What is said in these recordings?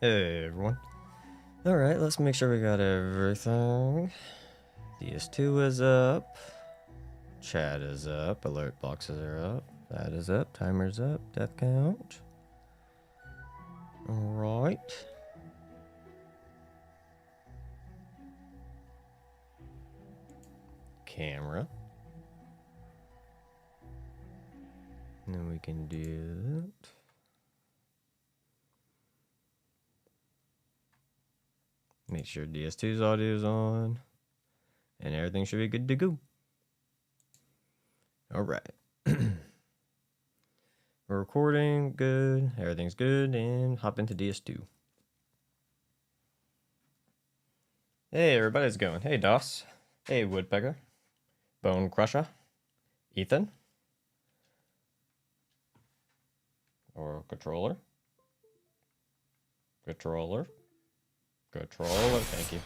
Hey everyone. Alright, let's make sure we got everything. DS2 is up. Chat is up. Alert boxes are up. That is up. Timer's up. Death count. Alright. Camera. And then we can do that. Make sure DS2's audio is on. And everything should be good to go. Alright. We're recording, good. Everything's good, and hop into DS2. Hey, everybody's going. Hey, Doss. Hey, Woodpecker. Bone Crusher. Ethan. Or Controller. Controller. Controller, thank you.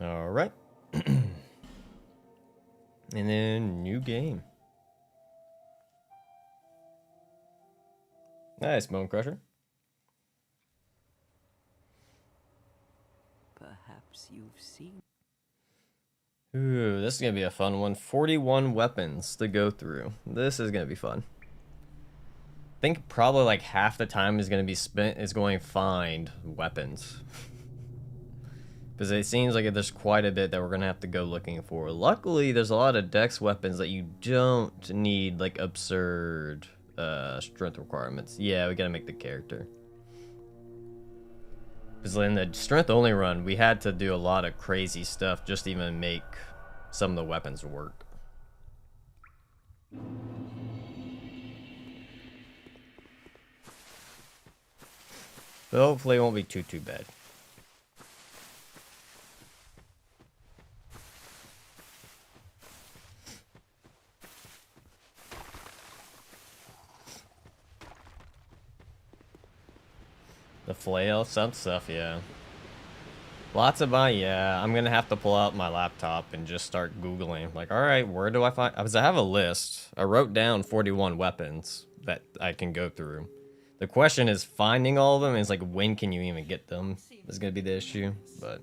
Alright. And then new game. Nice, Bone Crusher. Perhaps you've seen. Ooh, this is gonna be a fun one. 41 weapons to go through. This is gonna be fun. I think probably like half the time is gonna be spent is going to find weapons. Because it seems like there's quite a bit that we're gonna have to go looking for. Luckily, there's a lot of dex weapons that you don't need like absurd strength requirements. Yeah, we gotta make the character. Because in the strength only run, we had to do a lot of crazy stuff just to even make some of the weapons work. But hopefully it won't be too bad. The flail, some stuff, yeah. Lots of yeah, I'm gonna have to pull out my laptop and just start Googling. Like, alright, where do I find... Because I have a list. I wrote down 41 weapons that I can go through. The question is finding all of them, is like, when can you even get them? Is gonna be the issue, but...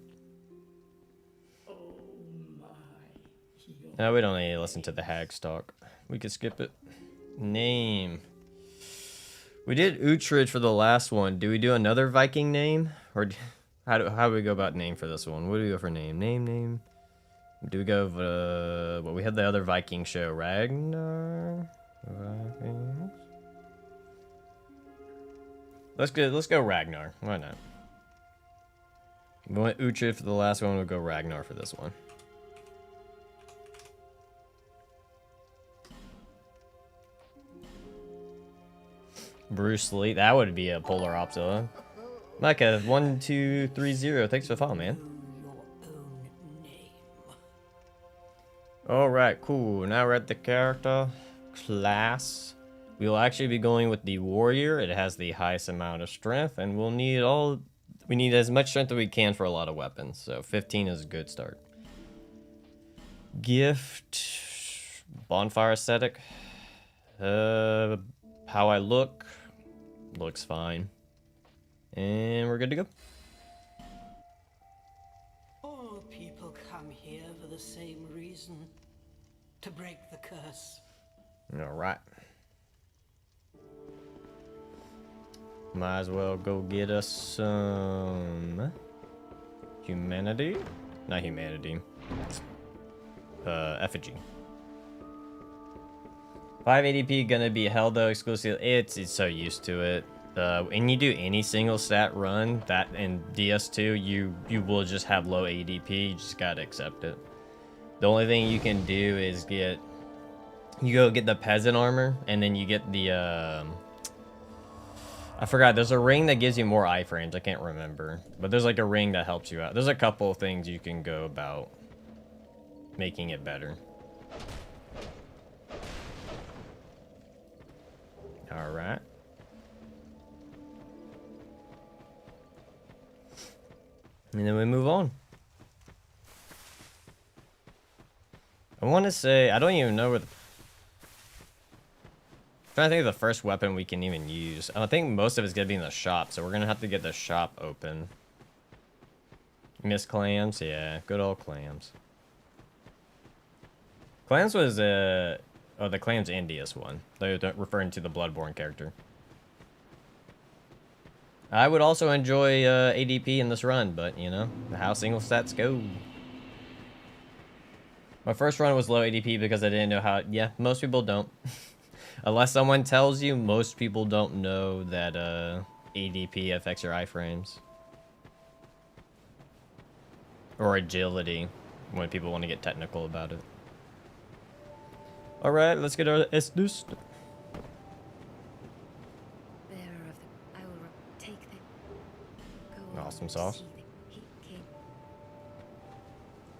No, we don't need to listen to the hag talk. We could skip it. Name. We did Uhtred for the last one. Do we do another Viking name? Or how do we go about name for this one? What do we go for name? Name? Do we go well, we had the other Viking show, Ragnar? Vikings? Let's go Ragnar. Why not? We went Uhtred for the last one, we'll go Ragnar for this one. Bruce Lee, that would be a polar opposite. Micah 1230, thanks for the follow, man. Alright, cool. Now we're at the character class. We will actually be going with the warrior. It has the highest amount of strength, and we need as much strength as we can for a lot of weapons. So 15 is a good start. Gift, bonfire aesthetic. How I look. Looks fine. And we're good to go. All people come here for the same reason. To break the curse. Alright. Might as well go get us some... humanity? Not humanity. Effigy. 580p gonna be held though exclusively. It's so used to it. When you do any single stat run that in DS2, you will just have low ADP. You just gotta accept it. The only thing you can do is you go get the peasant armor, and then you get the I forgot. There's a ring that gives you more iframes. I can't remember, but there's like a ring that helps you out. There's a couple of things you can go about making it better. All right. And then we move on. I want to say, I don't even know where the... trying to think of the first weapon we can even use. I think most of it's gonna be in the shop, so we're gonna have to get the shop open. Miss clams, yeah, good old clams. Clams was oh, the clams Indius one. They're referring to the Bloodborne character. I would also enjoy ADP in this run, but you know how single stats go. My first run was low ADP because I didn't know how. Yeah, most people don't. Unless someone tells you, most people don't know that ADP affects your iframes. Or agility, when people want to get technical about it. Alright, let's get our Estus. Awesome sauce.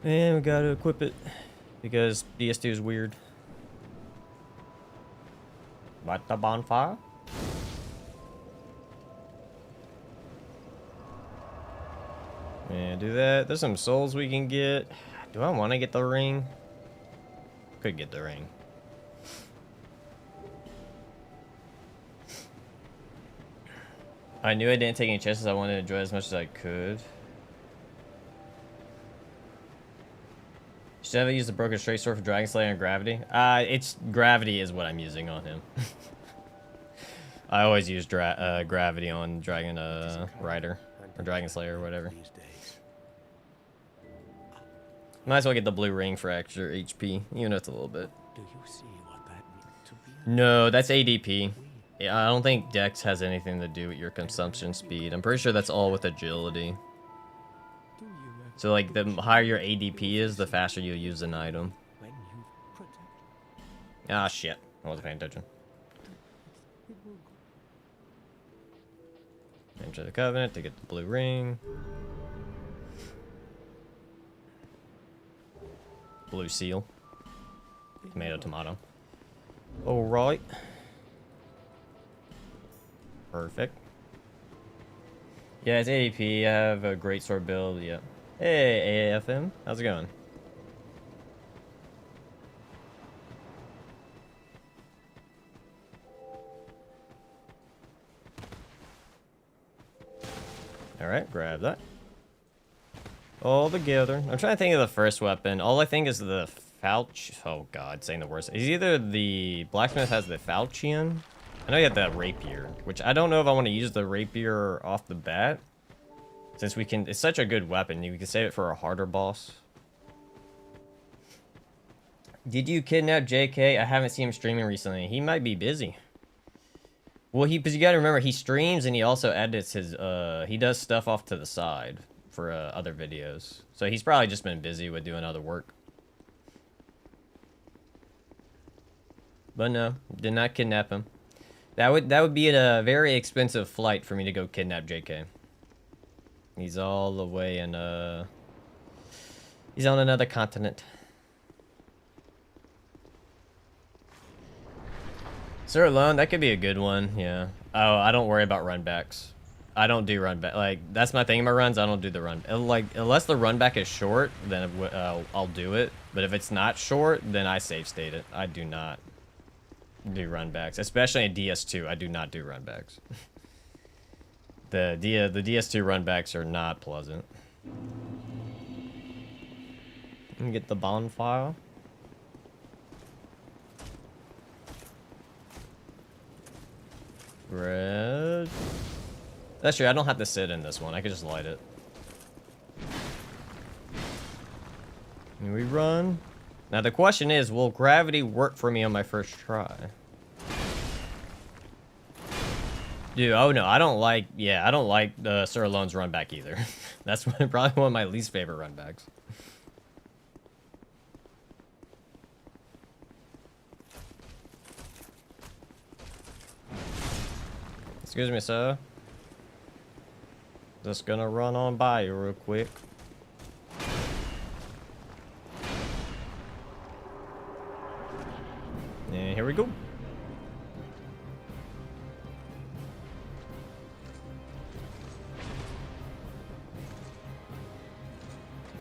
And we gotta equip it because DS2 is weird. Light the bonfire. Yeah, do that. There's some souls we can get. Do I want to get the ring? Could get the ring. I knew I didn't take any chances. I wanted to enjoy it as much as I could. Should I use the broken straight sword for Dragon Slayer and Gravity? It's Gravity is what I'm using on him. I always use Gravity on Dragon Rider or Dragon Slayer or whatever. Might as well get the blue ring for extra HP, even though it's a little bit. Do you see what that means to be? No, that's ADP. Yeah, I don't think Dex has anything to do with your consumption speed. I'm pretty sure that's all with agility. So like the higher your ADP is, the faster you'll use an item. Ah shit, I wasn't paying attention. Enter the Covenant to get the blue ring. Blue seal. Tomato. Alright. Perfect. Yeah, it's ADP. I have a great sword build. Yeah. Hey, AFM. How's it going? Alright, grab that. All together. I'm trying to think of the first weapon. All I think is the Falch. Oh god, saying the worst. Is either the blacksmith has the falchion. I know you have that rapier, which I don't know if I want to use the rapier off the bat. Since we can, it's such a good weapon. You can save it for a harder boss. Did you kidnap JK? I haven't seen him streaming recently. He might be busy. Well, because you got to remember, he streams and he also edits his, he does stuff off to the side for other videos. So he's probably just been busy with doing other work. But no, did not kidnap him. That would be a very expensive flight for me to go kidnap JK. He's all the way in, he's on another continent. Sir Alone, that could be a good one, yeah. Oh, I don't worry about runbacks. I don't do runback. Like, that's my thing in my runs, I don't do the run. Like, unless the runback is short, then I'll do it. But if it's not short, then I save state it. I do not do runbacks. Especially in DS2, I do not do runbacks. The DS2 runbacks are not pleasant. And get the bonfire. Red. That's true. I don't have to sit in this one. I could just light it. And we run. Now the question is, will gravity work for me on my first try? Dude, oh no, I don't like, yeah, I don't like Sir Alone's run back either. That's probably one of my least favorite run backs. Excuse me, sir. Just gonna run on by you real quick. And here we go.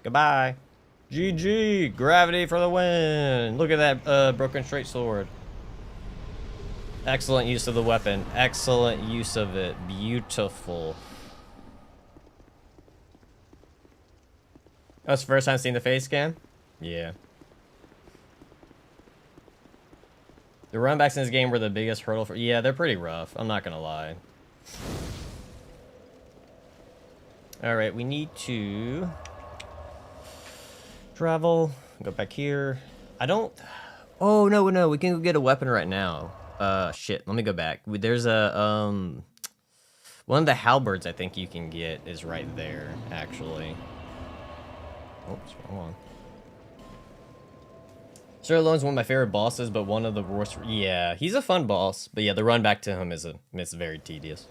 Goodbye. GG. Gravity for the win. Look at that broken straight sword. Excellent use of the weapon. Excellent use of it. Beautiful. That's the first time seeing the face cam? Yeah. The runbacks in this game were the biggest hurdle for... Yeah, they're pretty rough. I'm not gonna lie. Alright, we need to... travel. Go back here. I don't... Oh, no, no. We can go get a weapon right now. Shit. Let me go back. There's a, one of the halberds I think you can get is right there, actually. Oops, wrong one. Sir Alone's one of my favorite bosses, but one of the worst... Yeah, he's a fun boss. But yeah, the run back to him is very tedious.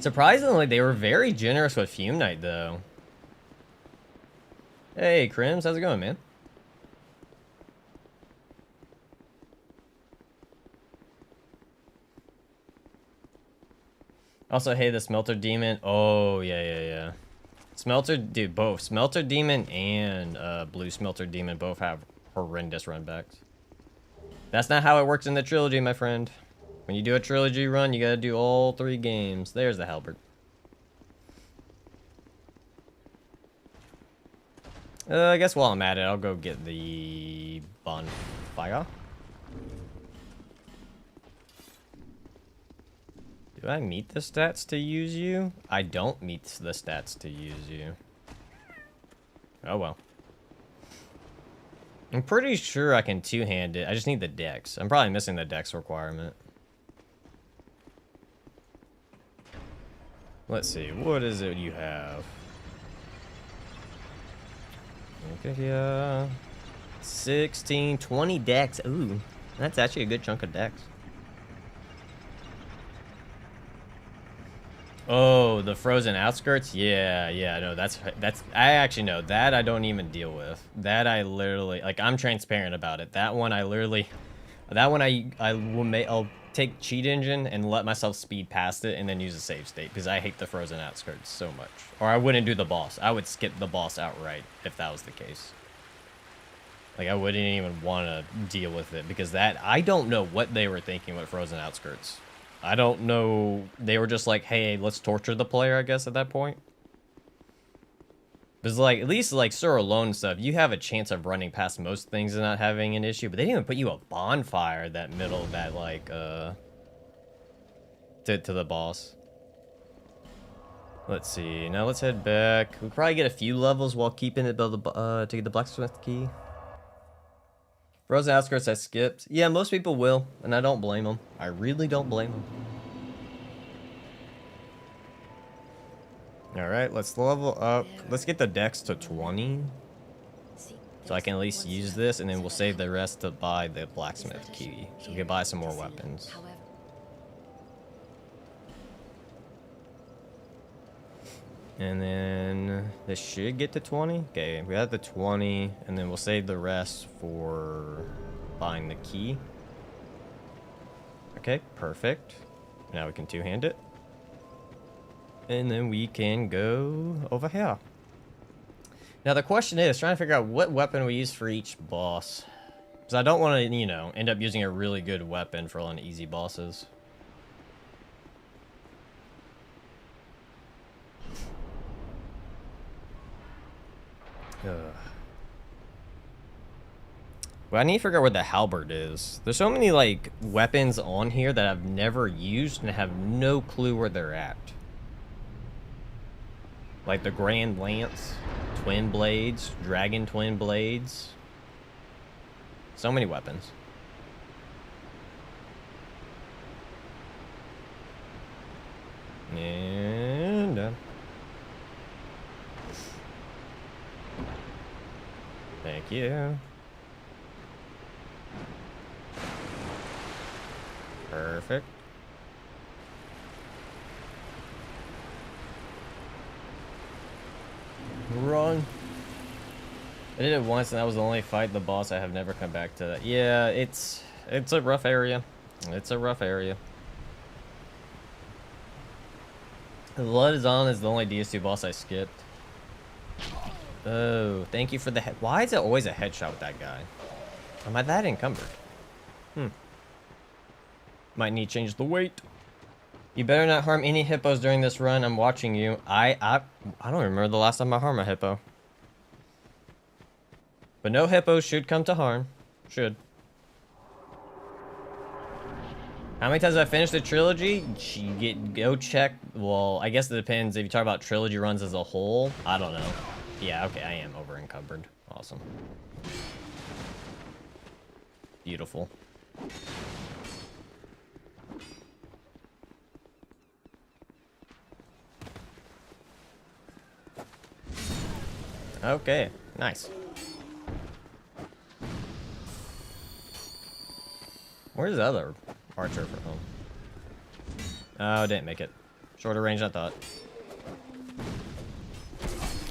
Surprisingly, they were very generous with Fume Knight, though. Hey, Crims, how's it going, man? Also, hey, the Smelter Demon. Oh, yeah. Smelter, dude, both. Smelter Demon and Blue Smelter Demon both have horrendous runbacks. That's not how it works in the Trilogy, my friend. When you do a Trilogy run, you gotta do all 3 games. There's the halberd. I guess while I'm at it, I'll go get the bonfire. Do I meet the stats to use you? I don't meet the stats to use you. Oh well. I'm pretty sure I can two-hand it. I just need the dex. I'm probably missing the dex requirement. Let's see. What is it you have? Okay, yeah. 16, 20 dex. Ooh, that's actually a good chunk of dex. Oh, the frozen outskirts? Yeah, no, that's, I actually know, that I don't even deal with. That I literally, like, I'm transparent about it. That one I literally, that one I'll take cheat engine and let myself speed past it and then use a save state because I hate the frozen outskirts so much. Or I wouldn't do the boss. I would skip the boss outright if that was the case. Like, I wouldn't even want to deal with it because that, I don't know what they were thinking with frozen outskirts. I don't know. They were just like, hey, let's torture the player, I guess, at that point. Because, like, at least, like, Sir Alone stuff, you have a chance of running past most things and not having an issue. But they didn't even put you a bonfire that middle of that, like, to the boss. Let's see. Now let's head back. We'll probably get a few levels while keeping it to get the blacksmith key. Frozen Outskirts I skipped. Yeah, most people will, and I don't blame them. I really don't blame them. Alright, let's level up. Let's get the dex to 20. So I can at least use this, and then we'll save the rest to buy the blacksmith key. So we can buy some more weapons. And then this should get to 20. Okay, we have the 20, and then we'll save the rest for buying the key. Okay, perfect. Now we can two-hand it. And then we can go over here. Now the question is, trying to figure out what weapon we use for each boss. Because I don't want to, you know, end up using a really good weapon for on easy bosses. Well, I need to figure out where the halberd is. There's so many, like, weapons on here that I've never used and have no clue where they're at. Like the Grand Lance, Twin Blades, Dragon Twin Blades. So many weapons. And thank you. Perfect. Run. I did it once and that was the only fight the boss. I have never come back to that. Yeah, it's a rough area. It's a rough area. Blood is on is the only DS2 boss I skipped. Oh, thank you for the head. Why is it always a headshot with that guy? Am I that encumbered? Might need to change the weight. You better not harm any hippos during this run. I'm watching you. I don't remember the last time I harmed a hippo. But no hippos should come to harm. Should. How many times have I finished the trilogy? Go check. Well, I guess it depends. If you talk about trilogy runs as a whole, I don't know. Yeah, okay, I am over encumbered. Awesome. Beautiful. Okay, nice. Where's the other archer from home? Oh, didn't make it. Shorter range than I thought.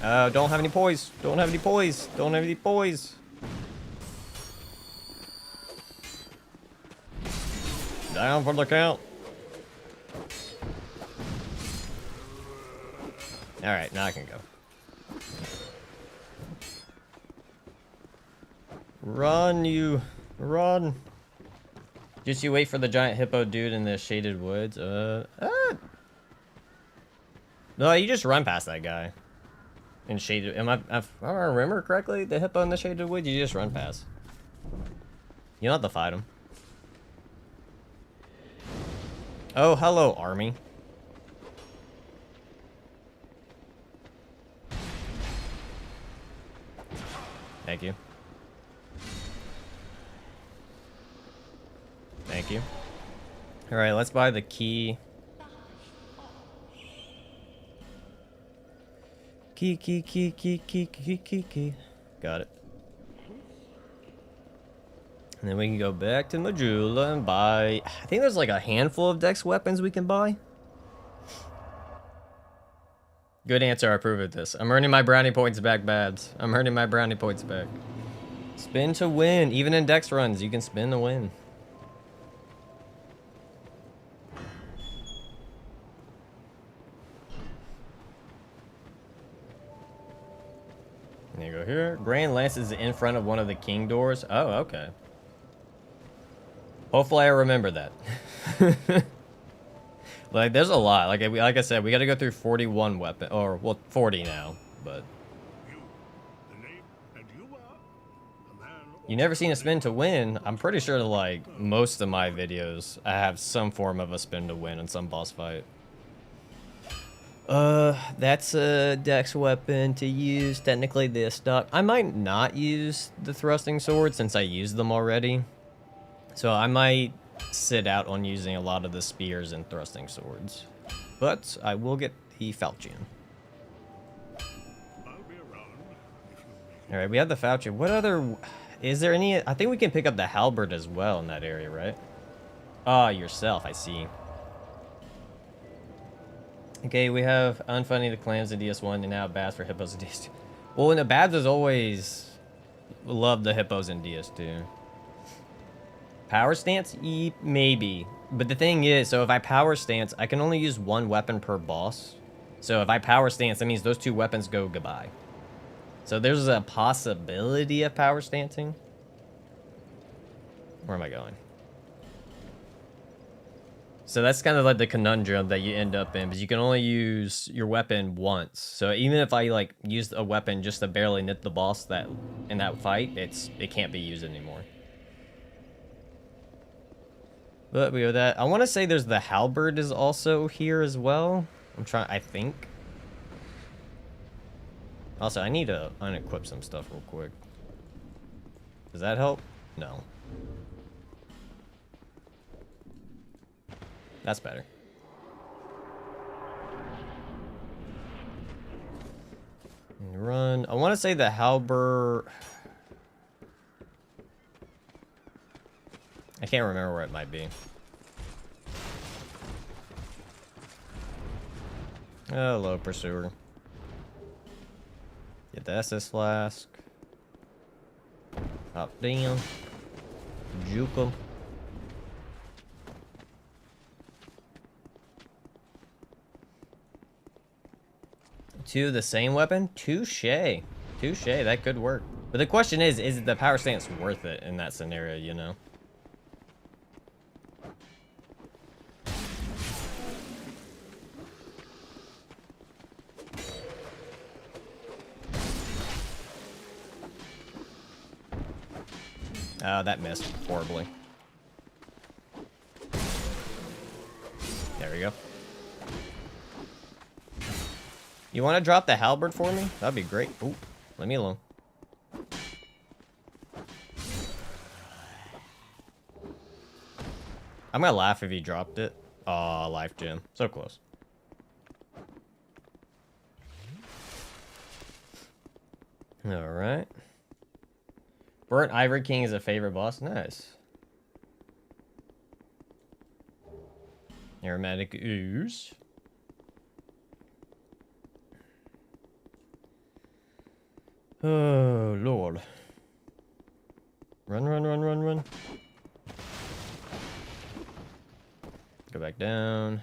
Oh, don't have any poise. Don't have any poise. Don't have any poise. Down for the count. Alright, now I can go. Run, you. Run. Just you wait for the giant hippo dude in the shaded woods. No, you just run past that guy. In shaded. If I remember correctly, the hippo in the shaded woods, you just run past. You don't have to fight him. Oh, hello, army. Thank you. Thank you. Alright, let's buy the key. Key. Got it. And then we can go back to Majula and buy... I think there's like a handful of dex weapons we can buy. Good answer, I approve of this. I'm earning my brownie points back, Babs. I'm earning my brownie points back. Spin to win. Even in dex runs, you can spin to win. There you go here. Grand Lance is in front of one of the king doors. Oh, okay. Hopefully I remember that. Like, there's a lot. Like I said, we got to go through 41 weapon, or well, 40 now. But you never seen a spin to win. I'm pretty sure like most of my videos, I have some form of a spin to win in some boss fight. That's a dex weapon to use. Technically, this stuck. I might not use the thrusting sword since I used them already. So I might sit out on using a lot of the spears and thrusting swords. But I will get the falchion. Alright, we have the falchion. What other... Is there any... I think we can pick up the halberd as well in that area, right? Ah, yourself, I see. Okay, we have unfunding the clams in DS1 and now Babs for hippos in DS2. Well, no, Babs has always loved the hippos in DS2. Power stance? Maybe. But the thing is, so if I power stance, I can only use one weapon per boss. So if I power stance, that means those two weapons go goodbye. So there's a possibility of power stancing. Where am I going? So that's kind of like the conundrum that you end up in, because you can only use your weapon once. So even if I like used a weapon just to barely nip the boss that in that fight, it can't be used anymore. But we have that. I want to say there's the halberd is also here as well. I think. Also, I need to unequip some stuff real quick. Does that help? No. That's better. Run. I want to say the halberd... I can't remember where it might be. Hello, pursuer. Get the SS flask. Hop down. Juke 'em. Two the same weapon? Touche. Touche, that could work. But the question is the power stance worth it in that scenario, you know? That missed horribly. There we go. You want to drop the halberd for me? That'd be great. Ooh, let me alone. I'm gonna laugh if he dropped it. Aw, life gem. So close. Alright. Burnt Ivory King is a favorite boss. Nice. Aromatic ooze. Oh, Lord. Run, run, run, run, run. Go back down.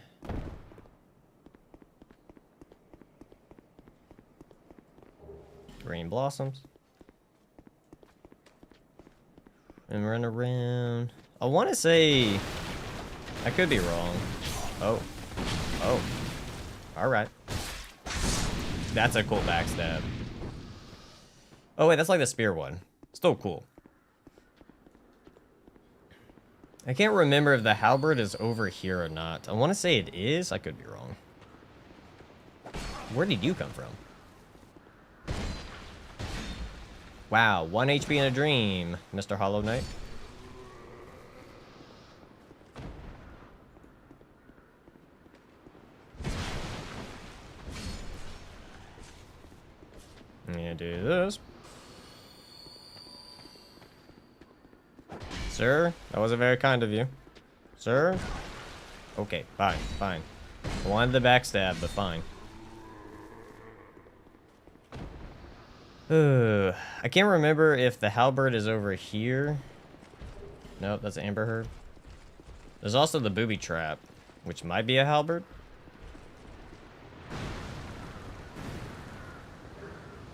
Green blossoms. And run around. I want to say... I could be wrong. Oh. Oh. Alright. That's a cool backstab. Oh, wait, that's like the spear one. Still cool. I can't remember if the halberd is over here or not. I want to say it is. I could be wrong. Where did you come from? Wow, 1 HP in a dream, Mr. Hollow Knight. I'm gonna do this. Sir, that wasn't very kind of you. Sir? Okay, fine, fine. I wanted the backstab, but fine. I can't remember if the halberd is over here. Nope, that's Amber Heard. There's also the booby trap, which might be a halberd.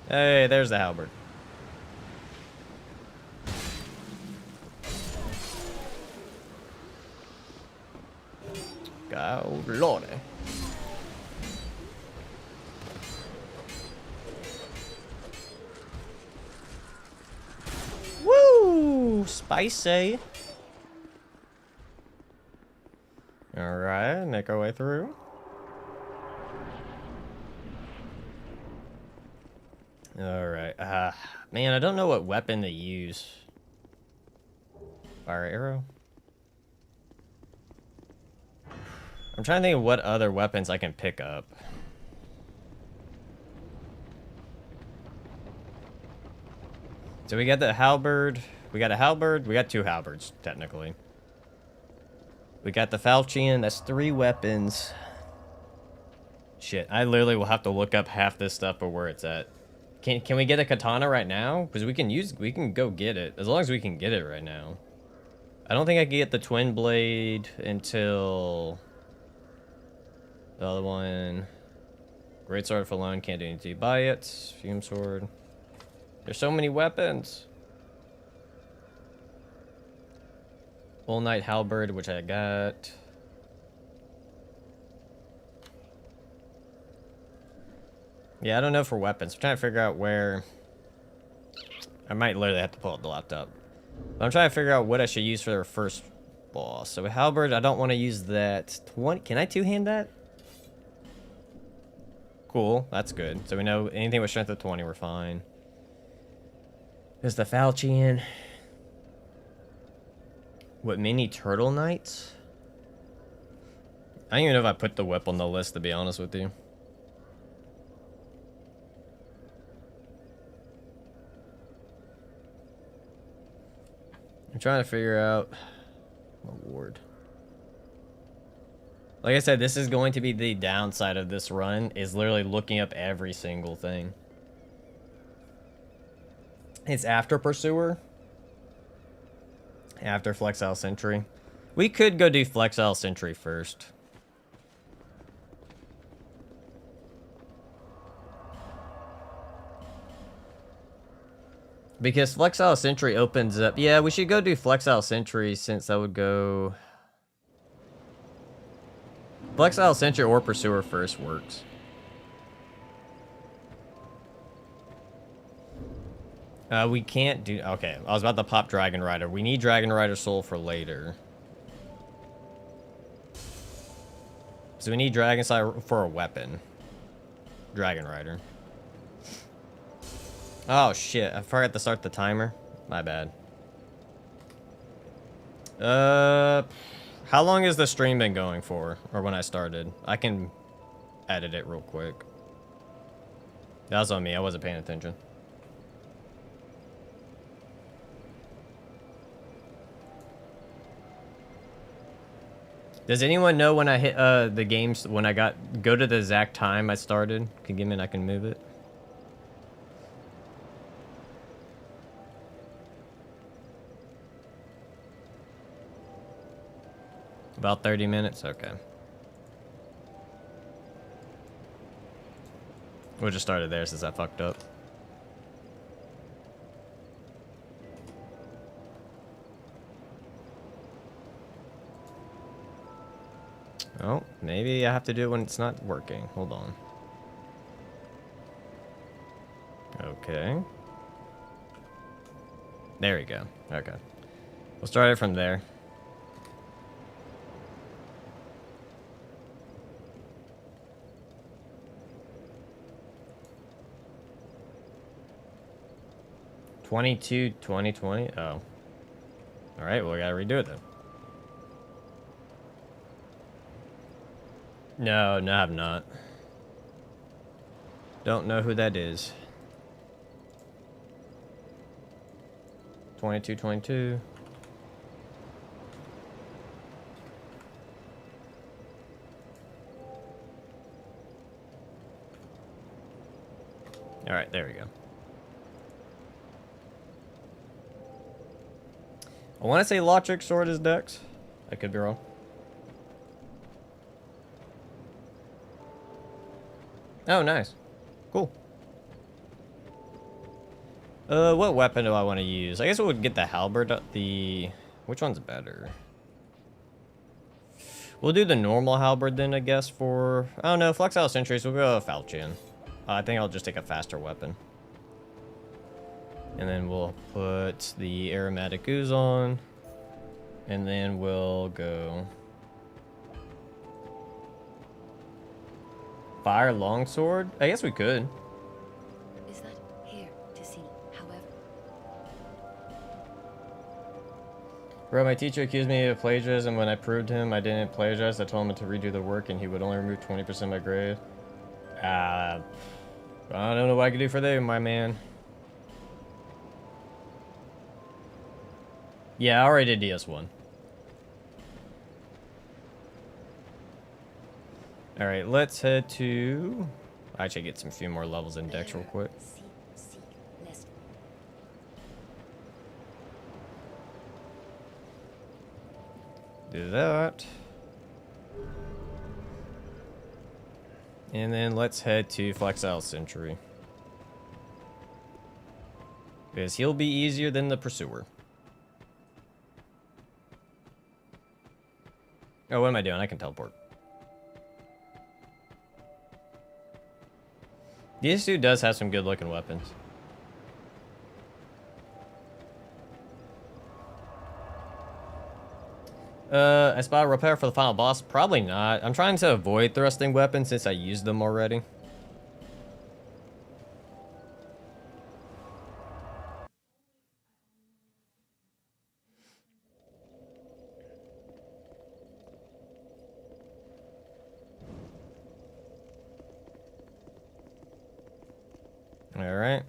Hey, there's the halberd. Oh, lordy. Woo! Spicy. Alright, make our way through. Alright. Man, I don't know what weapon to use. Fire arrow? I'm trying to think of what other weapons I can pick up. So we got the halberd. We got a halberd. We got 2 halberds, technically. We got the falchion. That's 3 weapons. Shit, I literally will have to look up half this stuff or where it's at. Can we get a katana right now? Because we can go get it. As long as we can get it right now. I don't think I can get the twin blade until... The other one... Great sword for alone, can't do anything to buy it. Fume sword. There's so many weapons. Full Knight halberd, which I got. Yeah, I don't know for weapons. I'm trying to figure out where... I might literally have to pull up the laptop. But I'm trying to figure out what I should use for the first boss. So halberd, I don't want to use that. 20... Can I two-hand that? Cool, that's good. So we know anything with strength of 20, we're fine. There's the falchion. What, mini turtle knights? I don't even know if I put the whip on the list, to be honest with you. I'm trying to figure out... Award. Like I said, this is going to be the downside of this run, is literally looking up every single thing. It's after Pursuer. After Flexile Sentry. We could go do Flexile Sentry first. Because Flexile Sentry opens up... Yeah, we should go do Flexile Sentry since that would go... Flexile Sentry or Pursuer first works. We can't do... Okay, I was about to pop Dragon Rider. We need Dragon Rider Soul for later. So we need Dragon Side for a weapon. Dragon Rider. Oh, shit. I forgot to start the timer. My bad. How long has the stream been going for? Or when I started? I can edit it real quick. That was on me. I wasn't paying attention. Does anyone know when I hit the games, when I go to the exact time I started? Can give me and I can move it. About 30 minutes? Okay. We'll just start it there since I fucked up. Oh, maybe I have to do it when it's not working. Hold on. Okay. There we go. Okay. We'll start it from there. '22, 2020? Oh. Alright, well, we gotta redo it then. No, I have not. Don't know who that is. 22, 22. Alright, there we go. I want to say Logic Sword is Dex. I could be wrong. Oh, nice. Cool. What weapon do I want to use? I guess we would get the halberd. Which one's better? We'll do the normal halberd then, I guess, for... I don't know, Flexile Sentries. We'll go Falchion. I think I'll just take a faster weapon. And then we'll put the Aromatic Ooze on. And then we'll go... Fire Longsword? I guess we could. Is that here to see, however? Bro, my teacher accused me of plagiarism. When I proved him I didn't plagiarize, I told him to redo the work and he would only remove 20% of my grade. I don't know what I can do for them, my man. Yeah, I already did DS1. Alright, let's head to... Actually, get some few more levels in Dex real quick. Do that. And then let's head to Flexile Sentry. Because he'll be easier than the Pursuer. Oh, what am I doing? I can teleport. This dude does have some good looking weapons. I spot a repair for the final boss? Probably not. I'm trying to avoid thrusting weapons since I used them already. All right.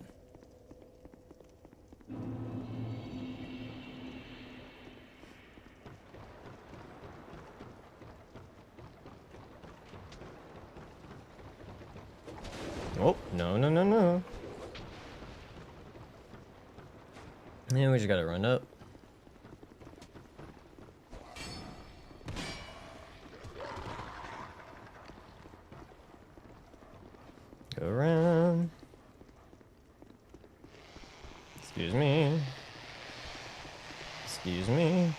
Oh, no, no, no, no. Yeah, we just gotta run up. Go around. Excuse me. Excuse me.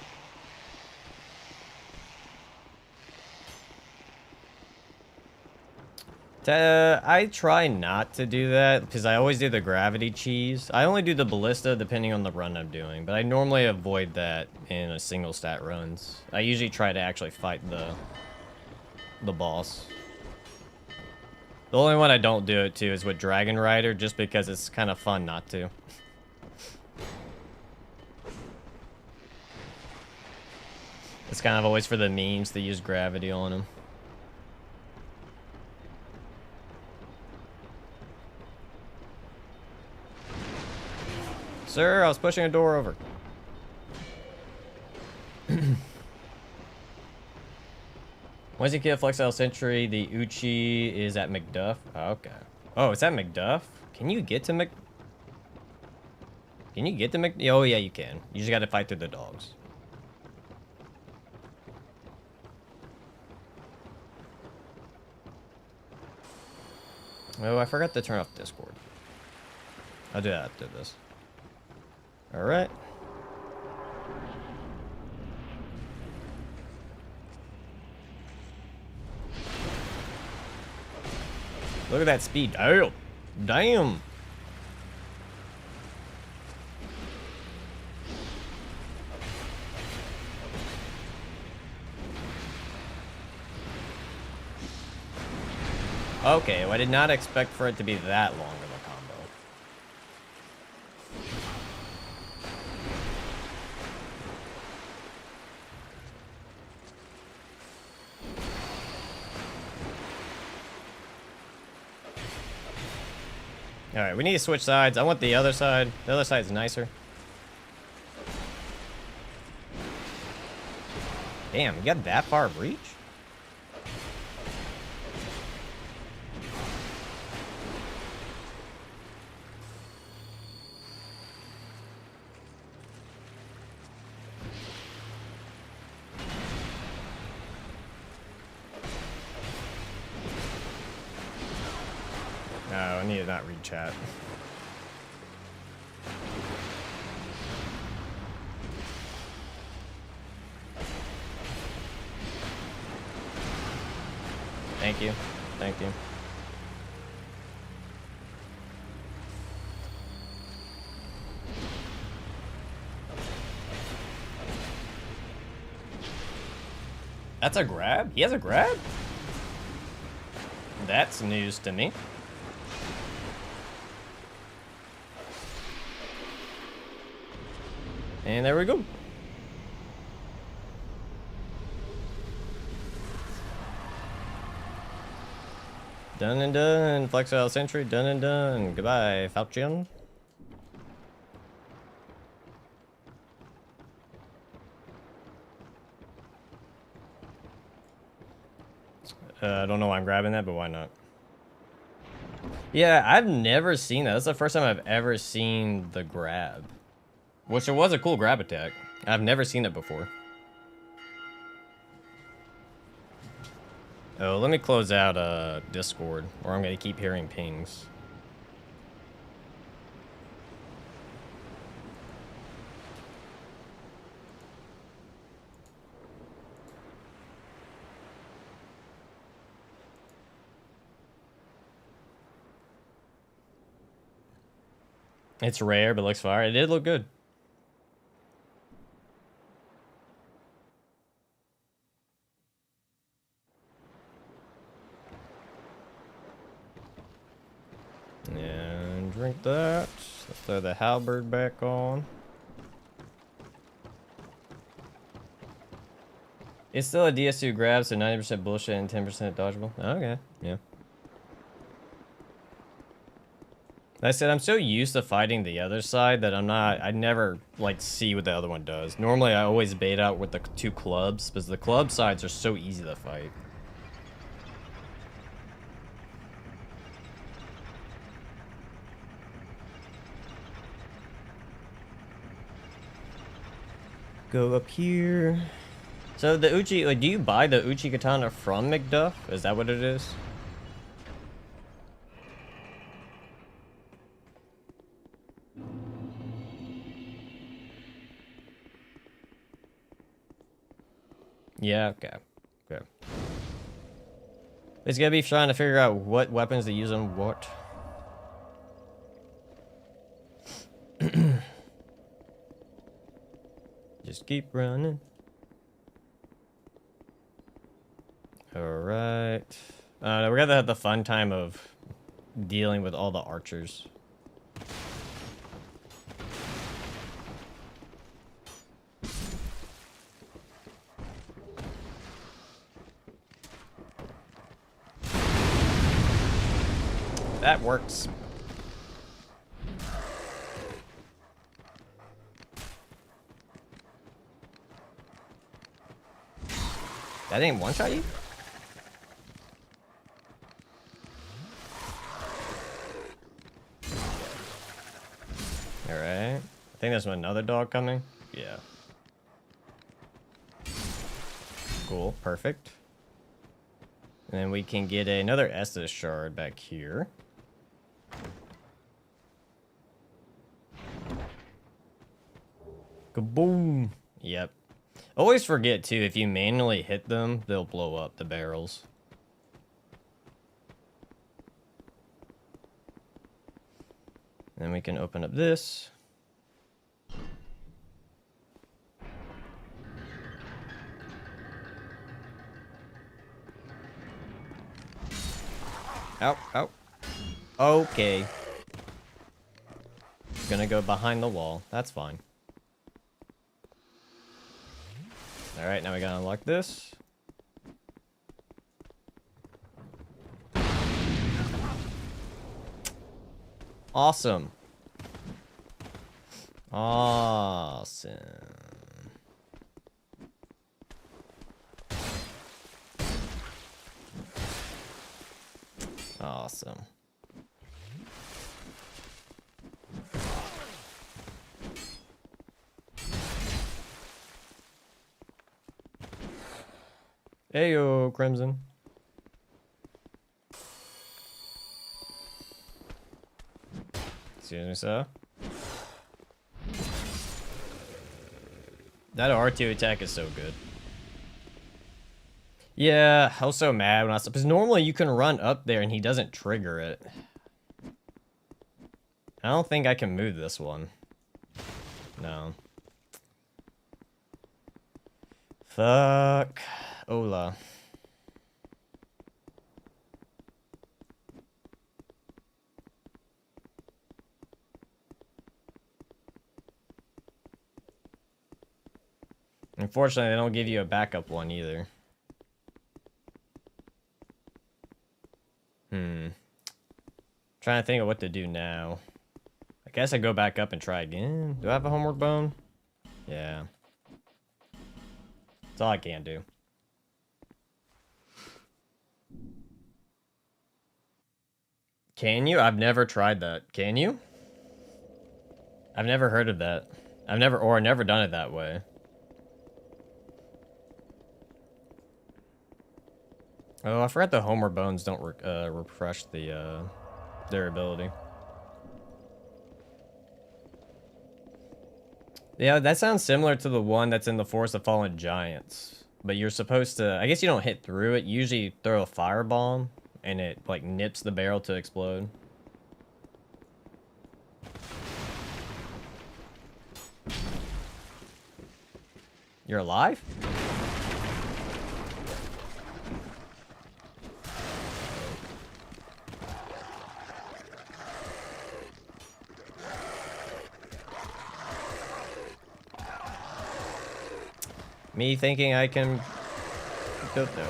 I try not to do that because I always do the gravity cheese. I only do the ballista depending on the run I'm doing, but I normally avoid that in a single stat runs. I usually try to actually fight the boss. The only one I don't do it to is with Dragon Rider, just because it's kind of fun not to. It's kind of always for the memes to use gravity on him. Sir, I was pushing a door over. Once you kill Flexile Sentry, the Uchi is at McDuff. Oh, okay. Oh, it's at McDuff? Can you get to Can you get to Oh, yeah, you can. You just gotta fight through the dogs. Oh, I forgot to turn off Discord. I'll do that after this. Alright. Look at that speed. Damn. Damn. Okay, well, I did not expect for it to be that long of a combo. Alright, we need to switch sides. I want the other side. The other side's nicer. Damn, you got that far of reach? No, I need to not read chat. Thank you. Thank you. That's a grab? He has a grab? That's news to me. And there we go. Done and done. Flexile Sentry, done and done. Goodbye, Falchion. I don't know why I'm grabbing that, but why not? Yeah, I've never seen that. That's the first time I've ever seen the grab. Which it was a cool grab attack. I've never seen it before. Oh, let me close out Discord, or I'm gonna keep hearing pings. It's rare, but looks fire. It did look good. And drink that. Let's throw the halberd back on. It's still a DS2 grab, so 90% bullshit and 10% dodgeable. Okay, yeah. Like I said, I'm so used to fighting the other side that I never, like, see what the other one does. Normally, I always bait out with the two clubs, because the club sides are so easy to fight. Go up here. So the Uchi, like, do you buy the Uchi katana from McDuff? Is that what it is? Yeah, okay. Okay. It's gonna be trying to figure out what weapons to use on what. Just keep running. Alright. We're gonna have the fun time of dealing with all the archers. That works. That didn't one-shot you? Alright. I think there's another dog coming. Yeah. Cool. Perfect. And then we can get another Estus shard back here. Kaboom! Yep. Always forget, too, if you manually hit them, they'll blow up the barrels. Then we can open up this. Ow, ow. Okay. Gonna go behind the wall. That's fine. Alright, now we gotta unlock this. Awesome. Awesome. Awesome. Heyo, Crimson. Excuse me, sir. That R2 attack is so good. Yeah, I was so mad when I saw, because normally you can run up there and he doesn't trigger it. I don't think I can move this one. No. Fuck. Ola. Unfortunately, they don't give you a backup one either. Trying to think of what to do now. I guess I go back up and try again. Do I have a homeward bone? Yeah. That's all I can do. Can you? I've never tried that. Can you? I've never heard of that. I've never done it that way. Oh, I forgot the homeward bones don't refresh the their ability. Yeah, that sounds similar to the one that's in the Forest of Fallen Giants. But you're supposed to, I guess you don't hit through it. You usually throw a firebomb and it like nips the barrel to explode. You're alive? Me thinking I can... No, okay.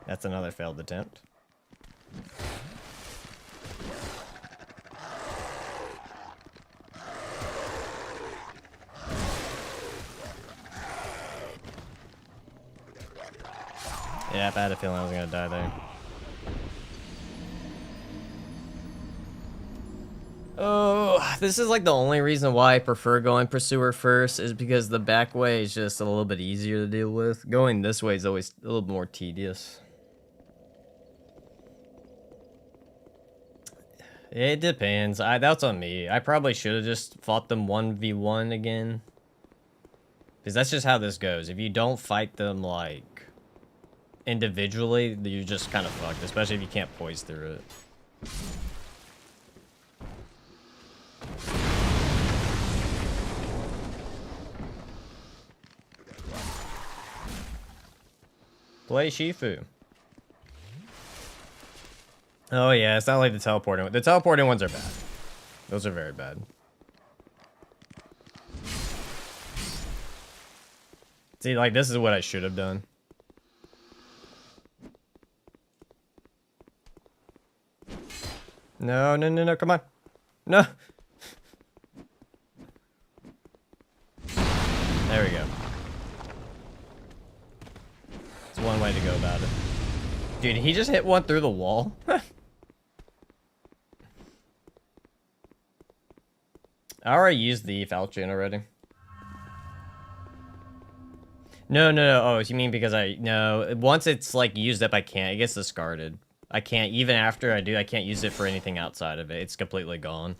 That's another failed attempt. Yeah, I had a feeling I was gonna die there. Oh, this is like the only reason why I prefer going Pursuer first is because the back way is just a little bit easier to deal with. Going this way is always a little more tedious. It depends. That's on me. I probably should have just fought them 1v1 again. Because that's just how this goes. If you don't fight them, like, individually, you're just kind of fucked, especially if you can't poise through it. Play Shifu. Oh yeah, it's not like the teleporting one. The teleporting ones are bad. Those are very bad. See, like, this is what I should have done. No, no, no, no, come on. No. There we go. It's one way to go about it. Dude, he just hit one through the wall. I already used the Falchion already. No, no, no. Oh, you mean because no, once it's like used up, I can't. It gets discarded. I can't, even after I do, I can't use it for anything outside of it. It's completely gone.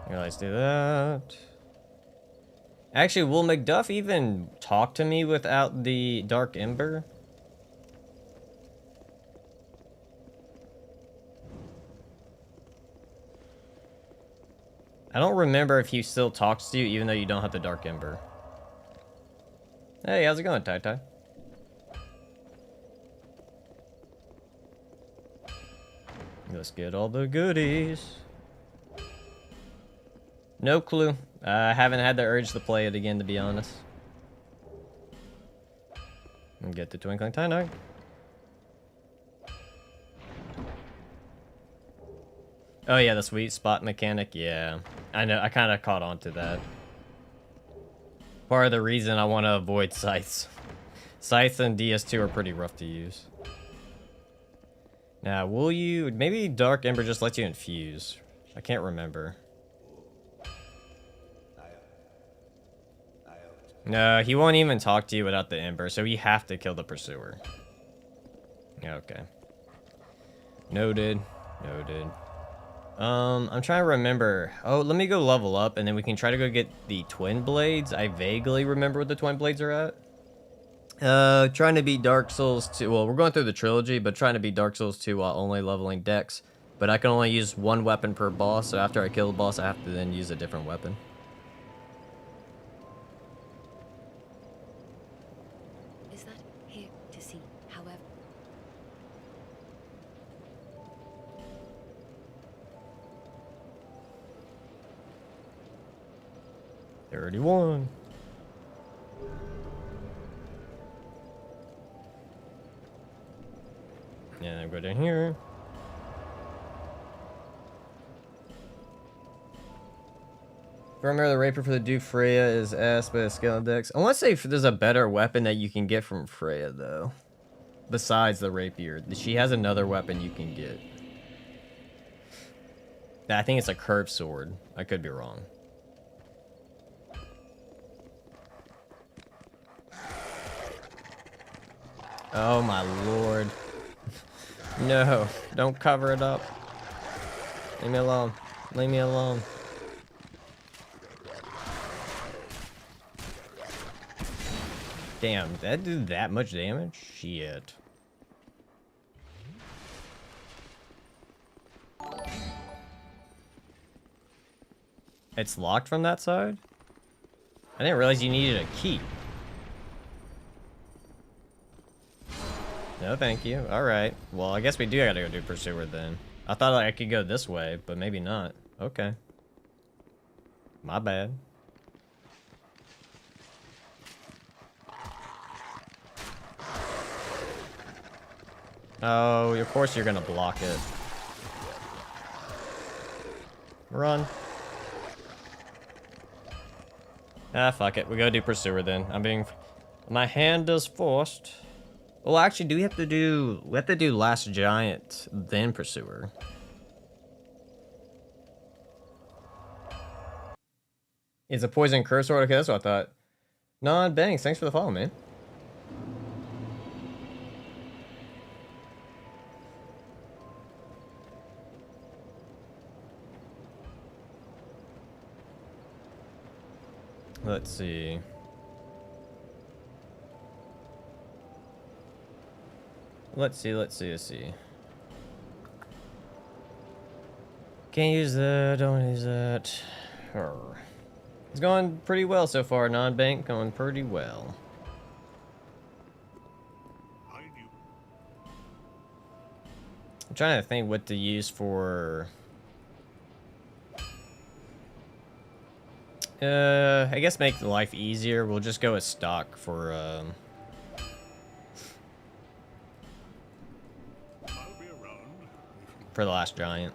Here, let's do that. Actually, will Macduff even talk to me without the Dark Ember? I don't remember if he still talks to you even though you don't have the Dark Ember. Hey, how's it going, Tai Tai? Let's get all the goodies. No clue. I haven't had the urge to play it again, to be honest. And get the Twinkling Tie-Night. Oh yeah, the sweet spot mechanic. Yeah, I know. I kind of caught on to that. Part of the reason I want to avoid scythes. Scythes and DS2 are pretty rough to use. Now, will you... Maybe Dark Ember just lets you infuse. I can't remember. No, he won't even talk to you without the Ember, so you have to kill the Pursuer. Okay. Noted. Noted. I'm trying to remember. Oh, let me go level up, and then we can try to go get the Twin Blades. I vaguely remember what the Twin Blades are at. Trying to beat Dark Souls 2. Well, we're going through the trilogy, but trying to beat Dark Souls 2 while only leveling Dex. But I can only use one weapon per boss, so after I kill the boss, I have to then use a different weapon. Is that here to see, however? 31. Yeah, then go down here. If I remember, the Rapier for the Duke Freya is S, but it's scale Dex. I want to say if there's a better weapon that you can get from Freya, though. Besides the Rapier. She has another weapon you can get. I think it's a curved sword. I could be wrong. Oh my lord. No, don't cover it up. Leave me alone. Leave me alone. Damn, that did that much damage? Shit. It's locked from that side? I didn't realize you needed a key. No, thank you. Alright. Well, I guess we do gotta go do Pursuer then. I thought I could go this way, but maybe not. Okay. My bad. Oh, of course you're gonna block it. Run. Ah, fuck it. We go do Pursuer then. I'm being... My hand is forced. Well, actually, do we have to do... We have to do Last Giant, then Pursuer. Is a poison curse sword? Okay, that's what I thought. Non Banks, thanks for the follow, man. Let's see. Let's see. Can't use that, don't use that. Arr. It's going pretty well so far, non-bank, going pretty well. I'm trying to think what to use for... I guess make life easier. We'll just go with stock for the last giant.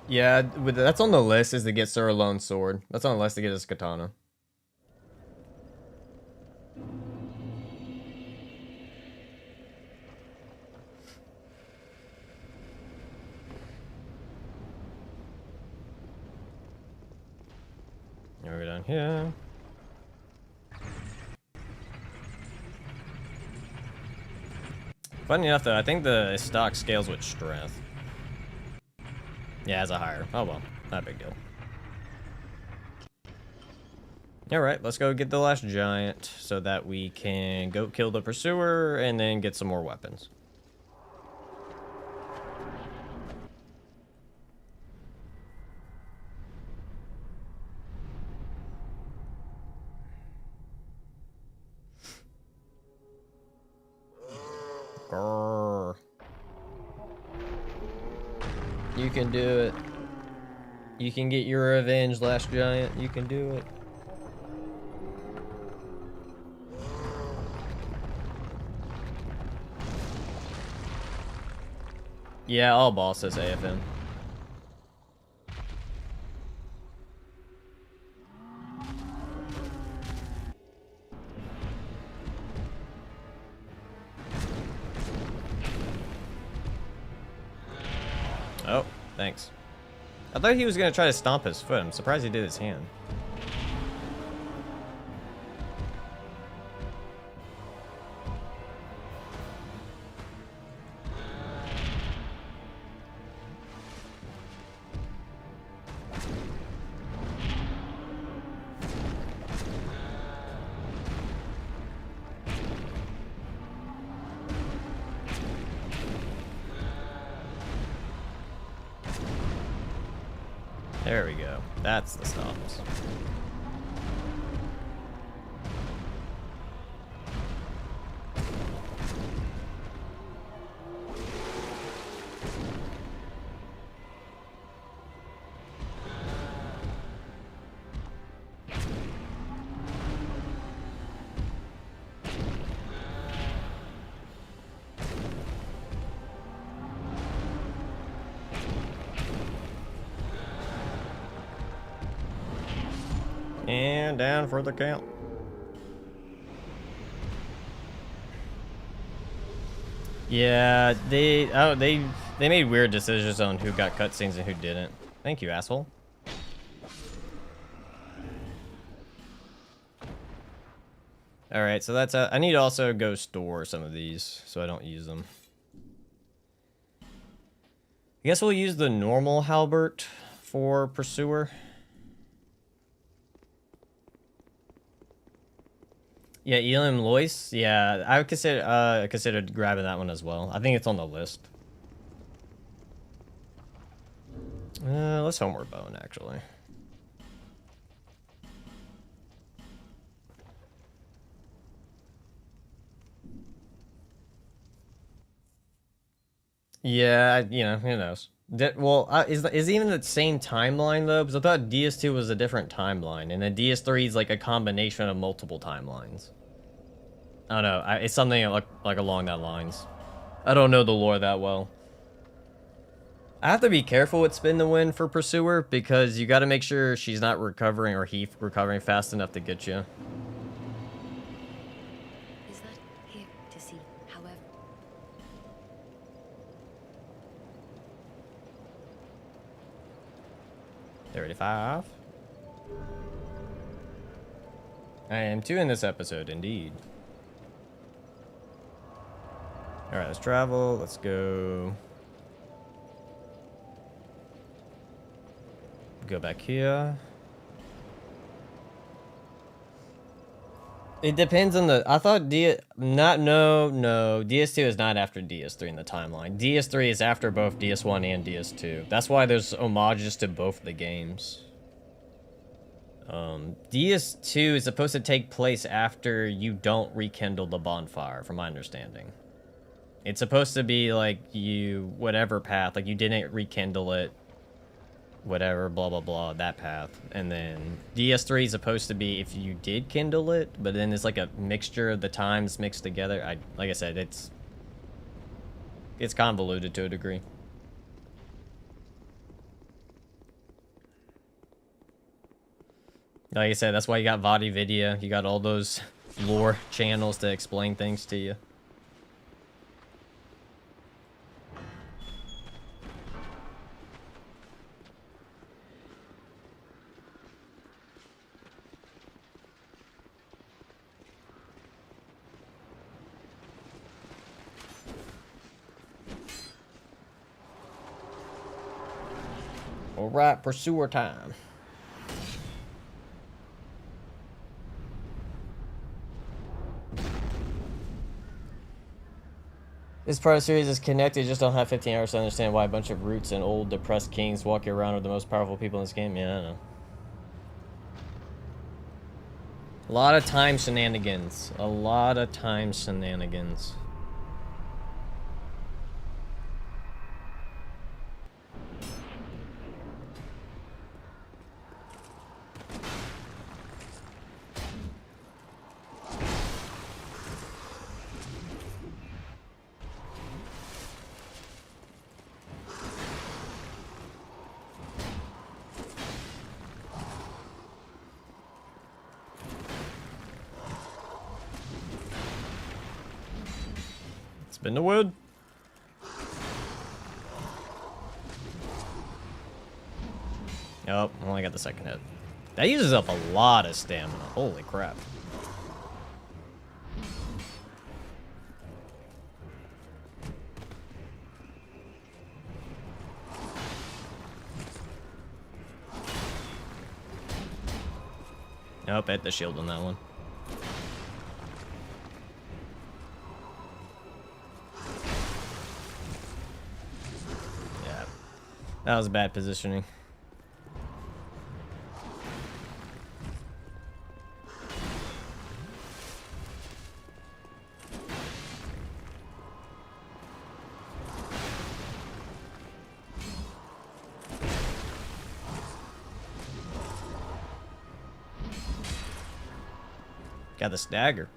Yeah, that's on the list, is to get Sir Alone's sword. That's on the list to get his katana. Now we're down here. Funny enough, though, I think the stock scales with strength. Yeah, as a higher. Oh well, not a big deal. Alright, let's go get the last giant so that we can go kill the pursuer and then get some more weapons. Grrr. You can do it. You can get your revenge, last giant. You can do it. Yeah, all bosses AFM. Oh, thanks. I thought he was gonna try to stomp his foot. I'm surprised he did his hand. There we go. That's the stomps. And down for the count. Yeah, they made weird decisions on who got cutscenes and who didn't. Thank you, asshole. All right, so that's I need to also go store some of these so I don't use them. I guess we'll use the normal halberd for pursuer. Yeah, Elam Lois. Yeah, I would consider grabbing that one as well. I think it's on the list. Let's homeward bone actually. Yeah, you know, who knows? Well, is even the same timeline though? Because I thought DS2 was a different timeline, and then DS3 is like a combination of multiple timelines. I don't know. It's something like along that lines. I don't know the lore that well. I have to be careful with spin the win for pursuer because you got to make sure she's not recovering or he recovering fast enough to get you. Is that here to see, however? 35. I am 2 in this episode, indeed. All right, let's travel. Let's go. Go back here. It depends on the. I thought DS2 is not after DS3 in the timeline. DS3 is after both DS1 and DS2. That's why there's homages to both the games. DS2 is supposed to take place after you don't rekindle the bonfire, from my understanding. It's supposed to be like whatever path, like you didn't rekindle it, whatever, blah, blah, blah, that path. And then DS3 is supposed to be if you did kindle it, but then it's like a mixture of the times mixed together. Like I said, it's convoluted to a degree. Like I said, that's why you got Vadi Vidya. You got all those lore channels to explain things to you. All right, pursuer time. This part of the series is connected, just don't have 15 hours to understand why a bunch of roots and old depressed kings walking around are the most powerful people in this game. Yeah, I know. A lot of time shenanigans. A lot of time shenanigans. Spin the wood. Nope, only got the second hit. That uses up a lot of stamina. Holy crap. Nope, hit the shield on that one. Yeah, that was bad positioning. Got the stagger.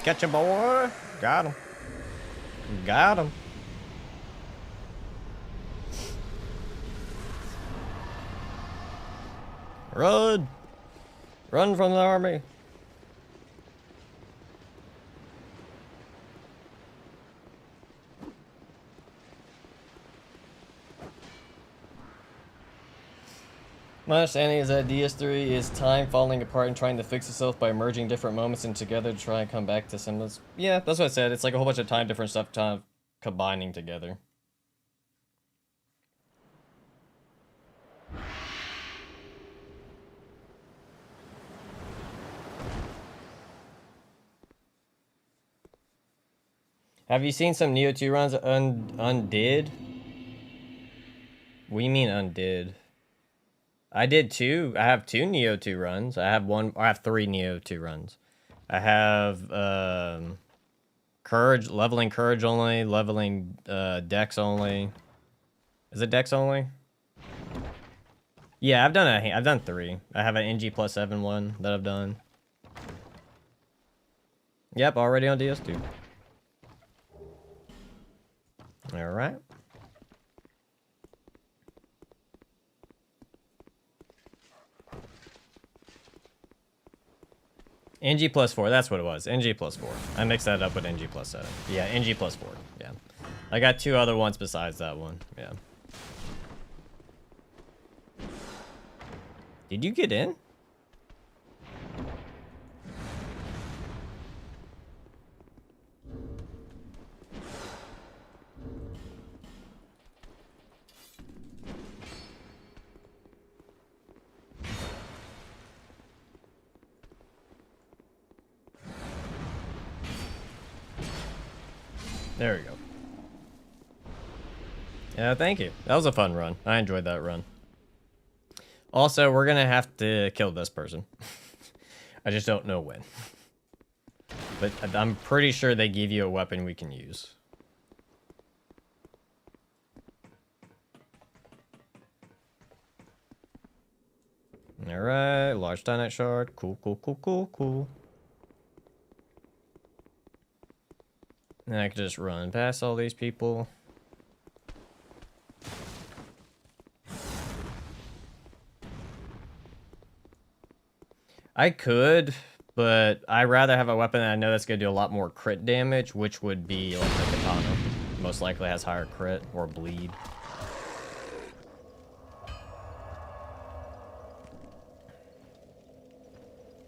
Catch him, boy. Got him. Got him. Run. Run from the army. My understanding is that DS3 is time falling apart and trying to fix itself by merging different moments in together to try and come back to semblance. Yeah, that's what I said. It's like a whole bunch of time different stuff kind of combining together. Have you seen some Neo 2 runs undid? What do you mean undid? I did two. I have two Neo 2 runs. I have one. I have three Neo 2 runs. I have courage, leveling courage only, leveling dex only. Is it dex only? Yeah, I've done three. I have an NG plus 7 one that I've done. Yep, already on DS2. All right. NG plus 4, that's what it was. NG plus 4. I mixed that up with NG plus 7. Yeah, NG plus 4. Yeah. I got two other ones besides that one. Yeah. Did you get in? There we go. Yeah, thank you. That was a fun run. I enjoyed that run. Also, we're gonna have to kill this person. I just don't know when. But I'm pretty sure they give you a weapon we can use. Alright, large Dynite shard. Cool, cool, cool, cool, cool. And I can just run past all these people. I could, but I'd rather have a weapon that I know that's going to do a lot more crit damage, which would be like the katana. Most likely has higher crit or bleed.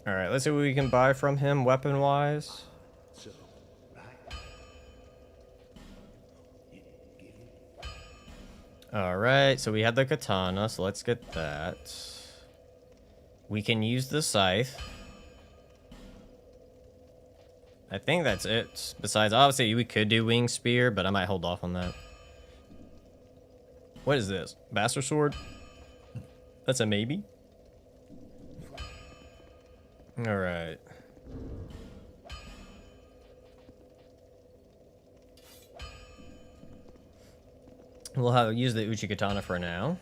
Alright, let's see what we can buy from him weapon-wise. Alright, so we had the katana, so let's get that. We can use the scythe. I think that's it. Besides, obviously, we could do wing spear, but I might hold off on that. What is this? Bastard sword? That's a maybe. Alright. We'll use the Uchi Katana for now.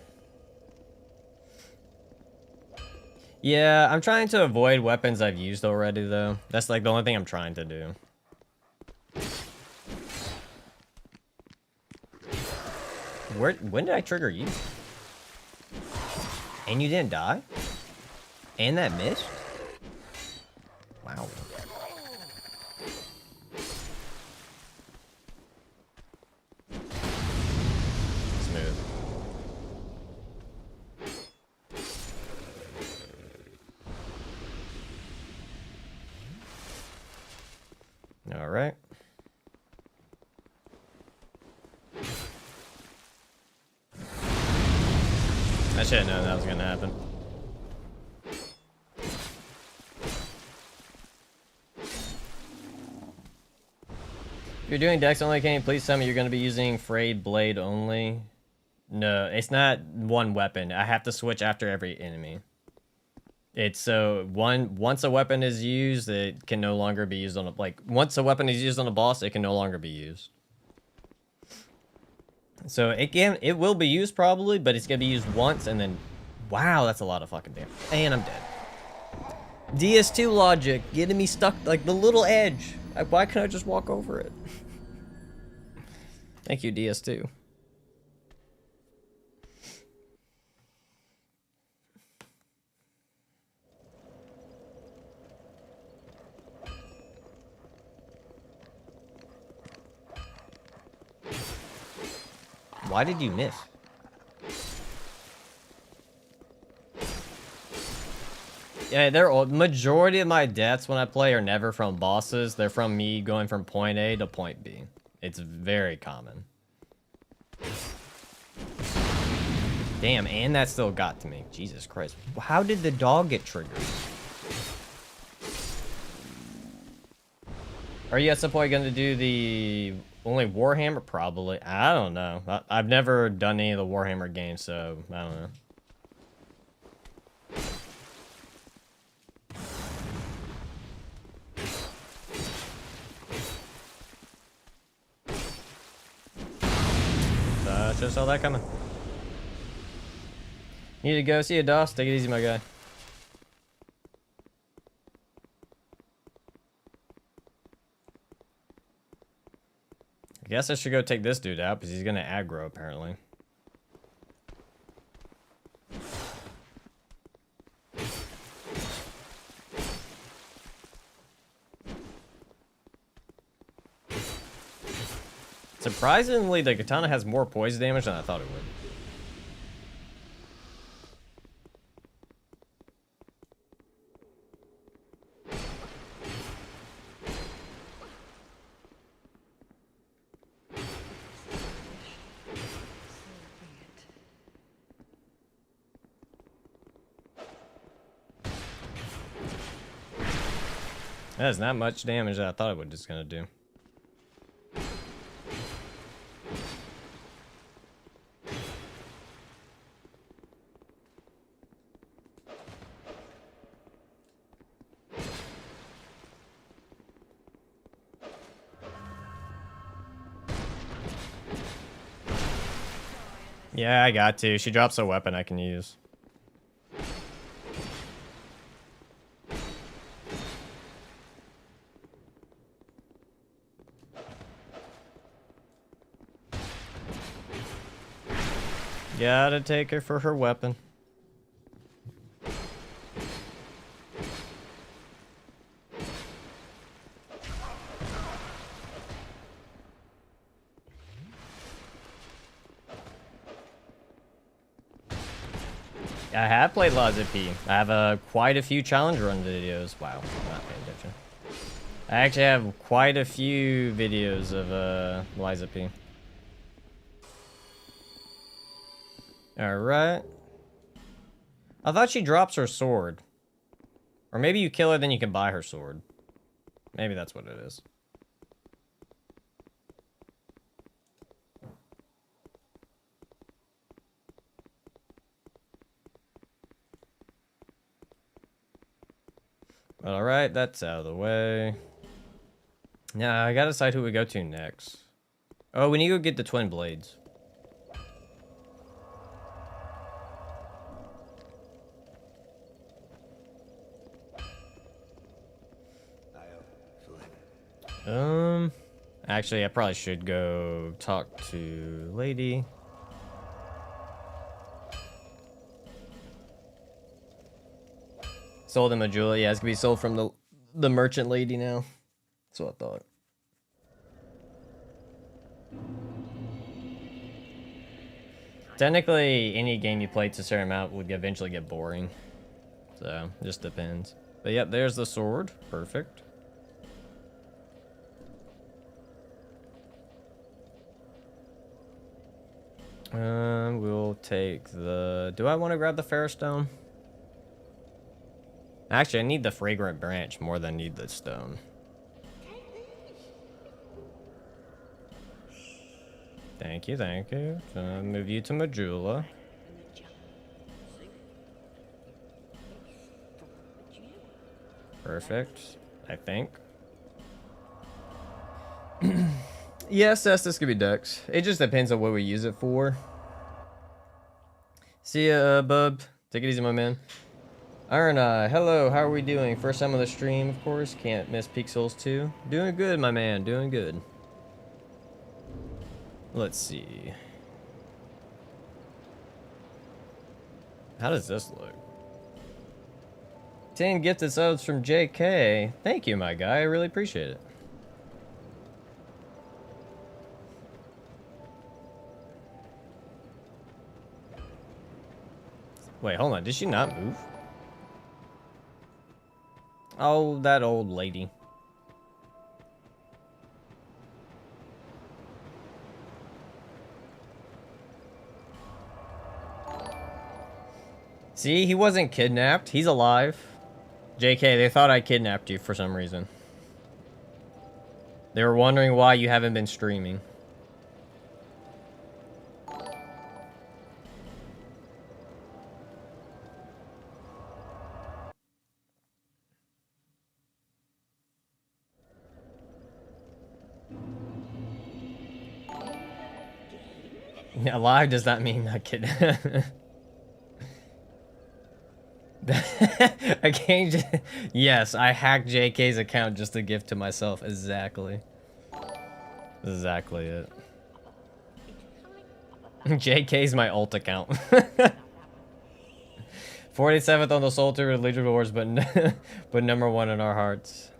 Yeah, I'm trying to avoid weapons I've used already, though. That's like the only thing I'm trying to do. When did I trigger you? And you didn't die? And that missed? Wow. Smooth. All right. I should have known that was gonna happen. If you're doing dex only, can you please tell me you're gonna be using frayed blade only? No, it's not one weapon. I have to switch after every enemy. It's so once a weapon is used, it can no longer be used on a once a weapon is used on a boss, it can no longer be used. So it will be used probably, but it's gonna be used once and then wow, that's a lot of fucking damage. And I'm dead. DS2 logic getting me stuck like the little edge. Why can't I just walk over it? Thank you, DS2. Why did you miss? Yeah, majority of my deaths when I play are never from bosses. They're from me going from point A to point B. It's very common. Damn, and that still got to me. Jesus Christ. How did the dog get triggered? Are you at some point going to do the only Warhammer? Probably. I don't know. I've never done any of the Warhammer games, so I don't know. should have saw that coming. Need to go. See you, Doss. Take it easy, my guy. I guess I should go take this dude out because he's gonna aggro apparently. Surprisingly, the katana has more poison damage than I thought it would. That is not much damage that I thought it was just gonna do. Yeah, I got to. She drops a weapon I can use. Gotta take her for her weapon. I have played Liza P. I have quite a few challenge run videos. Wow, I'm not paying attention. I actually have quite a few videos of Liza P. Alright. I thought she drops her sword. Or maybe you kill her, then you can buy her sword. Maybe that's what it is. Alright, that's out of the way. Now, I gotta decide who we go to next. Oh, we need to go get the twin blades. Actually, I probably should go talk to Lady. Sold him a jewelry. Yeah, it's gonna be sold from the merchant lady now. That's what I thought. Technically, any game you play to a certain amount would eventually get boring. So, just depends. But yep, there's the sword. Perfect. We'll take the... Do I want to grab the Fairstone? Actually, I need the Fragrant Branch more than I need the stone. Thank you, thank you. Move you to Majula. Perfect, I think. Yes, this could be Dex. It just depends on what we use it for. See ya, bub. Take it easy, my man. Arna, hello, how are we doing? First time on the stream, of course. Can't miss Peak Souls 2. Doing good, my man, doing good. Let's see. How does this look? 10 gifted subs from JK. Thank you, my guy. I really appreciate it. Wait, hold on. Did she not move? Oh, that old lady. See, he wasn't kidnapped. He's alive. JK, they thought I kidnapped you for some reason. They were wondering why you haven't been streaming. Alive does not mean naked. I can't just... Yes, I hacked JK's account just to gift to myself. Exactly. Exactly it. JK's my alt account. 47th on the Soul to Religion Wars, but but number 1 in our hearts.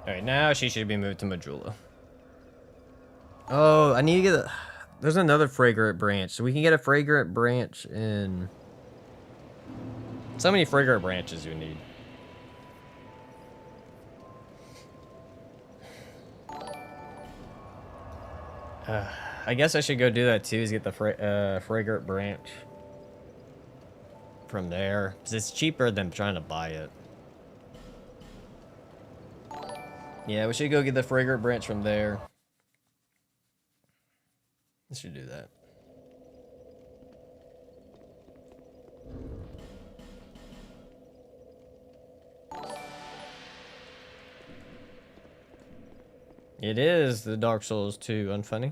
Alright, now she should be moved to Majula. Oh, I need to get a... There's another fragrant branch. So we can get a fragrant branch in... So many fragrant branches you need. I guess I should go do that too, is get the fragrant branch from there. 'Cause it's cheaper than trying to buy it. Yeah, we should go get the fragrant branch from there. We should do that. It is the Dark Souls 2 unfunny.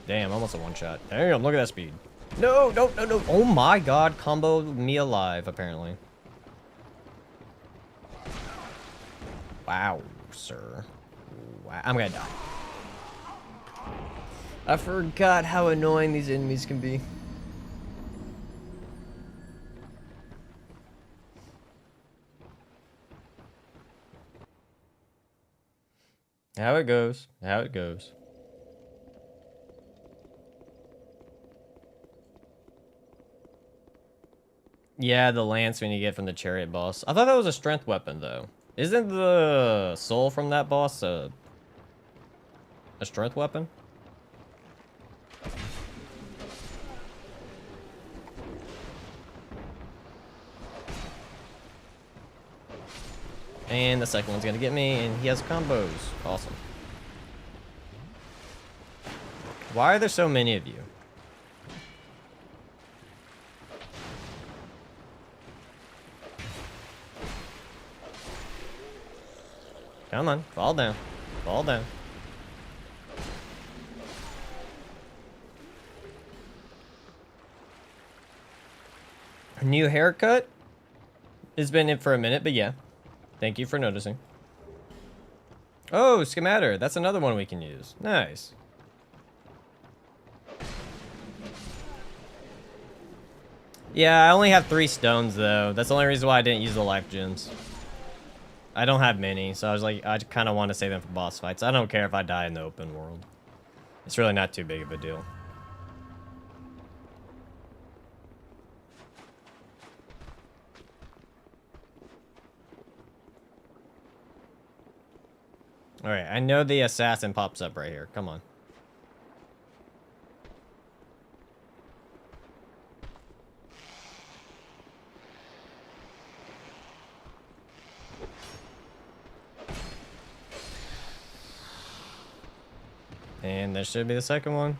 Damn, almost a one-shot. Damn, look at that speed. No, no, no, no. Oh my god, combo me alive, apparently. Wow, sir. Wow, I'm gonna die. I forgot how annoying these enemies can be. How it goes. How it goes. Yeah, the lance when you get from the chariot boss. I thought that was a strength weapon, though. Isn't the soul from that boss a strength weapon? And the second one's gonna get me, and he has combos. Awesome. Why are there so many of you? Come on, fall down. Fall down. New haircut? It's been in for a minute, but yeah. Thank you for noticing. Oh, Schematter. That's another one we can use. Nice. Yeah, I only have 3 stones, though. That's the only reason why I didn't use the life gems. I don't have many, so I was like, I kind of want to save them for boss fights. I don't care if I die in the open world. It's really not too big of a deal. Alright, I know the assassin pops up right here. Come on. And there should be the second one.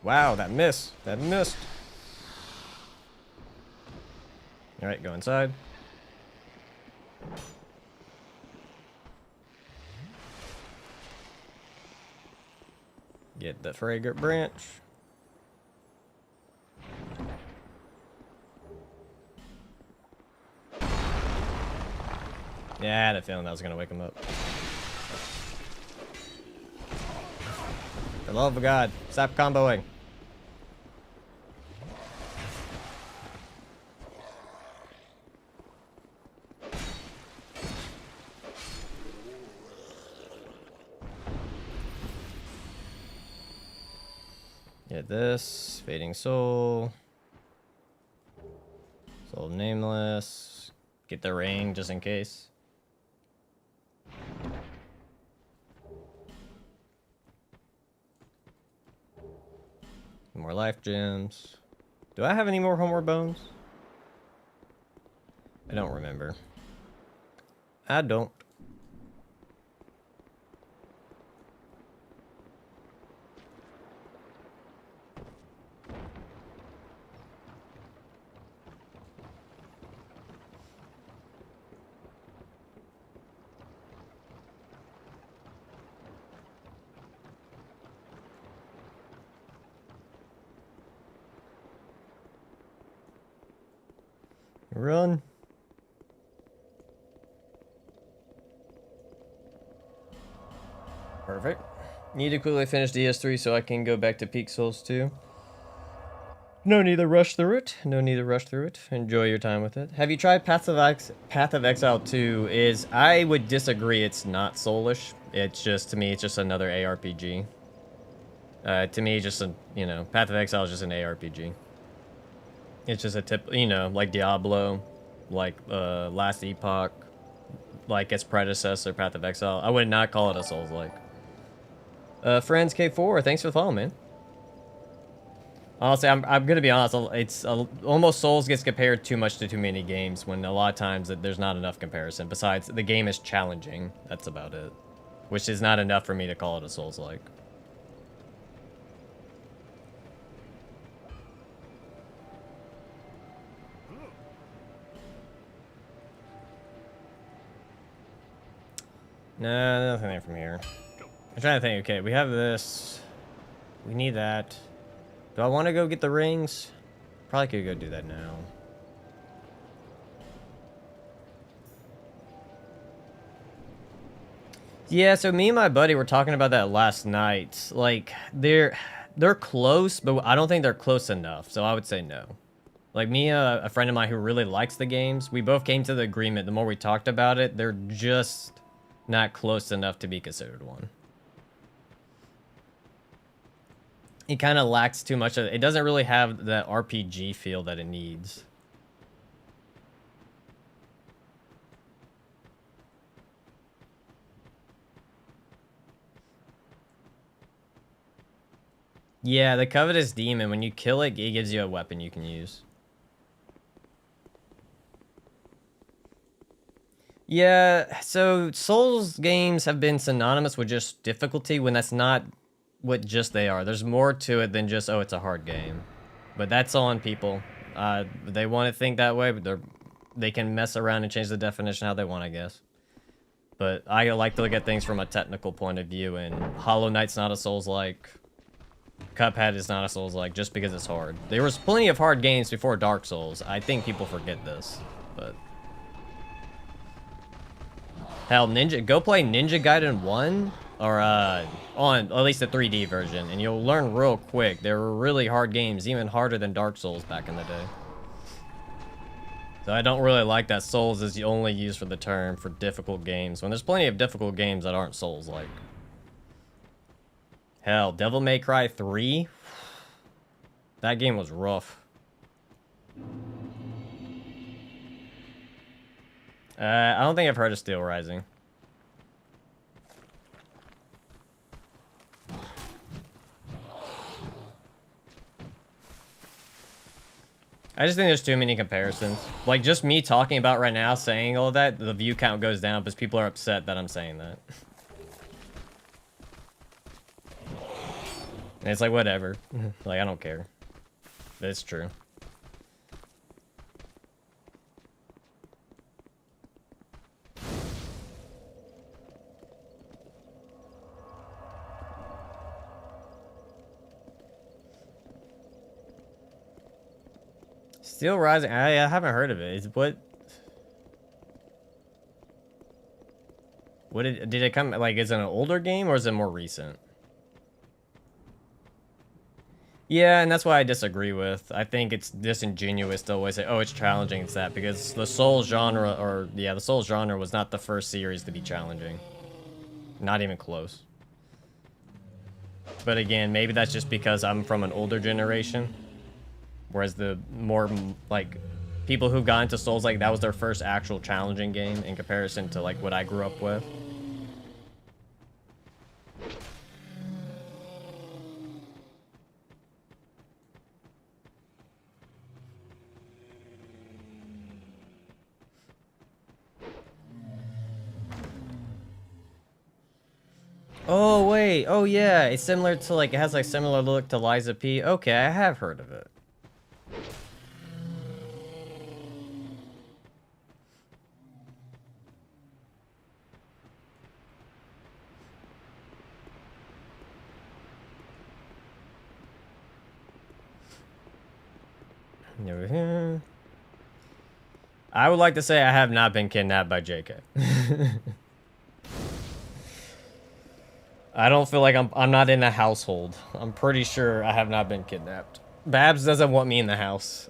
Wow, that missed. That missed. Alright, go inside. Get the fragrant branch. Yeah, I had a feeling that was gonna wake him up. For the love of God, stop comboing. Get this, Fading Soul. Soul Nameless. Get the ring just in case. More life gems. Do I have any more homeward bones? I don't remember. I don't. Run. Perfect. Need to quickly finish DS3 so I can go back to Peak Souls 2. No need to rush through it. No need to rush through it. Enjoy your time with it. Have you tried Path of Exile 2? I would disagree. It's not soulish. It's just, to me, it's just another ARPG. To me, just a, Path of Exile is just an ARPG. It's just a tip, like Diablo, like Last Epoch, like its predecessor, Path of Exile. I would not call it a Souls-like. Friends K4, thanks for the follow, man. Honestly, I'm gonna be honest. It's almost Souls gets compared too much to too many games when a lot of times that there's not enough comparison. Besides, the game is challenging. That's about it, which is not enough for me to call it a Souls-like. No, nothing there from here. I'm trying to think. Okay, we have this. We need that. Do I want to go get the rings? Probably could go do that now. Yeah, so me and my buddy were talking about that last night. Like, they're close, but I don't think they're close enough. So I would say no. Like, me, a friend of mine who really likes the games, we both came to the agreement. The more we talked about it, they're just not close enough to be considered one. It kind of lacks too much of it. It doesn't really have that RPG feel that it needs. Yeah, the Covetous Demon, when you kill it, it gives you a weapon you can use. Yeah, so Souls games have been synonymous with just difficulty when that's not what just they are. There's more to it than just, oh, it's a hard game. But that's on people. They want to think that way, but they can mess around and change the definition how they want, I guess. But I like to look at things from a technical point of view, and Hollow Knight's not a Souls-like. Cuphead is not a Souls-like just because it's hard. There was plenty of hard games before Dark Souls. I think people forget this, but... Hell, go play Ninja Gaiden 1, or on at least the 3D version, and you'll learn real quick. They were really hard games, even harder than Dark Souls back in the day. So I don't really like that Souls is only used for the term for difficult games, when there's plenty of difficult games that aren't Souls-like. Hell, Devil May Cry 3? That game was rough. I don't think I've heard of Steel Rising. I just think there's too many comparisons. Like, just me talking about right now, saying all that, the view count goes down because people are upset that I'm saying that. And it's like, whatever. Like, I don't care. But it's true. Steel Rising, I haven't heard of it. Did it come, like, is it an older game or is it more recent? Yeah, and that's why I disagree with. I think it's disingenuous to always say, oh, it's challenging, it's that, because the Souls genre, the Souls genre was not the first series to be challenging. Not even close. But again, maybe that's just because I'm from an older generation. Whereas the more, like, people who got into Souls, like, that was their first actual challenging game in comparison to, like, what I grew up with. Oh, wait. Oh, yeah. It's similar to, like, it has, like, similar look to Liza P. Okay, I have heard of it. Over here. I would like to say I have not been kidnapped by JK. I don't feel like I'm not in a household. I'm pretty sure I have not been kidnapped. Babs doesn't want me in the house.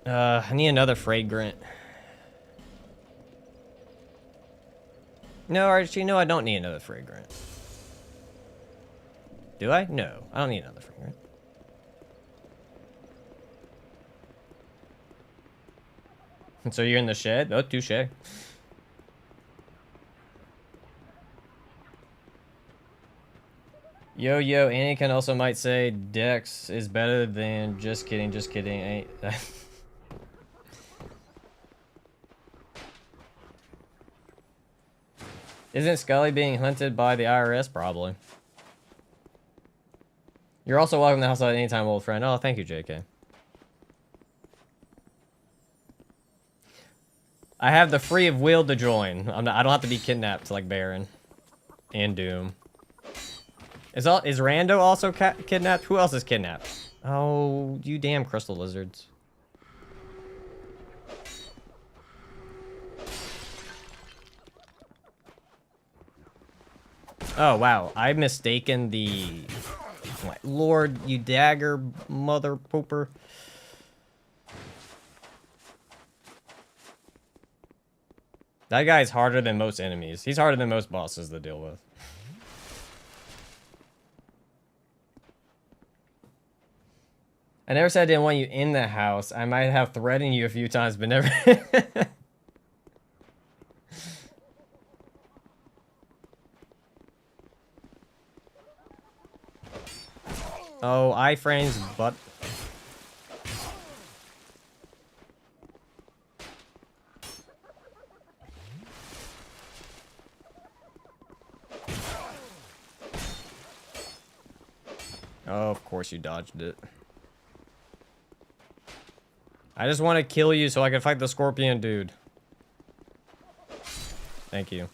I need another fragrant. No, actually, no, I don't need another fragrant. Do I? No, I don't need another fragrant. And so you're in the shed? Oh, touche. Yo, Annie can also might say Dex is better than just kidding, ain't Isn't Scully being hunted by the IRS? Probably. You're also welcome to the house at any time, old friend. Oh, thank you, JK. I have the free of will to join. I don't have to be kidnapped like Baron and Doom. Is Rando also kidnapped? Who else is kidnapped? Oh, you damn crystal lizards. Oh, wow. I've mistaken the... My lord, you dagger mother pooper. That guy's harder than most enemies. He's harder than most bosses to deal with. I never said I didn't want you in the house. I might have threatened you a few times, but never... Oh, iframes, but... Oh, of course you dodged it. I just want to kill you so I can fight the scorpion dude. Thank you.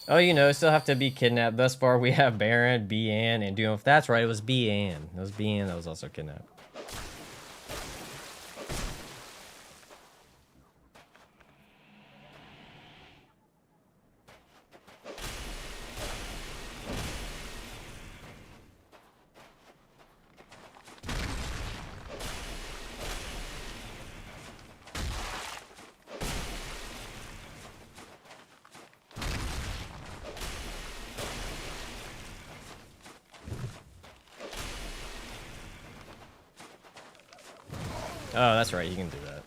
Oh, you know, still have to be kidnapped. Thus far, we have Baron, B-Ann, and Doom. If that's right, it was B-Ann. It was B-Ann that was also kidnapped. Oh, that's right. You can do that.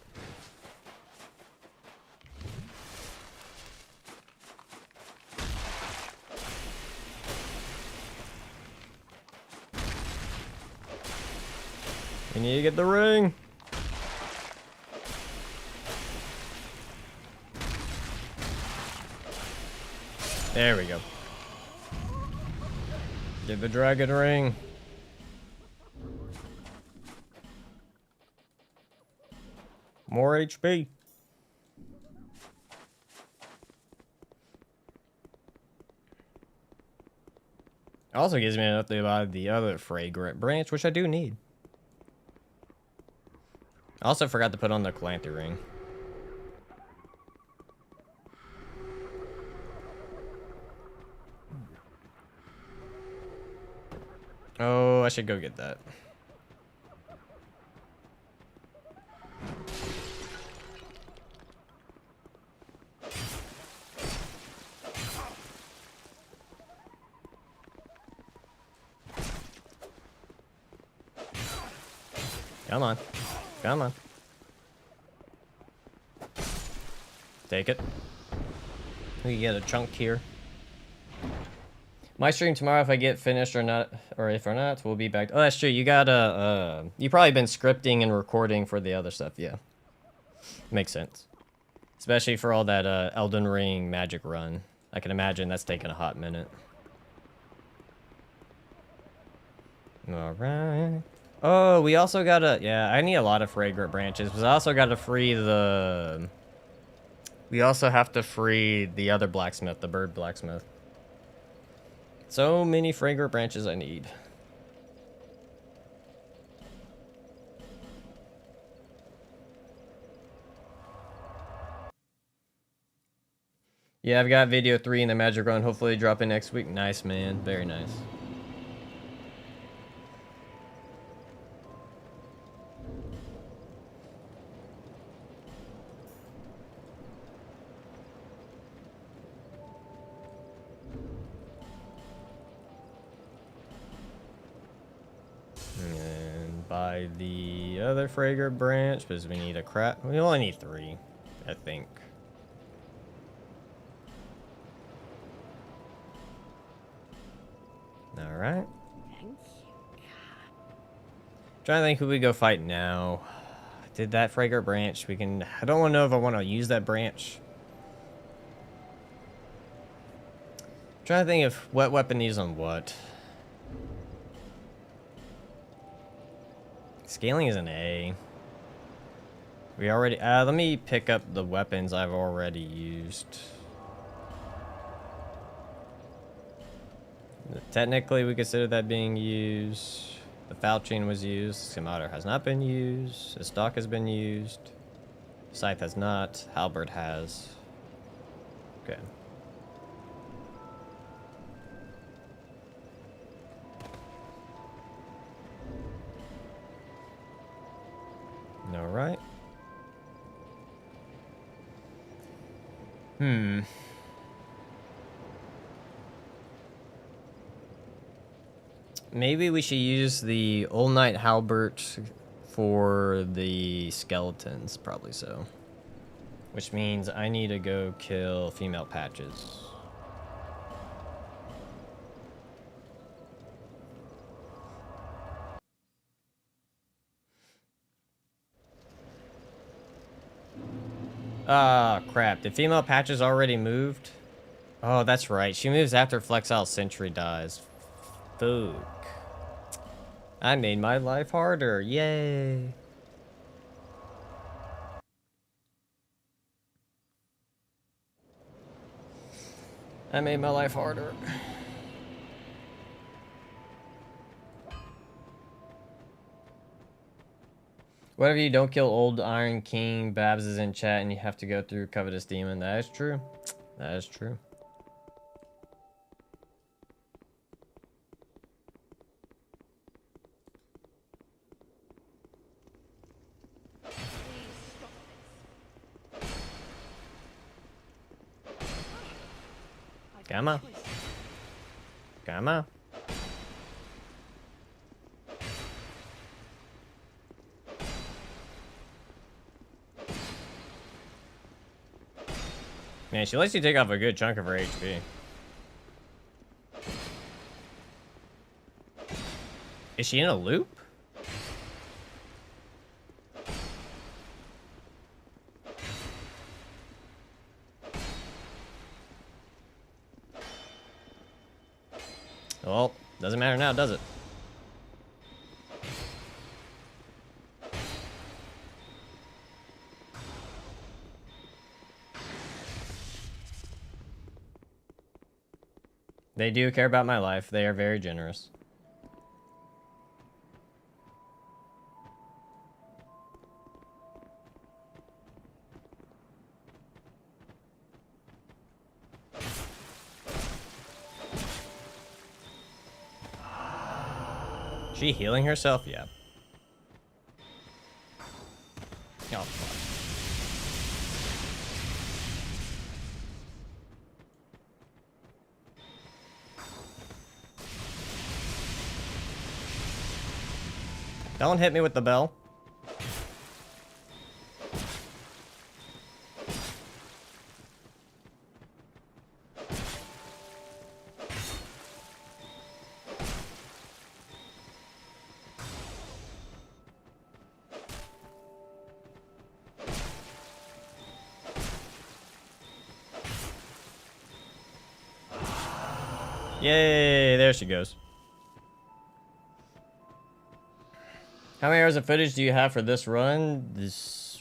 We need to get the ring. There we go. Get the dragon ring. More HP. Also gives me an update about the other fragrant branch, which I do need. I also forgot to put on the Calanthe ring. Oh, I should go get that. Come on. Come on. Take it. We can get a chunk here. My stream tomorrow, if I get finished or not, or if or not, we'll be back. Oh, that's true. You gotta, you probably been scripting and recording for the other stuff. Yeah. Makes sense. Especially for all that, Elden Ring magic run. I can imagine that's taking a hot minute. Alright. Oh, we also gotta, yeah, I need a lot of fragrant branches, but I also gotta free the, we also have to free the other blacksmith, the bird blacksmith. So many fragrant branches I need. Yeah, I've got video 3 in the magic run. Hopefully drop in next week. Nice, man. Very nice. And buy the other fragrant branch because we need a crap. We only need 3, I think. All right. Trying to think who we go fight now. Did that fragrant branch? We can. I don't want to know if I want to use that branch. Trying to think if what weapon he's on what. Scaling is an A. We already. Let me pick up the weapons I've already used. Technically, we consider that being used. The falchion was used. Scimitar has not been used. The stock has been used. Scythe has not. Halberd has. Okay. All right. Maybe we should use the Old Knight Halbert for the skeletons, probably so. Which means I need to go kill female patches. Ah, crap. Did female patches already moved? Oh, that's right. She moves after Flexile Sentry dies. Fuck. I made my life harder. Yay. I made my life harder. Whatever you don't kill old Iron King, Babs is in chat and you have to go through Covetous Demon. That is true. That is true. Gamma. Gamma. Man, she lets you take off a good chunk of her HP. Is she in a loop? Well, doesn't matter now, does it? They do care about my life. They are very generous. She healing herself? Yeah. Oh, fuck. Don't hit me with the bell. Yay, there she goes. How many hours of footage do you have for this run?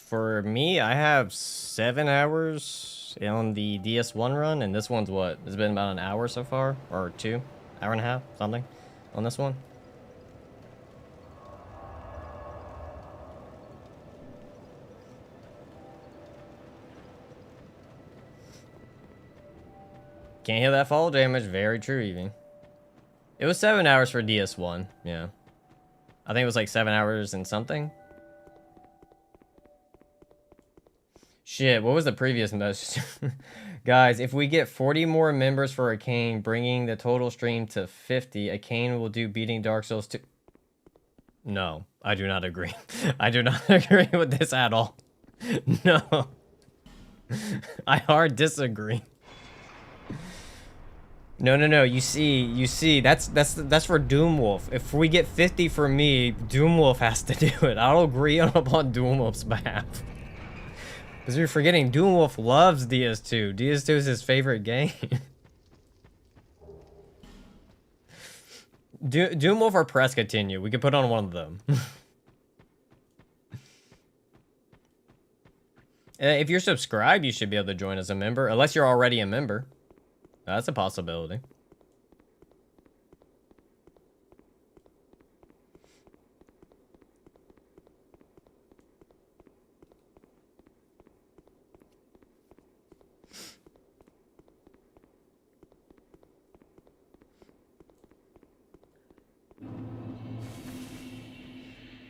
For me, I have 7 hours on the DS1 run, and this one's what? It's been about an hour so far, or 2, hour and a half, something, on this one. Can't heal that fall damage. Very true, Evie. It was 7 hours for DS1, yeah. I think it was like 7 hours and something. Shit, what was the previous message? Guys, if we get 40 more members for Arcane, bringing the total stream to 50, Arcane will do beating Dark Souls 2. No, I do not agree. I do not agree with this at all. No. I hard disagree. No. You see, that's for Doomwolf. If we get 50 for me, Doomwolf has to do it. I'll agree upon Doomwolf's behalf. Because you're forgetting, Doomwolf loves DS2. DS2 is his favorite game. Doomwolf or Press Continue. We could put on one of them. If you're subscribed, you should be able to join as a member. Unless you're already a member. That's a possibility.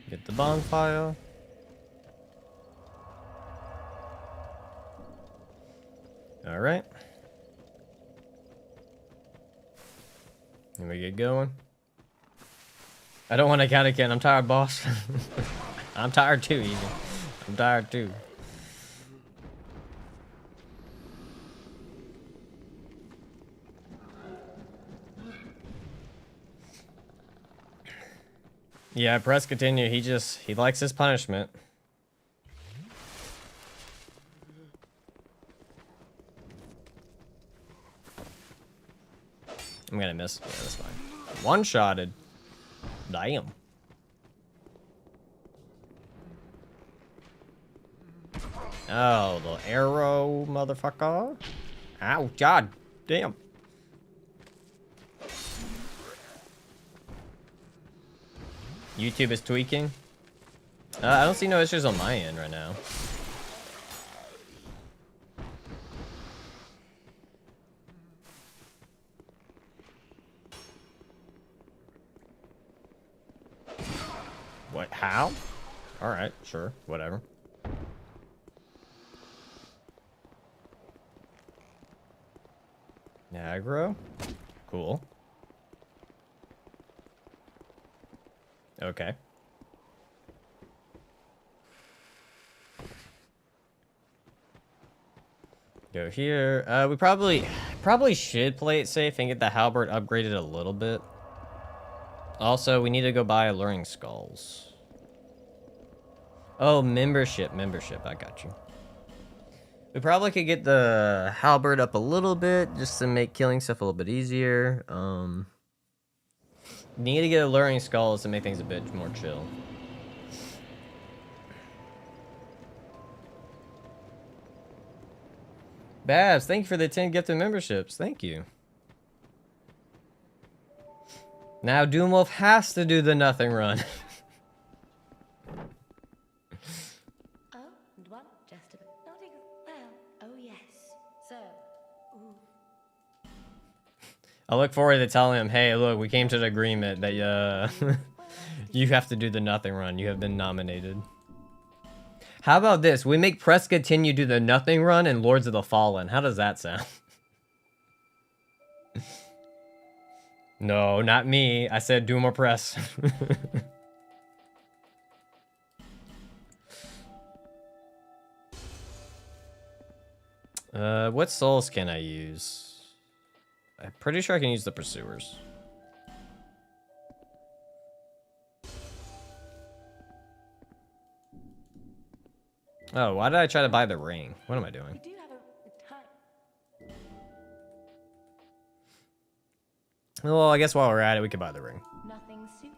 Get the bonfire. All right. Let me get going. I don't want to count again. I'm tired, boss. I'm tired too, even. I'm tired too. Yeah, press continue. He likes his punishment. I'm gonna miss. Yeah, that's fine. One-shotted. Damn. Oh, the arrow, motherfucker. Ow, God. Damn. YouTube is tweaking. I don't see no issues on my end right now. What? How? All right, sure, whatever. Aggro? Cool. Okay. Go here. We probably should play it safe and get the halberd upgraded a little bit. Also, we need to go buy Alluring Skulls. Oh, membership. I got you. We probably could get the halberd up a little bit just to make killing stuff a little bit easier. Need to get Alluring Skulls to make things a bit more chill. Babs, thank you for the 10 gifted memberships. Thank you. Now Doomwolf has to do the nothing run. Oh, and one just a bit. Nodding. Well, oh yes. So, ooh. I look forward to telling him, hey, look, we came to an agreement that you have to do the nothing run. You have been nominated. How about this? We make Press Continue do the nothing run and Lords of the Fallen. How does that sound? No, not me. I said do more press. What souls can I use? I'm pretty sure I can use the Pursuers. Oh, why did I try to buy the ring? What am I doing? We do have a time. Well, I guess while we're at it, we could buy the ring. Nothing super.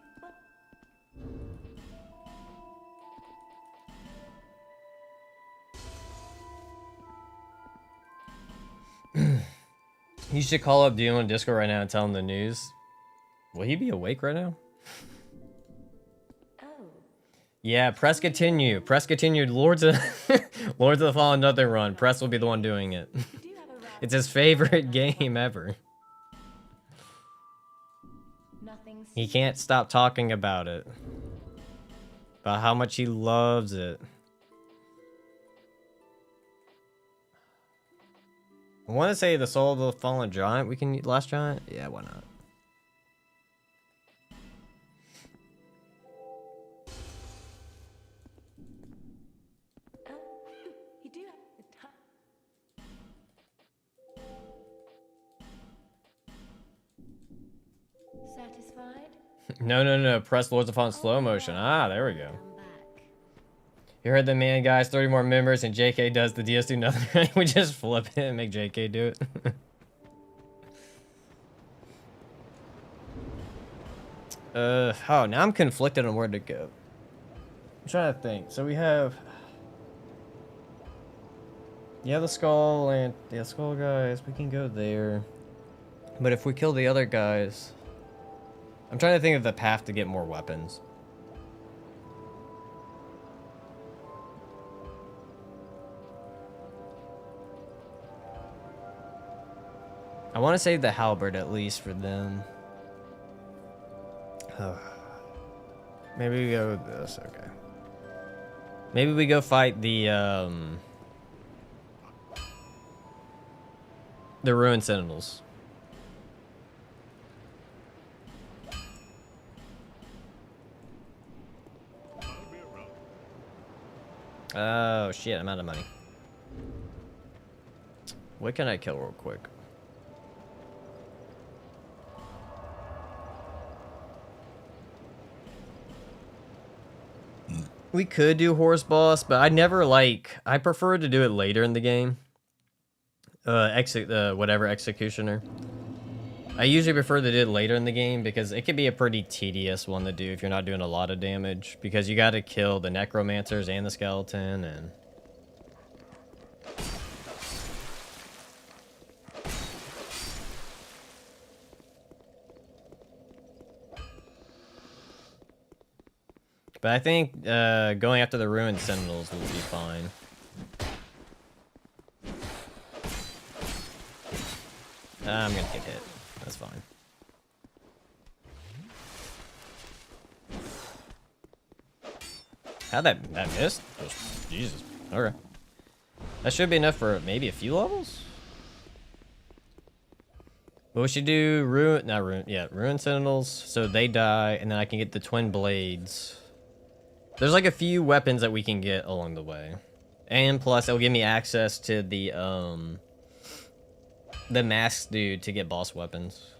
You should call up Dio on Discord right now and tell him the news. Will he be awake right now? Oh. Yeah, press continue. Press continue. Lords of Lords of the Fallen Nothing Run. Press will be the one doing it. You do have a rather It's his favorite game ever. nothing He super. can't stop talking about it. About how much he loves it. I want to say the Soul of the Fallen Giant. We can last giant? Yeah, why not? Oh, you do have the time. Satisfied? No. Press Lords of Fallen slow motion. Ah, there we go. Come back. You heard the man, guys. 30 more members, and JK does the DS do nothing. We just flip it and make JK do it. Oh, now I'm conflicted on where to go. I'm trying to think. So we have... Yeah, the skull and... Yeah, skull guys. We can go there. But if we kill the other guys... I'm trying to think of the path to get more weapons. I want to save the halberd at least for them. Maybe we go with this. Okay. Maybe we go fight the ruined sentinels. Oh shit! I'm out of money. What can I kill real quick? We could do horse boss, but I prefer to do it later in the game. Whatever executioner. I usually prefer to do it later in the game because it could be a pretty tedious one to do if you're not doing a lot of damage, because you got to kill the necromancers and the skeleton and... But I think going after the ruined sentinels will be fine. I'm gonna get hit. That's fine. How'd that missed? Just, Jesus. Okay. That should be enough for maybe a few levels? But we should do ruin sentinels, so they die, and then I can get the twin blades. There's like a few weapons that we can get along the way. And plus, it'll give me access to the masked dude to get boss weapons.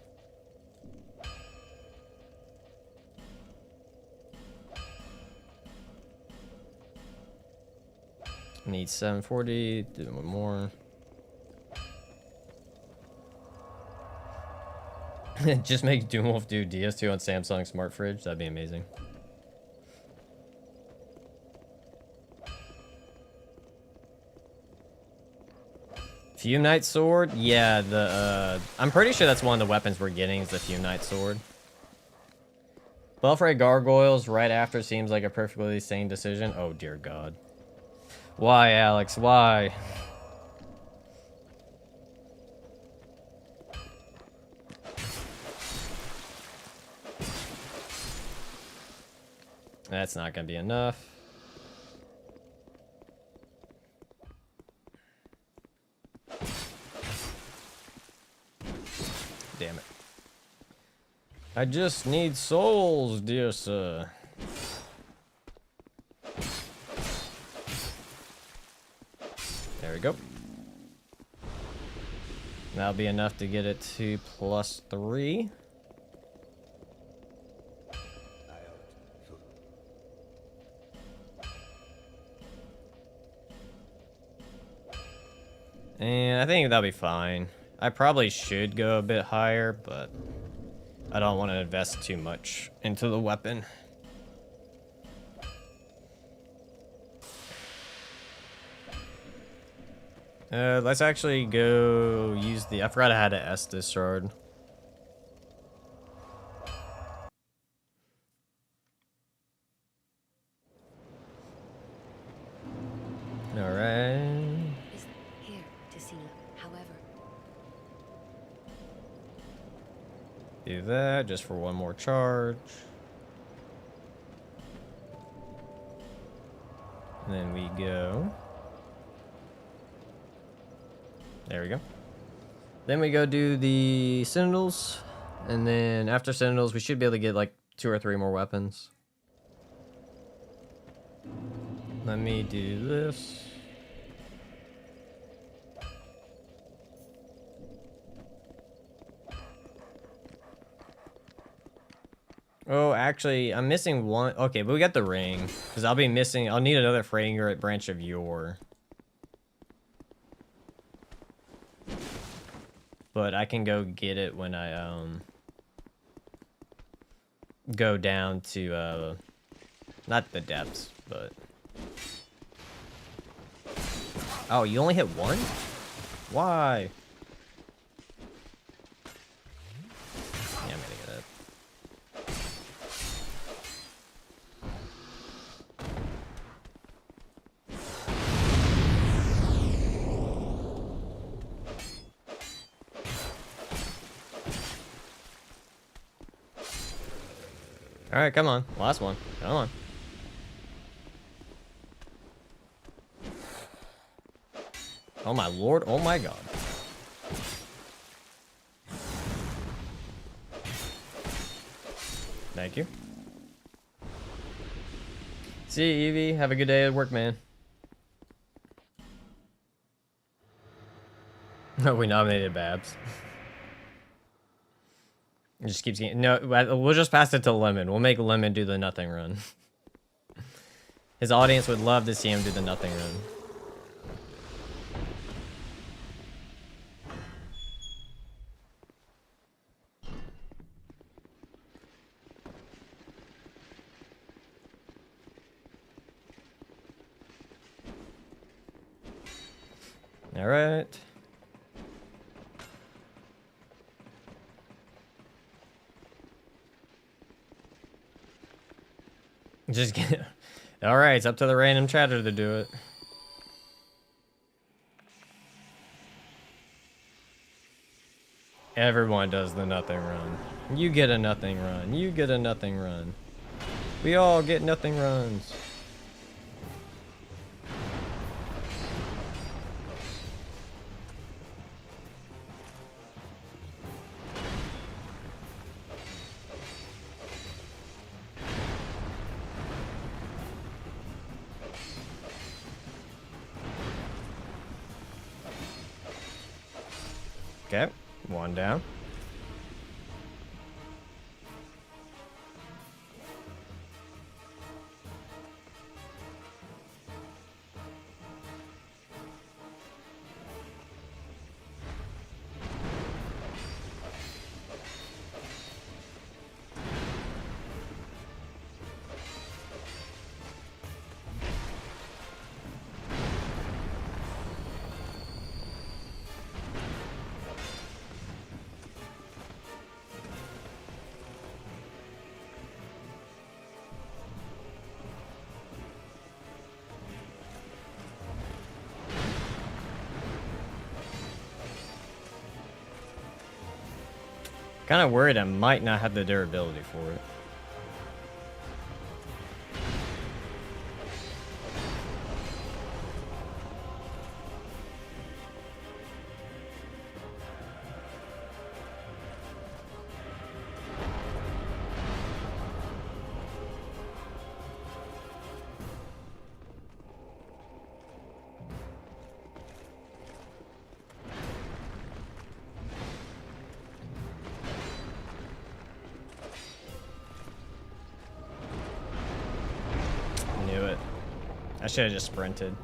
Need 740, do one more. Just make Doomwolf do DS2 on Samsung Smart Fridge, that'd be amazing. Fume Knight Sword? Yeah, I'm pretty sure that's one of the weapons we're getting is the Fume Knight Sword. Belfry Gargoyles right after seems like a perfectly sane decision. Oh dear God. Why, Alex? Why? That's not gonna be enough. Damn it. I just need souls, dear sir. There we go. That'll be enough to get it to +3. And I think that'll be fine. I probably should go a bit higher, but I don't want to invest too much into the weapon. Let's actually go use the... I forgot I had to S this shard. Alright. Is here to see. However, Do that just for one more charge. And then we go. There we go. Then we go do the Sentinels. And then after Sentinels, we should be able to get like 2 or 3 more weapons. Let me do this. Oh, actually, I'm missing one. Okay, but we got the ring. Because I'll be missing... I'll need another fragrant branch of yore. But I can go get it when I, go down to, not the depths, but... Oh, you only hit one? Why? Yeah, I'm gonna get it. Alright, come on. Last one. Come on. Oh my lord. Oh my god. Thank you. See you, Evie. Have a good day at work, man. Oh, we nominated Babs. It just keeps getting... No, we'll just pass it to Lemon. We'll make Lemon do the nothing run. His audience would love to see him do the nothing run. All right. Just get... All right, it's up to the random chatter to do it. Everyone does the nothing run. You get a nothing run. You get a nothing run. We all get nothing runs. Okay, one down. Kind of worried I might not have the durability for it. Knew it. I should have just sprinted.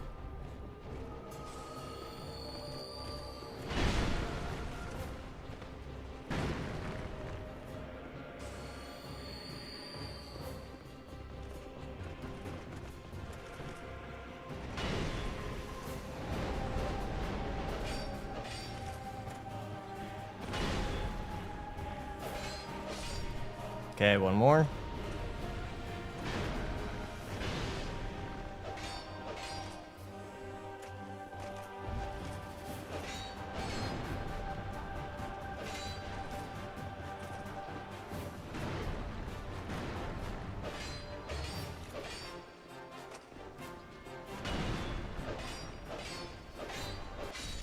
Okay, one more.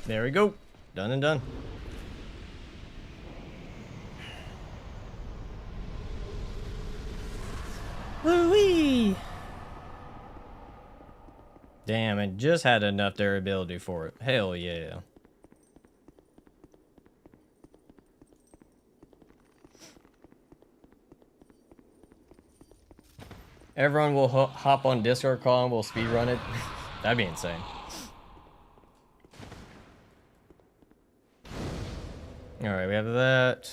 There we go. Done and done. Woo-wee! Damn, it just had enough durability for it. Hell yeah. Everyone will hop on Discord call and we'll speedrun it. That'd be insane. Alright, we have that.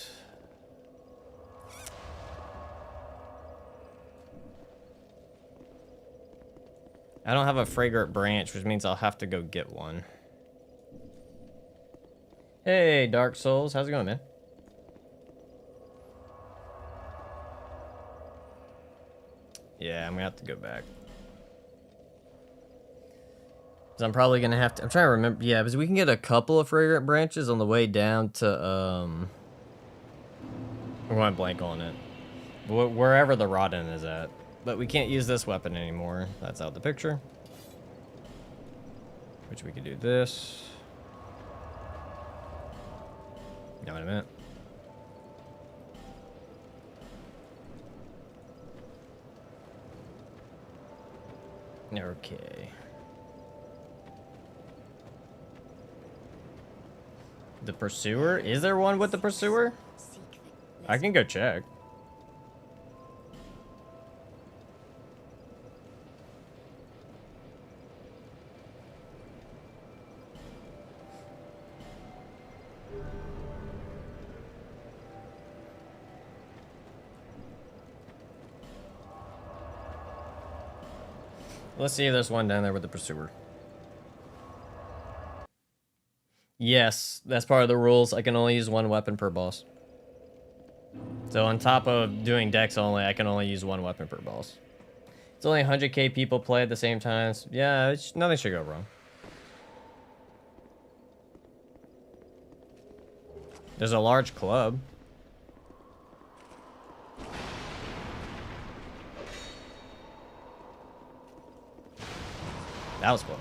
I don't have a fragrant branch, which means I'll have to go get one. Hey, Dark Souls. How's it going, man? Yeah, I'm gonna have to go back. So I'm probably gonna have to. I'm trying to remember. Yeah, because we can get a couple of fragrant branches on the way down to I'm going blank on it. Wherever the Rodden is at. But we can't use this weapon anymore. That's out the picture. Which we could do this. No, wait a minute. Okay. The Pursuer? Is there one with the Pursuer? I can go check. Let's see if there's one down there with the Pursuer. Yes, that's part of the rules. I can only use one weapon per boss. So on top of doing dex only, I can only use one weapon per boss. It's only 100k people play at the same time. So yeah, nothing should go wrong. There's a large club. That was close.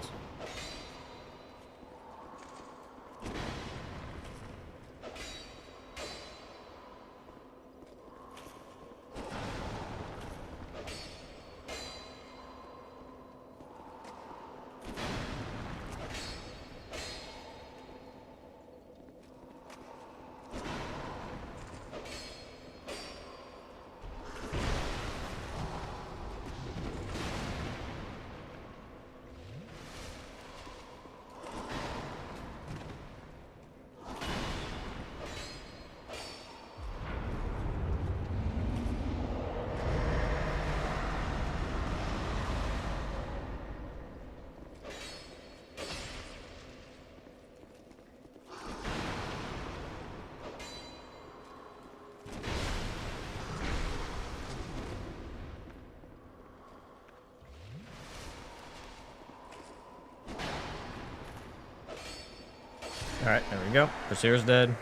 Alright, there we go. Pursuer's dead.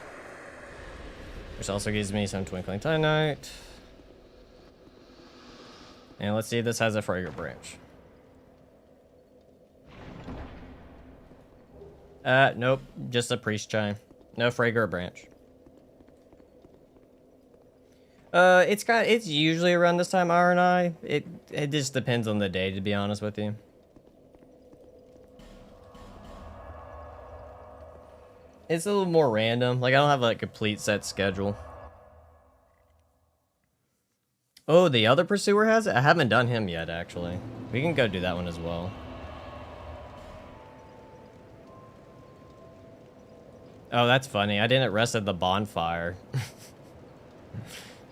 Which also gives me some Twinkling Titanite. And let's see if this has a Fragrant Branch. Nope. Just a Priest Chime. No Fragrant Branch. It's usually around this time, R&I. It just depends on the day, to be honest with you. It's a little more random. Like, I don't have a complete set schedule. Oh, the other Pursuer has it? I haven't done him yet, actually. We can go do that one as well. Oh, that's funny. I didn't rest at the bonfire.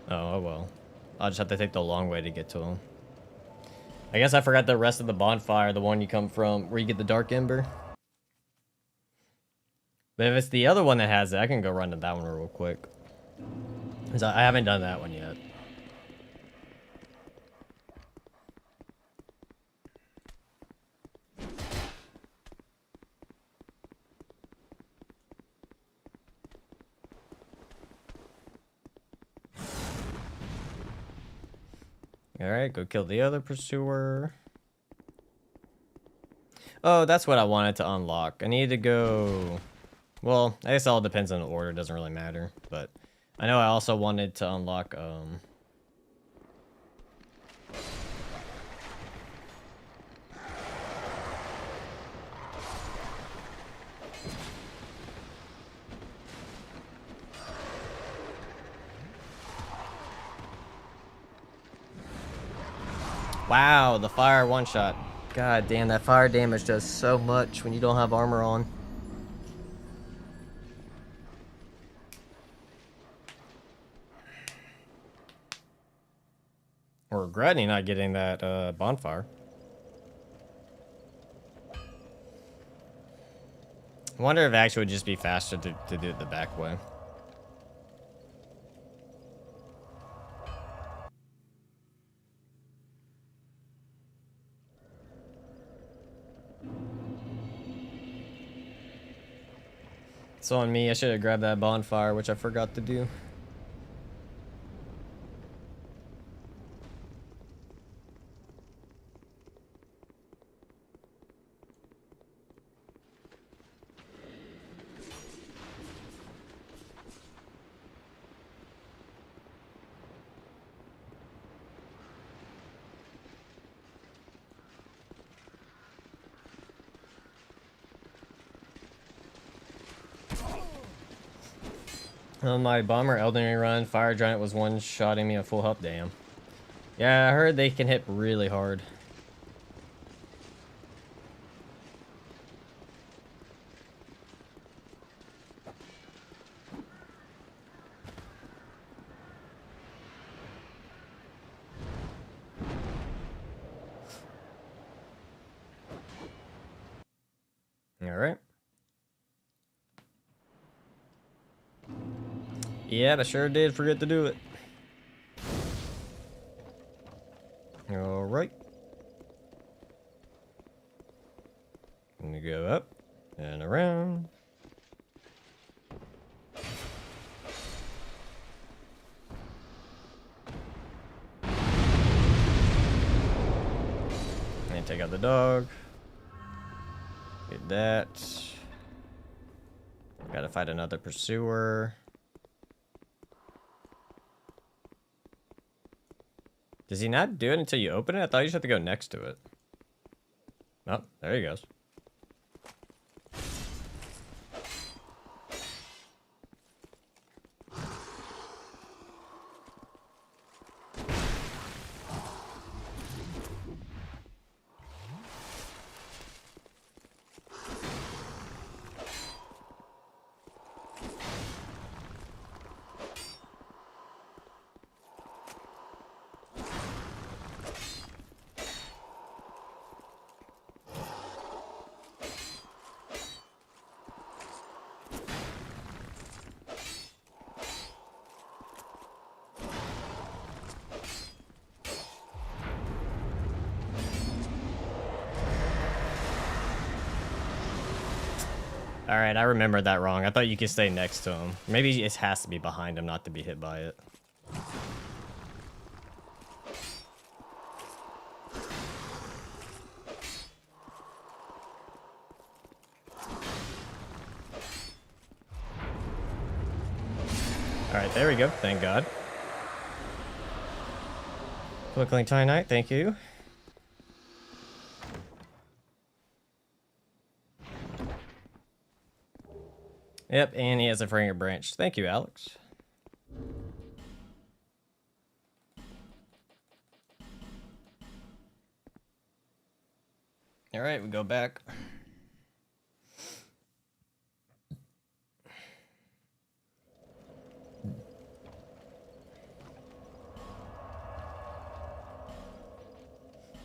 Oh well. I'll just have to take the long way to get to him. I guess I forgot the rest of the bonfire, the one you come from, where you get the Dark Ember. But if it's the other one that has it, I can go run to that one real quick. 'Cause I haven't done that one yet. Alright, go kill the other pursuer. Oh, that's what I wanted to unlock. I need to go... Well, I guess it all depends on the order. It doesn't really matter. But I know I also wanted to unlock... Wow, the fire one-shot. God damn, that fire damage does so much when you don't have armor on. We're regretting not getting that bonfire. I wonder if it actually would just be faster to do it the back way. It's on me. I should have grabbed that bonfire, which I forgot to do. On my bomber Elden Ring run, Fire Giant was one-shotting me at full health. Damn. Yeah, I heard they can hit really hard. Alright. Yeah, I sure did forget to do it. Alright. I'm gonna go up and around. And take out the dog. Get that. Gotta fight another pursuer. Does he not do it until you open it? I thought you just have to go next to it. Oh, there he goes. Alright, I remembered that wrong. I thought you could stay next to him. Maybe it has to be behind him not to be hit by it. Alright, there we go. Thank God. Quickly Titanite, thank you. Yep, and he has a Fringer branch. Thank you, Alex. Alright, we go back.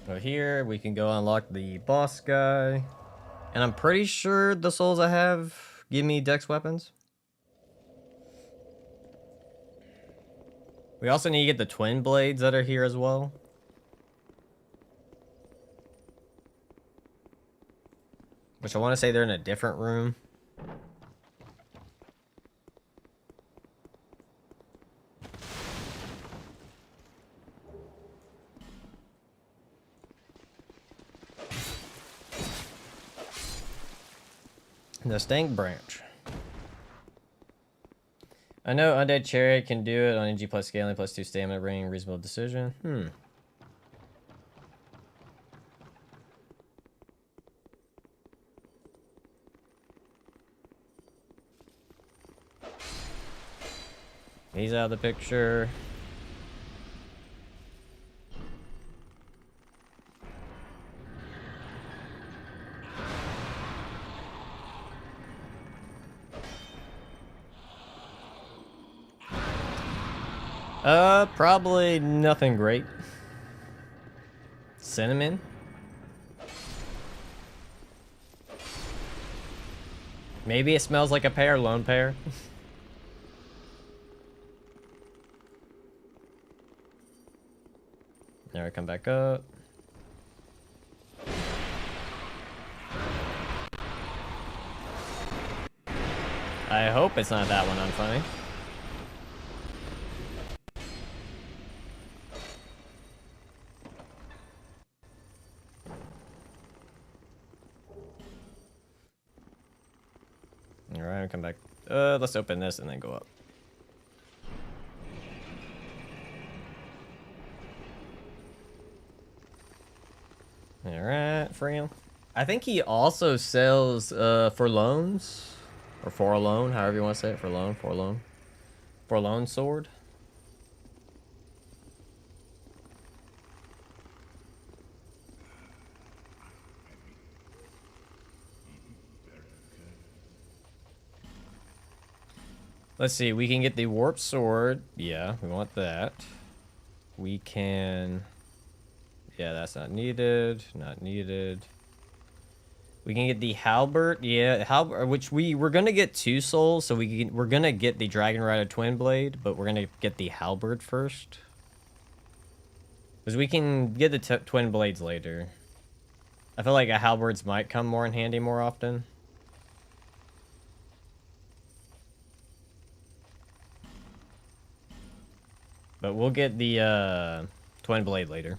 So here, we can go unlock the boss guy. And I'm pretty sure the souls I have give me dex weapons. We also need to get the twin blades that are here as well. Which I want to say they're in a different room. The stank branch. I know Undead Chariot can do it on NG plus scaling plus 2 stamina ring, reasonable decision. He's out of the picture. Probably nothing great. Cinnamon? Maybe it smells like a pear, lone pear. There, I come back up. I hope it's not that one unfunny. Alright, I'll come back. Let's open this and then go up. Alright, free him. I think he also sells for loans. Or for a loan, however you want to say it. For loan, for loan. For loan sword. Let's see, we can get the warp sword. Yeah, we want that. We can... Yeah, that's not needed. Not needed. We can get the halberd. Yeah, halberd, which we're gonna get 2 souls, so we're gonna get the Dragon Rider Twin Blade, but we're gonna get the halberd first. Because we can get the Twin Blades later. I feel like a halberds might come more in handy more often. But we'll get the Twin Blade later.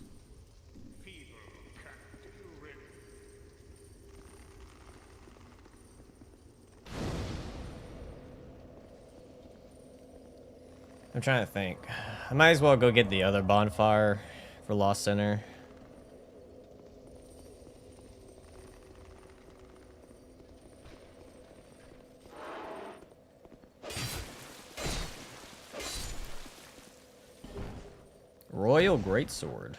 I'm trying to think. I might as well go get the other bonfire for Lost Center. Royal Greatsword.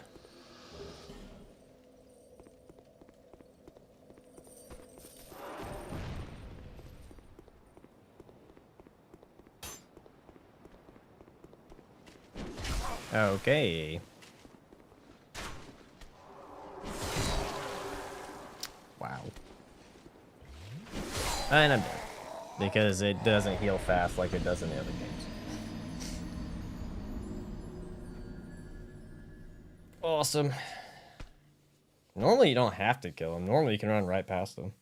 Okay. Wow. And I'm dead. Because it doesn't heal fast like it does in the other games. Awesome. Normally you don't have to kill him. Normally you can run right past him.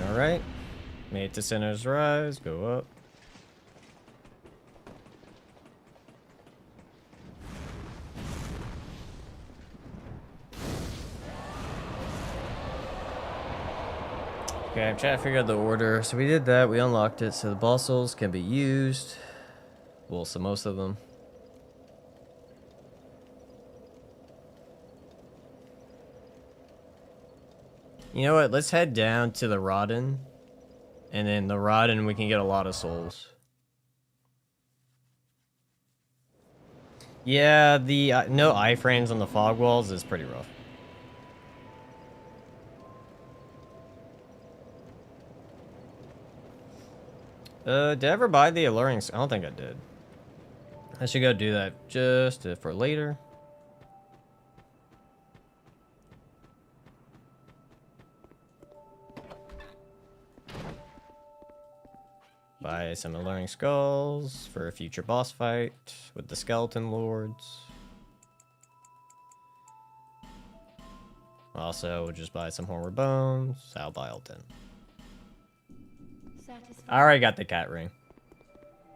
Alright. Made to Sinner's Rise. Go up. Okay, I'm trying to figure out the order. So we did that. We unlocked it. So the boss souls can be used. Well, so most of them. You know what? Let's head down to the Rodden. And then the Rodden, we can get a lot of souls. Yeah, the no iframes on the fog walls is pretty rough. Did I ever buy the alluring? I don't think I did. I should go do that just for later. Buy some alluring skulls for a future boss fight with the skeleton lords. Also, we'll just buy some horror bones. I'll buy all 10. Satisfied? I already got the cat ring.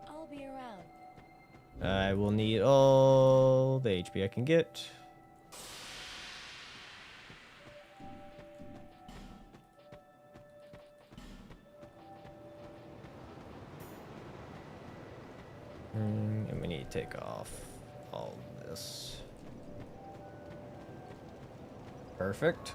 I'll be around. I will need all the HP I can get. And we need to take off all this. Perfect.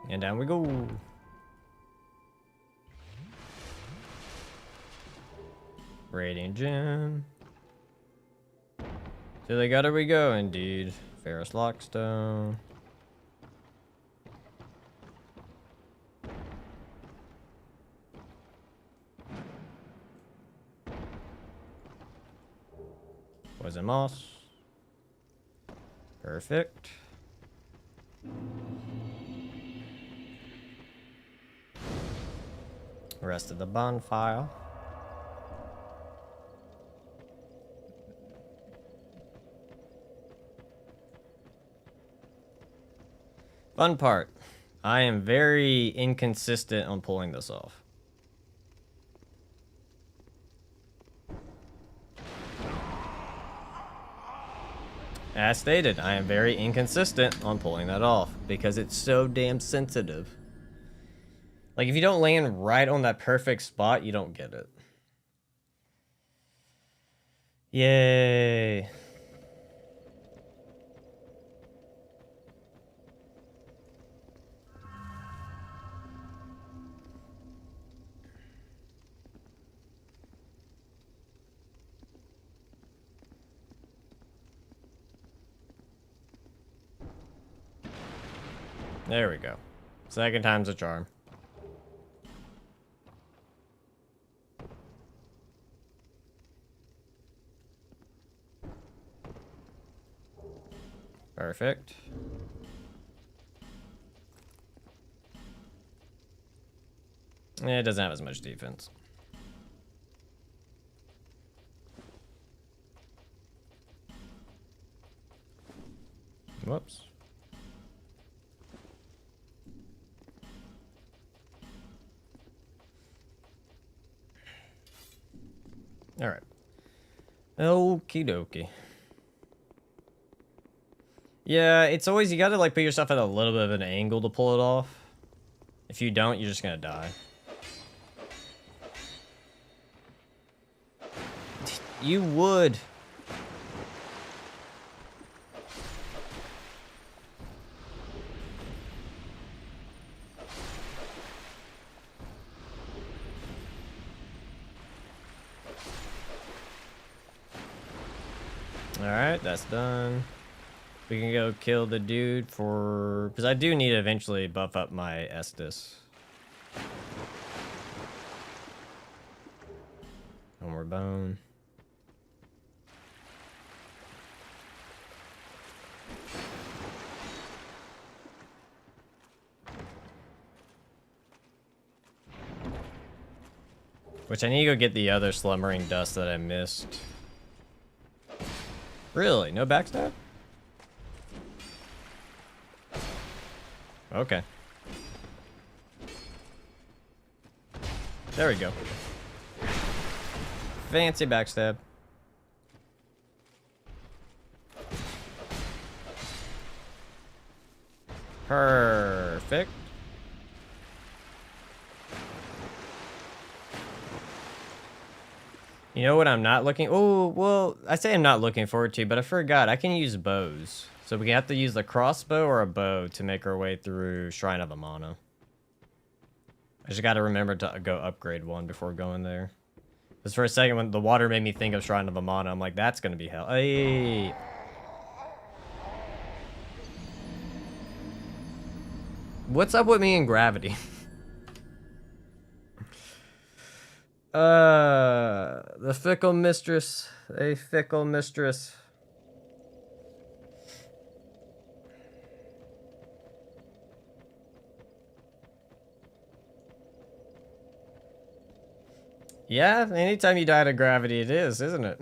And down we go. Radiant gem. To the gutter we go, indeed. Ferrous lockstone. Poison moss. Perfect. Rest of the bonfire. Fun part. I am very inconsistent on pulling this off. As stated, I am very inconsistent on pulling that off because it's so damn sensitive. Like, if you don't land right on that perfect spot, you don't get it. Yay. There we go. Second time's a charm. Perfect. It doesn't have as much defense. Whoops. All right. Okie dokie. Yeah, it's always, you gotta like put yourself at a little bit of an angle to pull it off. If you don't, you're just gonna die. You would. Alright, that's done. We can go kill the dude for... because I do need to eventually buff up my Estus. One more bone. Which I need to go get the other slumbering dust that I missed. Really? No backstab? Okay. There we go. Fancy backstab. Perfect. You know what I'm not looking... oh, well, I say I'm not looking forward to, but I forgot. I can use bows. So we have to use the crossbow or a bow to make our way through Shrine of Amana. I just got to remember to go upgrade one before going there. Because for a second, when the water made me think of Shrine of Amana, I'm like, that's going to be hell. Hey! What's up with me and gravity? The fickle mistress. A fickle mistress. Yeah, anytime you die to gravity, it is, isn't it?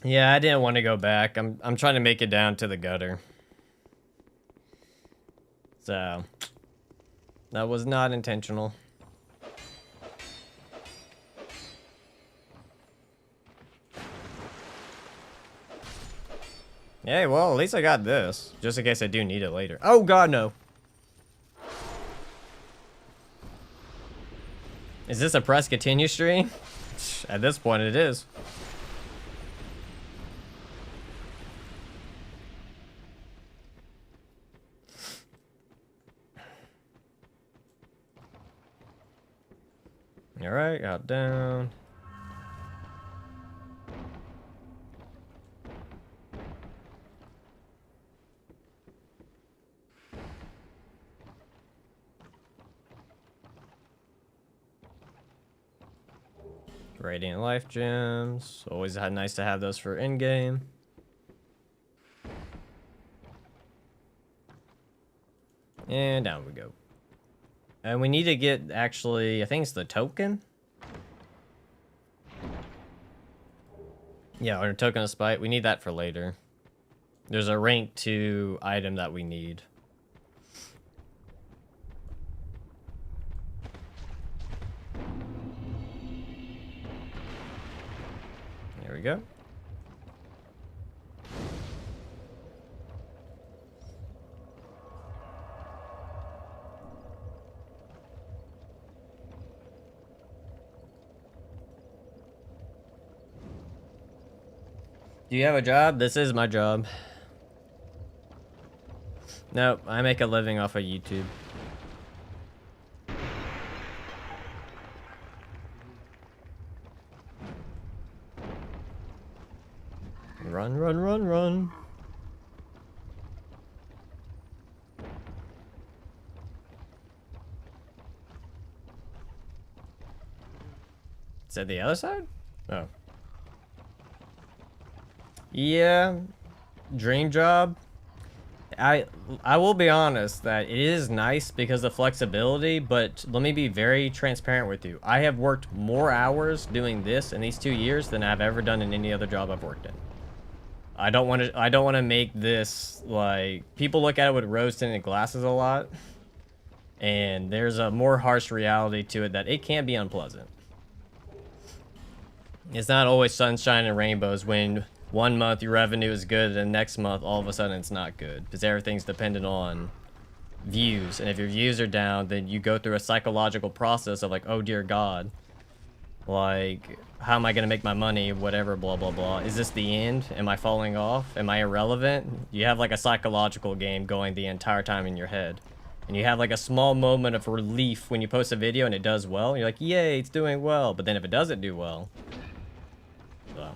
Yeah, I didn't want to go back. I'm trying to make it down to the gutter. So that was not intentional. Hey, well, at least I got this. Just in case I do need it later. Oh, God, no. Is this a press continue stream? At this point, it is. Alright, out, down. Radiant life gems. Always nice to have those for in-game. And down we go. And we need to get, actually, I think it's the token? Yeah, or token of spite. We need that for later. There's a rank 2 item that we need. There we go. Do you have a job? This is my job. Nope, I make a living off of YouTube. Run, run, run, run. Is that the other side? Oh. Yeah, dream job. I will be honest that it is nice because of flexibility, but let me be very transparent with you. I have worked more hours doing this in these 2 years than I've ever done in any other job I've worked in. I don't want to make this like people look at it with rose-tinted glasses a lot, and there's a more harsh reality to it that it can be unpleasant. It's not always sunshine and rainbows when 1 month your revenue is good and next month all of a sudden it's not good, because everything's dependent on views, and if your views are down, then you go through a psychological process of like, oh dear God, like how am I gonna make my money, whatever, blah blah blah. Is this the end? Am I falling off? Am I irrelevant? You have like a psychological game going the entire time in your head, and you have like a small moment of relief when you post a video and it does well. You're like, yay, it's doing well. But then if it doesn't do well, so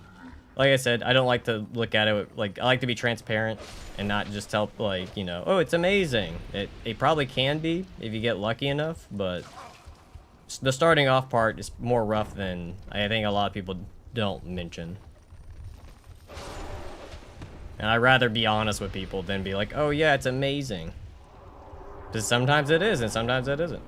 like I said, I don't like to look at it like, I like to be transparent and not just tell like, you know, oh, it's amazing. It probably can be if you get lucky enough, but the starting off part is more rough than I think a lot of people don't mention. And I'd rather be honest with people than be like, oh yeah, it's amazing. Because sometimes it is and sometimes it isn't.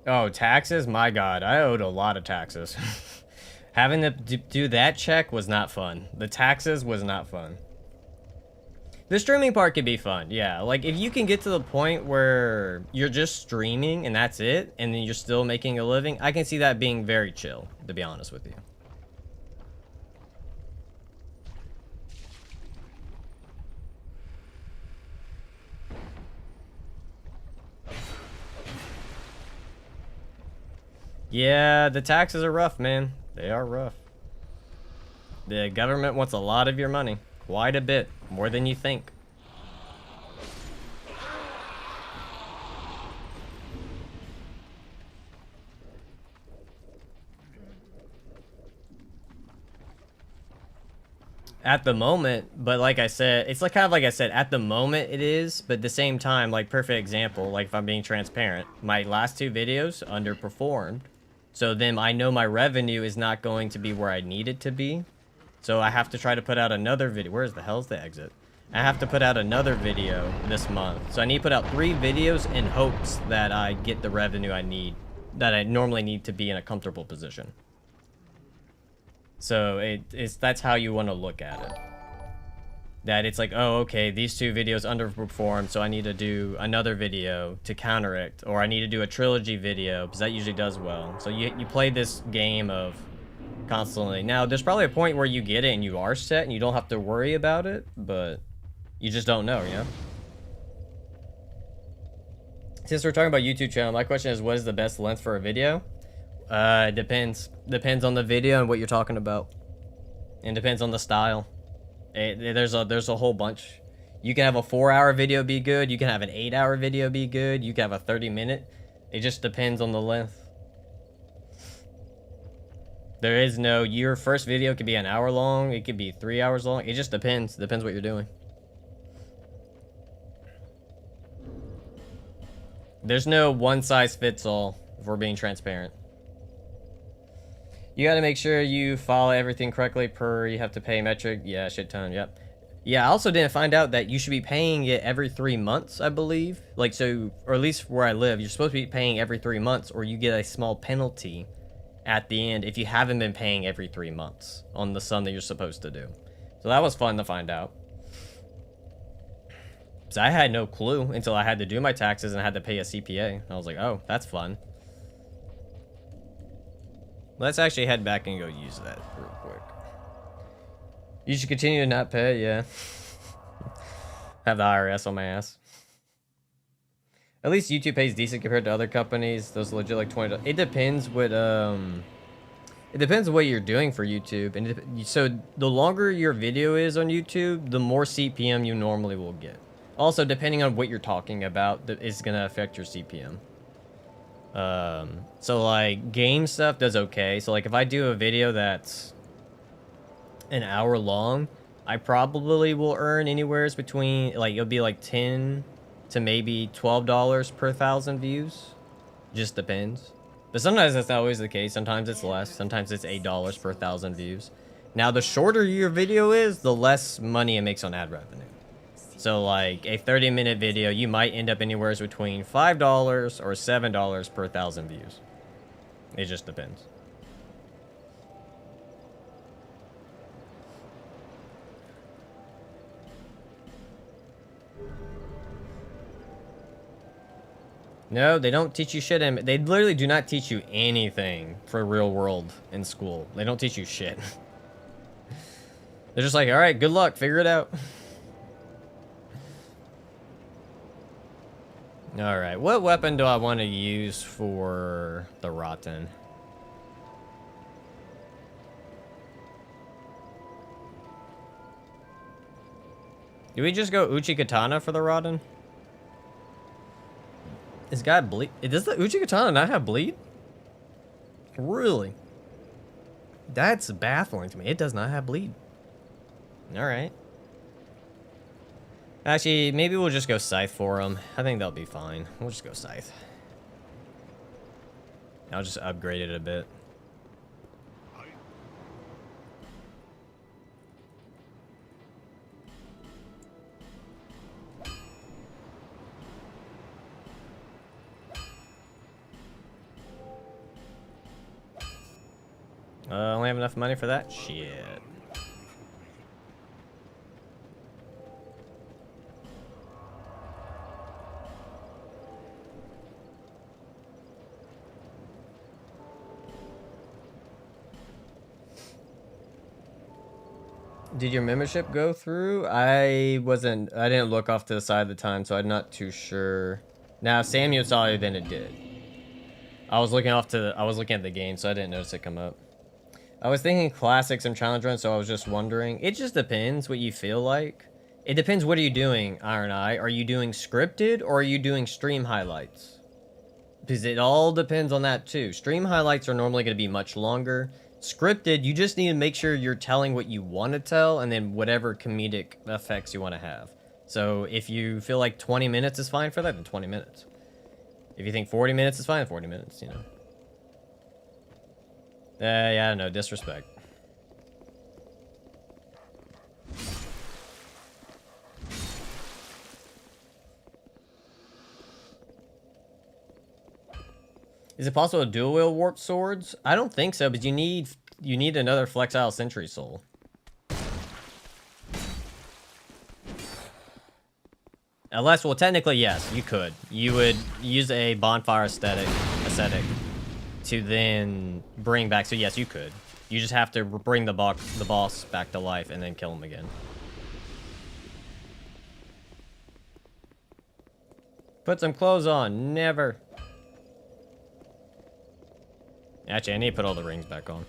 Oh, taxes? My God, I owed a lot of taxes. Having to do that check was not fun. The taxes was not fun. The streaming part could be fun, yeah. Like, if you can get to the point where you're just streaming and that's it, and then you're still making a living, I can see that being very chill, to be honest with you. Yeah, the taxes are rough, man. They are rough. The government wants a lot of your money. Quite a bit. More than you think. At the moment, but like I said, it's like kind of like I said, at the moment it is, but at the same time, like perfect example, like if I'm being transparent, my last 2 videos underperformed. So then I know my revenue is not going to be where I need it to be. So I have to try to put out another video. Where's the hell's the exit? I have to put out another video this month. So I need to put out 3 videos in hopes that I get the revenue I need, that I normally need to be in a comfortable position. So that's how you want to look at it. That it's like, oh, okay, these 2 videos underperformed, so I need to do another video to counteract, or I need to do a trilogy video, because that usually does well. So you play this game of constantly. Now, there's probably a point where you get it and you are set and you don't have to worry about it, but you just don't know, you know? Since we're talking about YouTube channel, my question is, what is the best length for a video? It depends. Depends on the video and what you're talking about. And depends on the style. There's a whole bunch. You can have a 4-hour video be good. You can have an 8-hour video be good. You can have a 30-minute. It just depends on the length. There is no, your first video could be an hour long. It could be 3 hours long. It just depends. Depends what you're doing. There's no one size fits all, if we're being transparent. You gotta make sure you follow everything correctly per, you have to pay metric. Yeah, shit ton, yep. Yeah, I also didn't find out that you should be paying it every 3 months, I believe. Like, so, or at least where I live, you're supposed to be paying every 3 months, or you get a small penalty at the end if you haven't been paying every 3 months on the sum that you're supposed to do. So that was fun to find out. So I had no clue until I had to do my taxes and I had to pay a CPA. I was like, oh, that's fun. Let's actually head back and go use that real quick. You should continue to not pay, yeah. Have the IRS on my ass. At least YouTube pays decent compared to other companies. Those legit like $20. It depends what it depends what you're doing for YouTube. And so the longer your video is on YouTube, the more CPM you normally will get. Also, depending on what you're talking about, it's gonna affect your CPM. So like game stuff does okay. So like if I do a video that's an hour long, I probably will earn anywhere between, like, it'll be like 10 to maybe $12 per 1,000 views. Just depends. But sometimes that's not always the case. Sometimes it's less. Sometimes it's $8 per 1,000 views. Now, the shorter your video is, the less money it makes on ad revenue. So like a 30-minute video, you might end up anywhere between $5 or $7 per 1,000 views. It just depends. No, they don't teach you shit. They literally do not teach you anything for real world in school. They don't teach you shit. They're just like, all right, good luck, figure it out. All right, what weapon do I want to use for the Rotten? Do we just go Uchi Katana for the Rotten? It's got bleed. Does the Uchi Katana not have bleed? Really? That's baffling to me. It does not have bleed. Alright. Actually, maybe we'll just go Scythe for him. I think that'll be fine. We'll just go Scythe. I'll just upgrade it a bit. I only have enough money for that? Shit. Did your membership go through? I didn't look off to the side at the time, so I'm not too sure. Now, if Samuel saw it, then it did. I was looking at the game, so I didn't notice it come up. I was thinking classics and challenge runs, so I was just wondering. It just depends what you feel like. It depends what are you doing, Iron Eye. Are you doing scripted or are you doing stream highlights? Because it all depends on that too. Stream highlights are normally going to be much longer. Scripted, you just need to make sure you're telling what you want to tell and then whatever comedic effects you want to have. So if you feel like 20 minutes is fine for that, then 20 minutes. If you think 40 minutes is fine, 40 minutes, you know. Yeah, no, disrespect. Is it possible to dual wield warp swords? I don't think so, but you need another flexile sentry soul. Unless, well, technically, yes, you could. You would use a bonfire aesthetic to then bring back. So yes, you could. You just have to bring the boss back to life and then kill him again. Put some clothes on. Never. Actually, I need to put all the rings back on.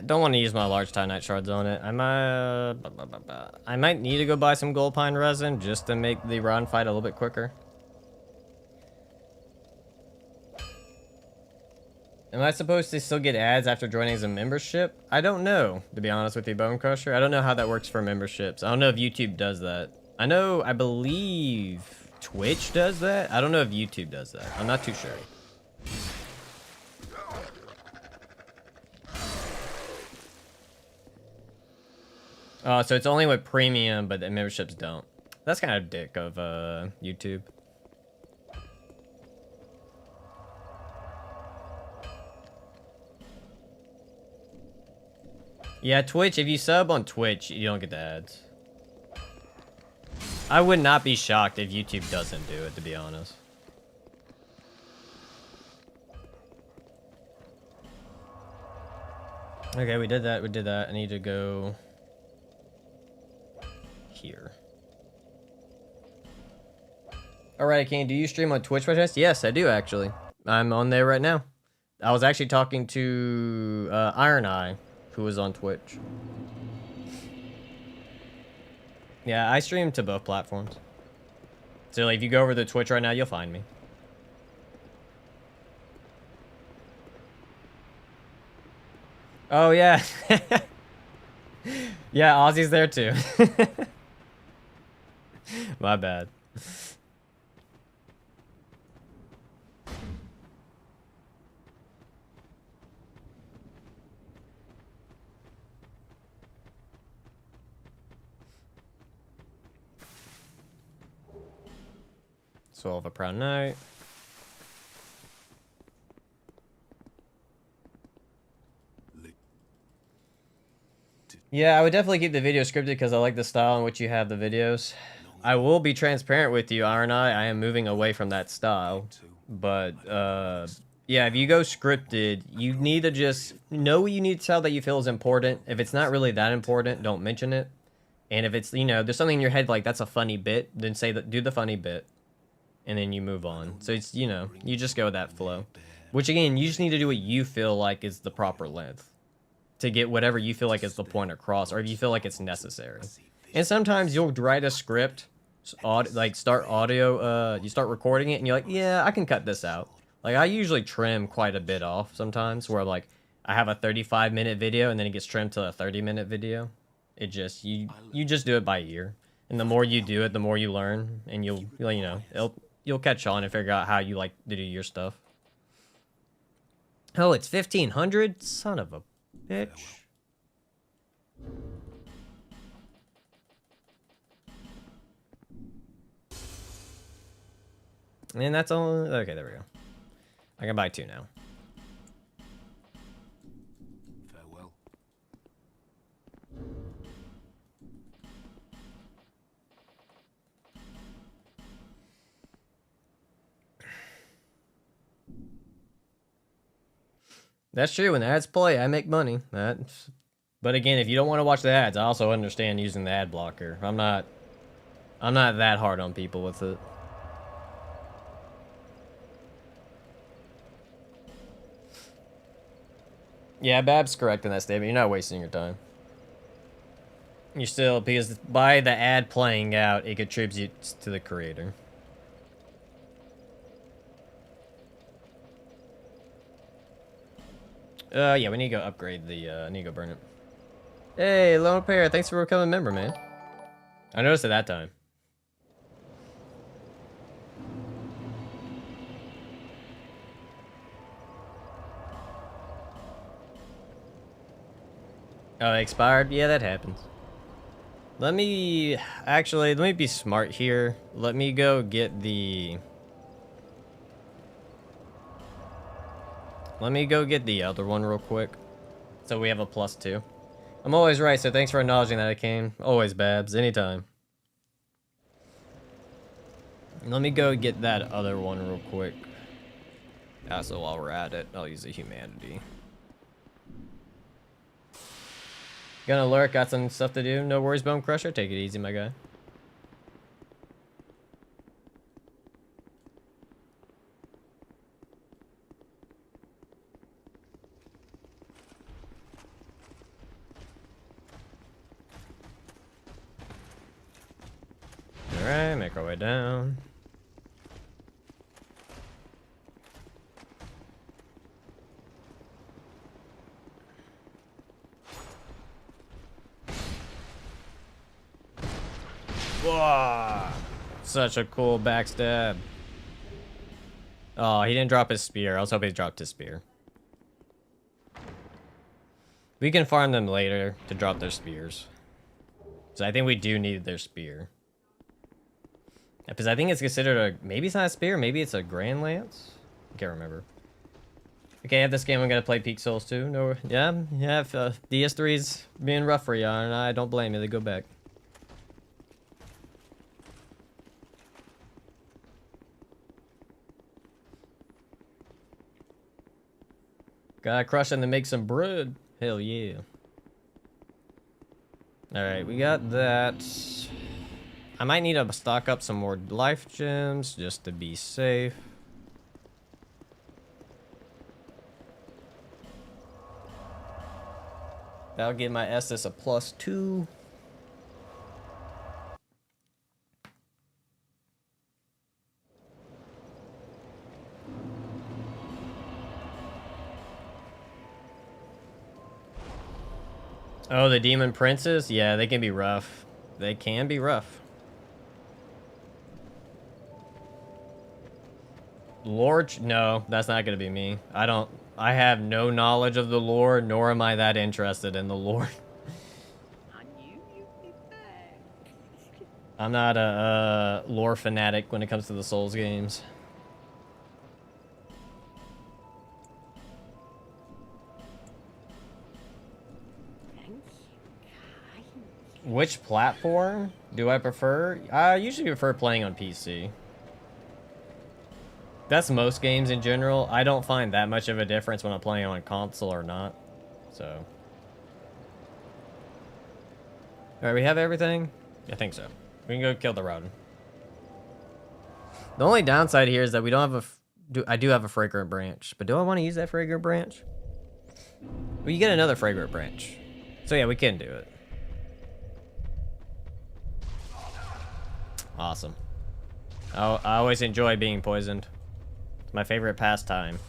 Don't want to use my large Titanite shards on it. I might need to go buy some gold pine resin just to make the run fight a little bit quicker. Am I supposed to still get ads after joining as a membership? I don't know, to be honest with you, Bone Crusher. I don't know how that works for memberships. I don't know if YouTube does that. I believe Twitch does that. I don't know if YouTube does that. I'm not too sure. Oh, so it's only with premium, but the memberships don't. That's kind of dick of YouTube. Yeah, Twitch, if you sub on Twitch, you don't get the ads. I would not be shocked if YouTube doesn't do it, to be honest. Okay, we did that. I need to go here. Alright, Kane, do you stream on Twitch by chance? Yes, I do, actually. I'm on there right now. I was actually talking to Iron Eye, who was on Twitch. Yeah, I stream to both platforms. So like, if you go over to Twitch right now, you'll find me. Oh, yeah. Yeah, Ozzy's there too. My bad. Soul of a Proud Knight. Yeah, I would definitely keep the video scripted because I like the style in which you have the videos. I will be transparent with you, Iron Eye. I am moving away from that style. But, yeah, if you go scripted, you need to just know what you need to tell that you feel is important. If it's not really that important, don't mention it. And if it's, you know, there's something in your head like, that's a funny bit, then say that, do the funny bit. And then you move on. So it's, you know, you just go with that flow. Which, again, you just need to do what you feel like is the proper length to get whatever you feel like is the point across, or if you feel like it's necessary. And sometimes you'll write a script, like start audio, you start recording it, and you're like, yeah, I can cut this out. Like, I usually trim quite a bit off sometimes, where like, I have a 35-minute video, and then it gets trimmed to a 30-minute video. It just, you just do it by ear. And the more you do it, the more you learn, and you'll you know, you'll catch on and figure out how you like to do your stuff. Oh, it's 1500? Son of a bitch. And that's all. Okay, there we go. I can buy 2 now. Farewell. That's true. When the ads play, I make money. That's... But again, if you don't want to watch the ads, I also understand using the ad blocker. I'm not that hard on people with it. Yeah, Bab's correct in that statement. You're not wasting your time. You're still, because by the ad playing out, it contributes to the creator. Yeah, we need to go upgrade the, I need to go burn it. Hey, Lone Pair, thanks for becoming a member, man. I noticed it that time. Oh, it expired? Yeah, that happens. Let me... Actually, let me be smart here. Let me go get the... Let me go get the other one real quick. So we have a +2. I'm always right, so thanks for acknowledging that I came. Always, Babs. Anytime. Let me go get that other one real quick. Also, while we're at it, I'll use the humanity. Gonna lurk, got some stuff to do. No worries, Bone Crusher. Take it easy, my guy. Alright, make our way down. Whoa! Such a cool backstab. Oh, he didn't drop his spear. I was hoping he dropped his spear. We can farm them later to drop their spears. So I think we do need their spear. Because I think it's considered a... Maybe it's not a spear. Maybe it's a Grand Lance? I can't remember. Okay, at this game, I'm going to play Peak Souls 2. No, yeah, if DS3's being rough for you, and I don't blame you. They go back. Gotta crush them to make some bread. Hell yeah. Alright, we got that. I might need to stock up some more life gems just to be safe. That'll give my Estus a +2. Oh, the demon princes? Yeah, they can be rough. They can be rough. Lord? No, that's not gonna be me. I have no knowledge of the lore, nor am I that interested in the lore. I knew you'd be back. I'm not a lore fanatic when it comes to the Souls games. Which platform do I prefer? I usually prefer playing on PC. That's most games in general. I don't find that much of a difference when I'm playing on console or not. So. Alright, we have everything? I think so. We can go kill the Rodden. The only downside here is that we don't have I do have a fragrant branch, but do I want to use that fragrant branch? Well, you get another fragrant branch. So yeah, we can do it. Awesome. I always enjoy being poisoned. It's my favorite pastime.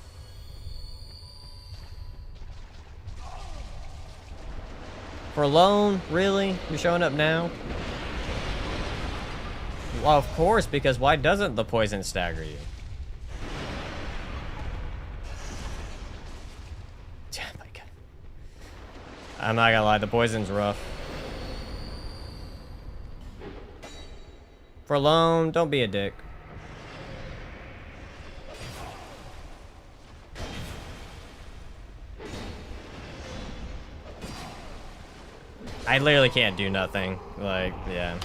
For alone? Really? You're showing up now? Well, of course, because why doesn't the poison stagger you? Oh my God. I'm not gonna lie, the poison's rough. For alone, don't be a dick. I literally can't do nothing. Like, yeah.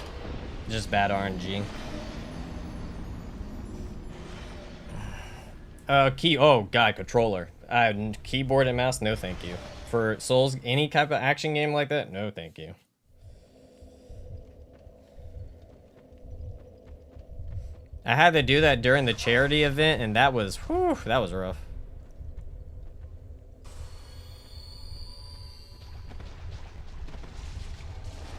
Just bad RNG. Oh, God, controller. Keyboard and mouse, no thank you. For Souls, any type of action game like that, no thank you. I had to do that during the charity event, and that was, whew, that was rough.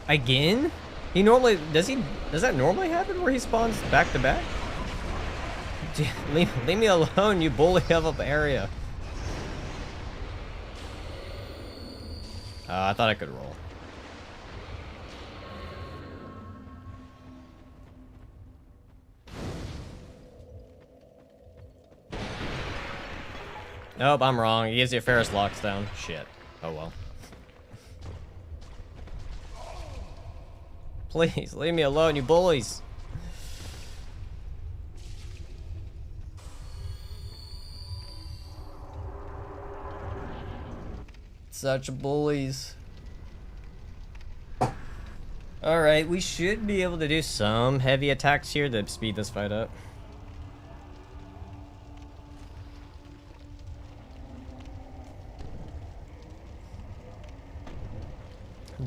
Again? He normally, does that normally happen where he spawns back to back? Leave me alone, you bully of an area. I thought I could roll. Nope, I'm wrong. He gives you a Ferris locks down. Shit. Oh well. Please, leave me alone, you bullies. Such bullies. Alright, we should be able to do some heavy attacks here to speed this fight up.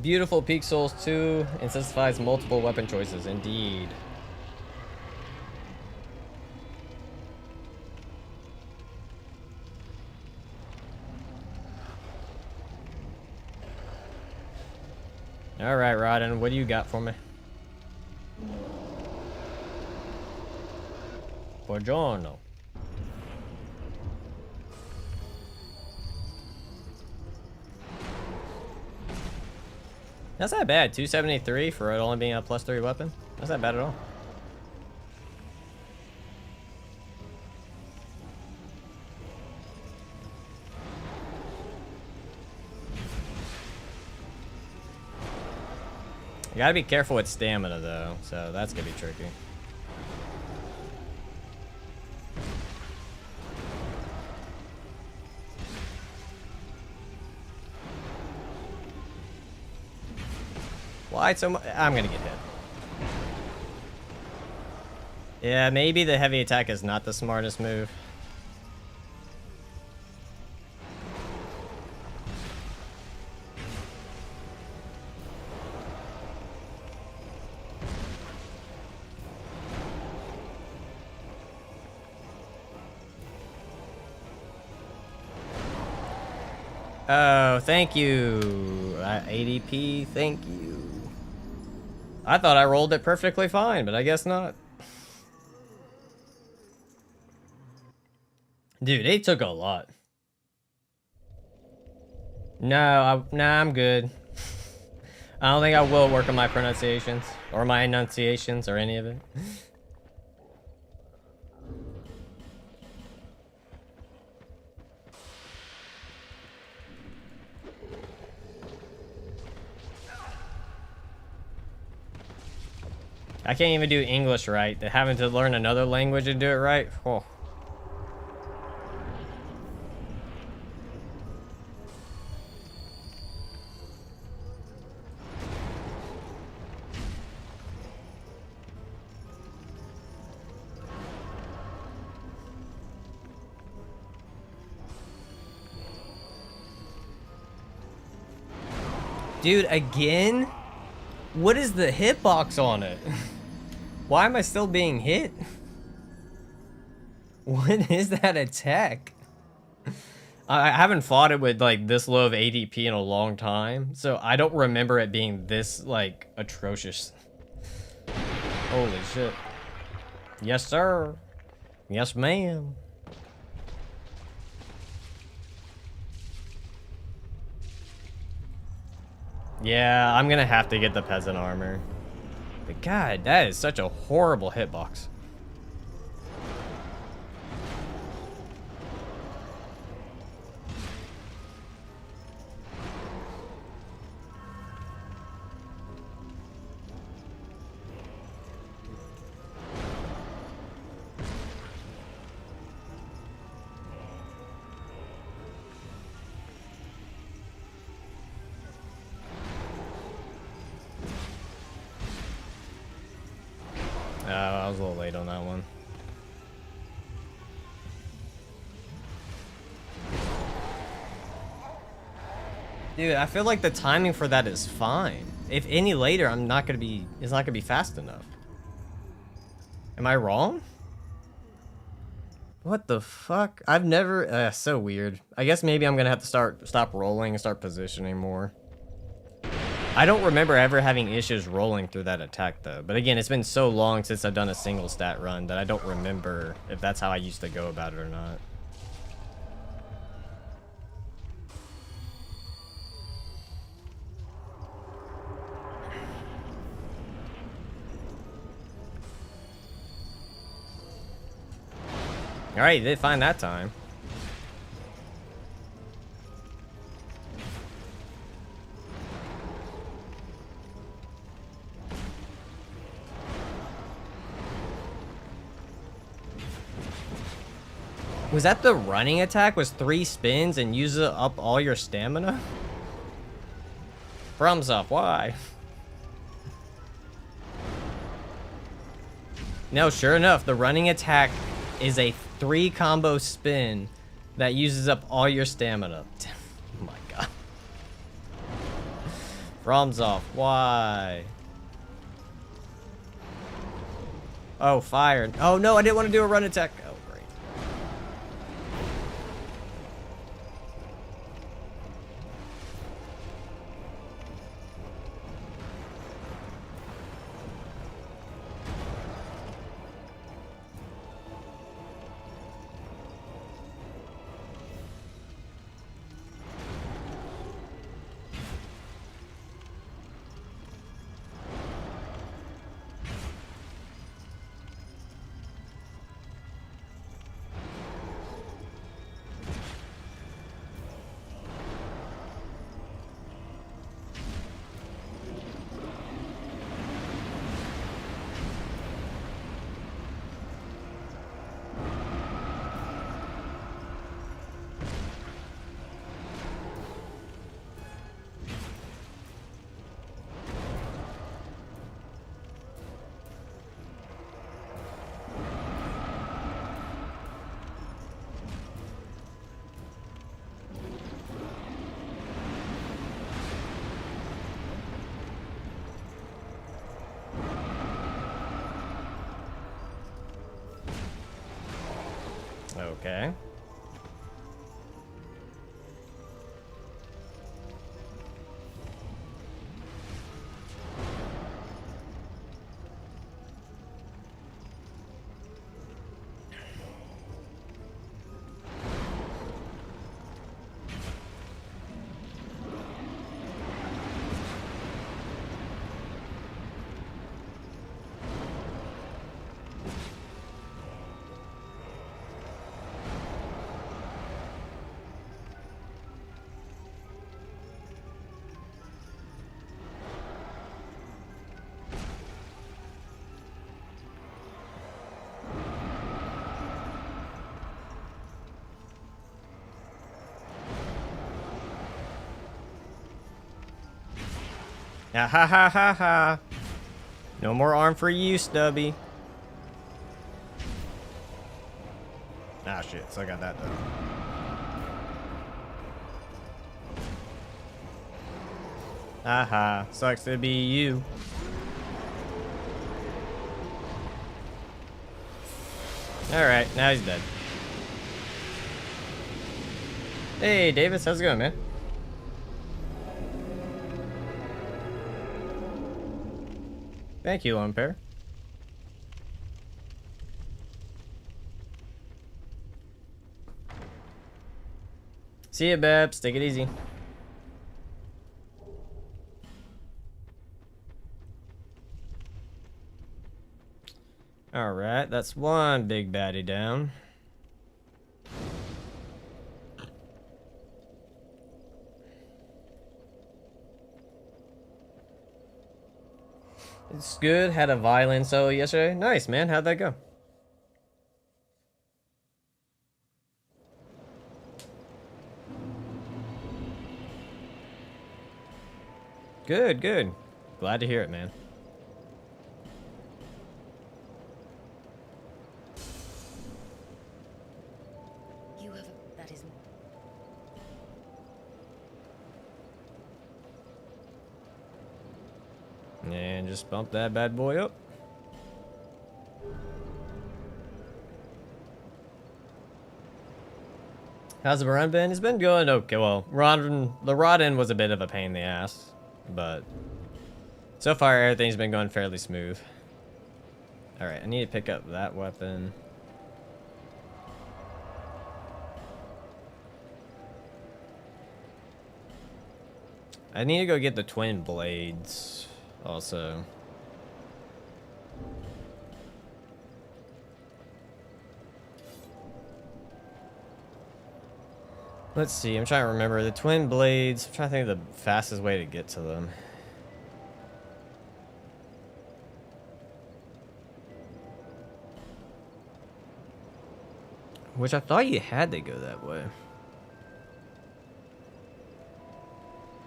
Beautiful Peak Souls 2 intensifies multiple weapon choices, indeed. Alright, Rodden, what do you got for me? Buongiorno. That's not bad. 273 for it only being a +3 weapon. That's not bad at all. You gotta be careful with stamina though, so that's gonna be tricky. Why so much? I'm gonna get hit. Yeah, maybe the heavy attack is not the smartest move. Oh, thank you. ADP, thank you. I thought I rolled it perfectly fine, but I guess not. Dude, it took a lot. No, I'm good. I don't think I will work on my pronunciations or my enunciations or any of it. I can't even do English right. Having to learn another language and do it right. Oh. Dude, again? What is the hitbox on it? Why am I still being hit? What is that attack? I haven't fought it with like this low of ADP in a long time, so I don't remember it being this like atrocious. Holy shit. Yes, sir. Yes, ma'am. Yeah, I'm gonna have to get the peasant armor. But God, that is such a horrible hitbox. I was a little late on that one. Dude, I feel like the timing for that is fine. If any later, it's not gonna be fast enough. Am I wrong? What the fuck? I've never, so weird. I guess maybe I'm gonna have to stop rolling and start positioning more. I don't remember ever having issues rolling through that attack though. But again, it's been so long since I've done a single stat run that I don't remember if that's how I used to go about it or not. Alright, you did fine that time. Was that the running attack? Was 3 spins and use up all your stamina? FromSoft, why? No, sure enough, the running attack is a 3 combo spin that uses up all your stamina. Oh my god. FromSoft, why? Oh, fire. Oh no, I didn't want to do a run attack. Oh, great. Okay. Ah, ha ha ha ha. No more arm for you, Stubby. Ah, shit. So I got that done. Aha. Sucks to be you. Alright, now he's dead. Hey, Davis. How's it going, man? Thank you, Lone Pair. See ya, Babs. Take it easy. Alright, that's one big baddie down. It's good. Had a violin solo yesterday. Nice, man. How'd that go? Good, good. Glad to hear it, man. You have that isn't. And just bump that bad boy up. How's the run been? It's been going okay. Well, the rod end was a bit of a pain in the ass, but so far everything's been going fairly smooth. Alright, I need to pick up that weapon. I need to go get the twin blades also. Let's see, I'm trying to remember the twin blades. I'm trying to think of the fastest way to get to them. Which I thought you had to go that way.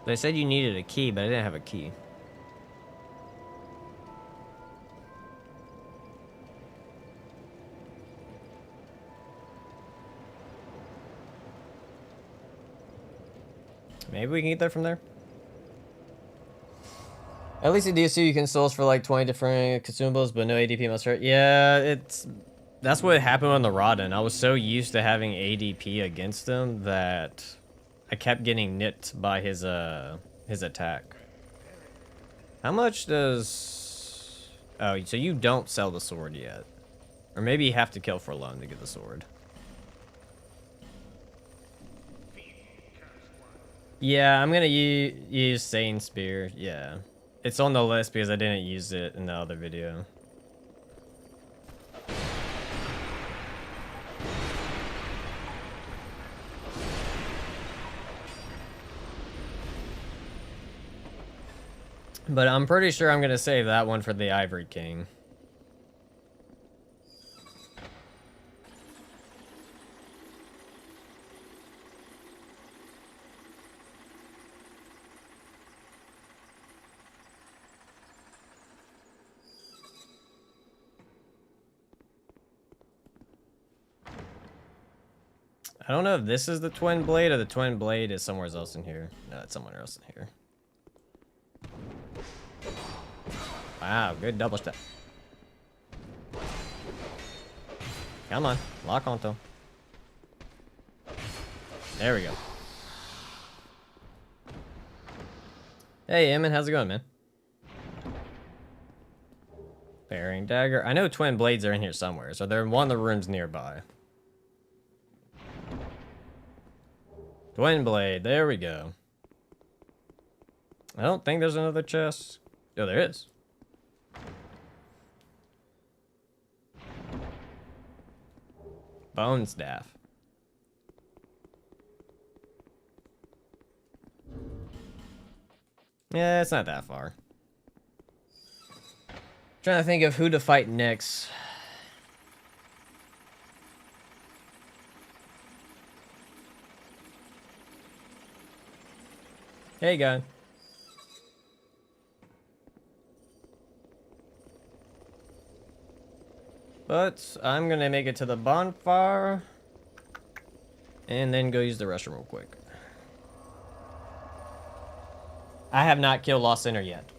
They said you needed a key, but I didn't have a key. Maybe we can get there from there. At least in DSU you can source for like 20 different consumables, but no ADP must hurt. Yeah, that's what happened on the Rodden. I was so used to having ADP against him that I kept getting nipped by his attack. How much does... Oh, so you don't sell the sword yet. Or maybe you have to kill for a loan to get the sword. Yeah, I'm gonna use Sane Spear. Yeah. It's on the list because I didn't use it in the other video. But I'm pretty sure I'm gonna save that one for the Ivory King. I don't know if this is the twin blade or the twin blade is somewhere else in here. No, it's somewhere else in here. Wow, good double step. Come on, lock onto. There we go. Hey, Eamon, how's it going, man? Bearing dagger. I know twin blades are in here somewhere, so they're in one of the rooms nearby. Twin blade, there we go. I don't think there's another chest. Oh, there is. Bone staff. Yeah, it's not that far. Trying to think of who to fight next. Hey, guy. But I'm gonna make it to the bonfire and then go use the restroom real quick. I have not killed Lost Sinner yet.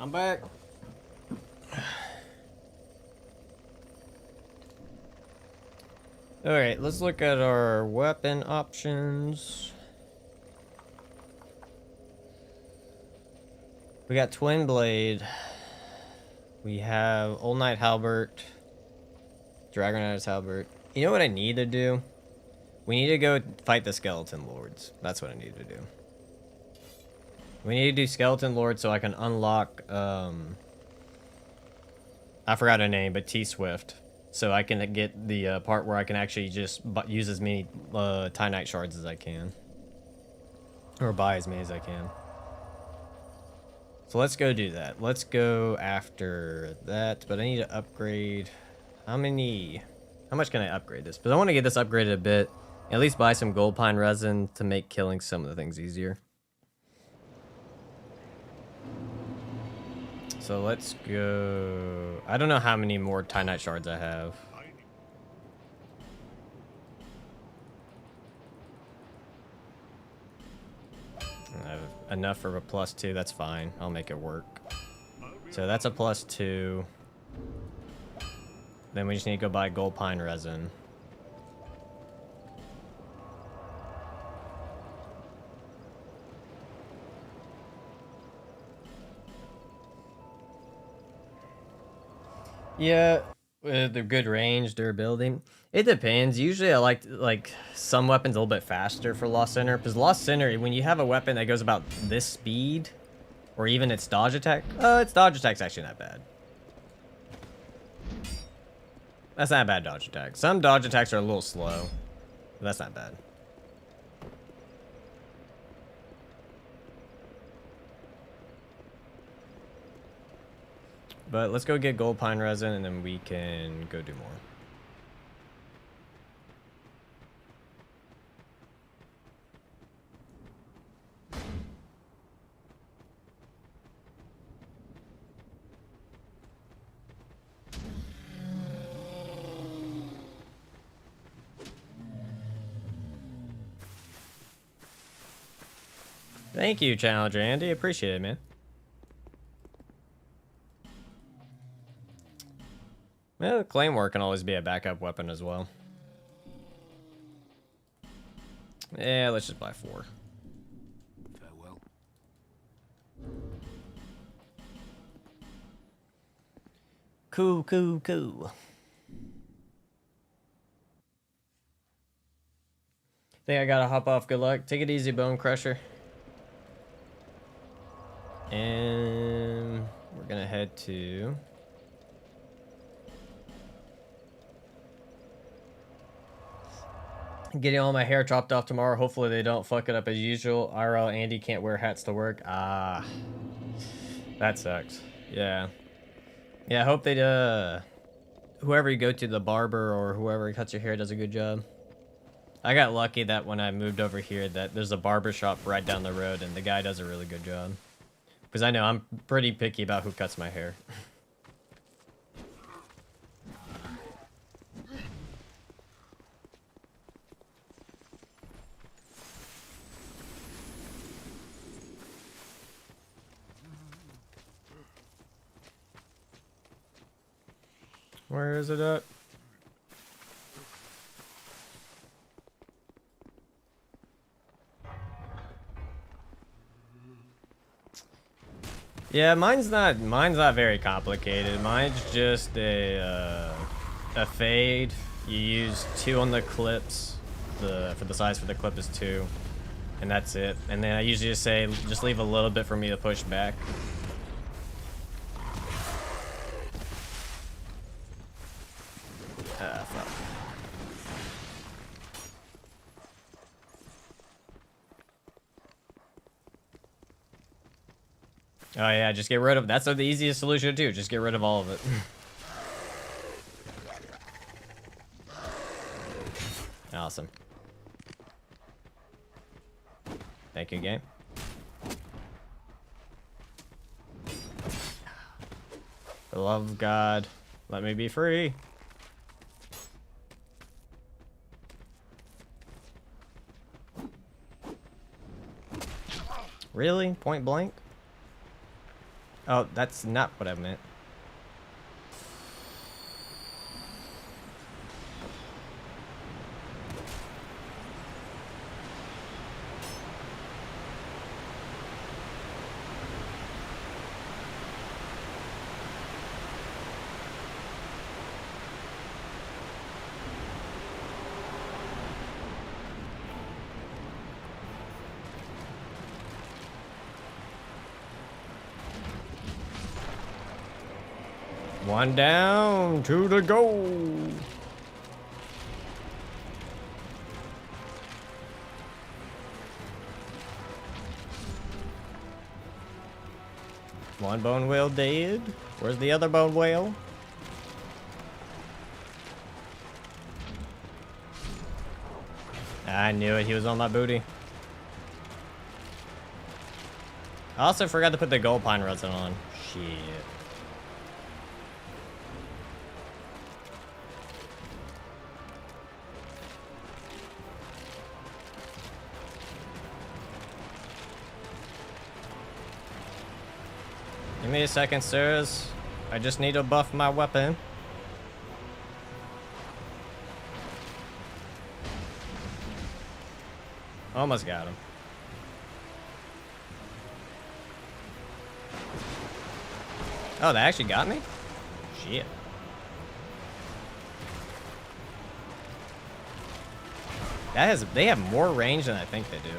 I'm back. Alright, let's look at our weapon options. We got Twin Blade. We have Old Knight Halbert. Dragon Rider's Halbert. You know what I need to do? We need to go fight the Skeleton Lords. That's what I need to do. We need to do Skeleton Lords so I can unlock, I forgot her name, but T-Swift. So I can get the part where I can actually just use as many Titanite shards as I can. Or buy as many as I can. So let's go do that. Let's go after that, but I need to upgrade. How much can I upgrade this? Because I want to get this upgraded a bit. At least buy some gold pine resin to make killing some of the things easier. So let's go. I don't know how many more Titanite shards I have. I have enough for a +2. That's fine. I'll make it work. So that's a +2. Then we just need to go buy gold pine resin. Yeah, with the good range, durability. It depends. Usually I like some weapons a little bit faster for Lost Center. Because Lost Center, when you have a weapon that goes about this speed, or even its dodge attack, its dodge attack's actually not bad. That's not a bad dodge attack. Some dodge attacks are a little slow, but that's not bad. But let's go get gold pine resin and then we can go do more. Thank you, Challenger Andy. Appreciate it, man. Well, the Claymore can always be a backup weapon as well. Yeah, let's just buy 4. Farewell. Cool. Think I gotta hop off. Good luck. Take it easy, Bone Crusher. And we're gonna head to... Getting all my hair chopped off tomorrow. Hopefully they don't fuck it up as usual. IRL Andy can't wear hats to work. Ah. That sucks. Yeah. Yeah, I hope they, whoever you go to, the barber or whoever cuts your hair does a good job. I got lucky that when I moved over here that there's a barber shop right down the road and the guy does a really good job. Because I know I'm pretty picky about who cuts my hair. Where is it at? Yeah, mine's not very complicated. Mine's just a fade. You use 2 on the clips. For the size for the clip is 2, and that's it. And then I usually just say just leave a little bit for me to push back. Fuck. Oh yeah, just get rid of. That's the easiest solution too. Just get rid of all of it. Awesome. Thank you, game. For the love of God, let me be free. Really? Point blank? Oh, that's not what I meant. One down, two to go. One bone whale dead. Where's the other bone whale? I knew it. He was on my booty. I also forgot to put the gold pine resin on. Shit. Give me a second, sirs. I just need to buff my weapon. Almost got him. Oh, they actually got me? Shit. They have more range than I think they do.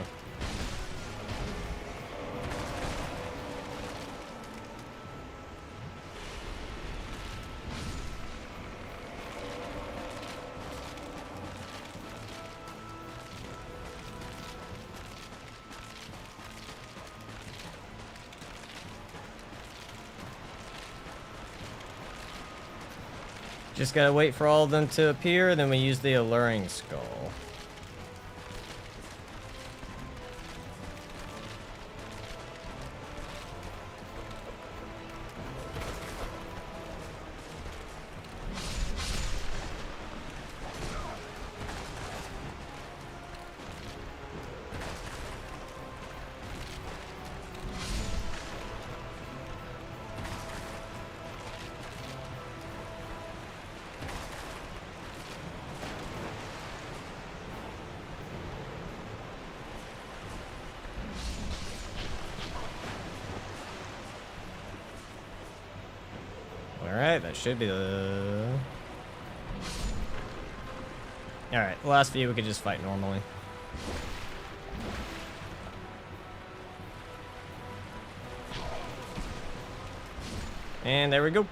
Just gotta wait for all of them to appear, then we use the alluring skull. Alright, that should be the... Alright, the last few we could just fight normally. And there we go.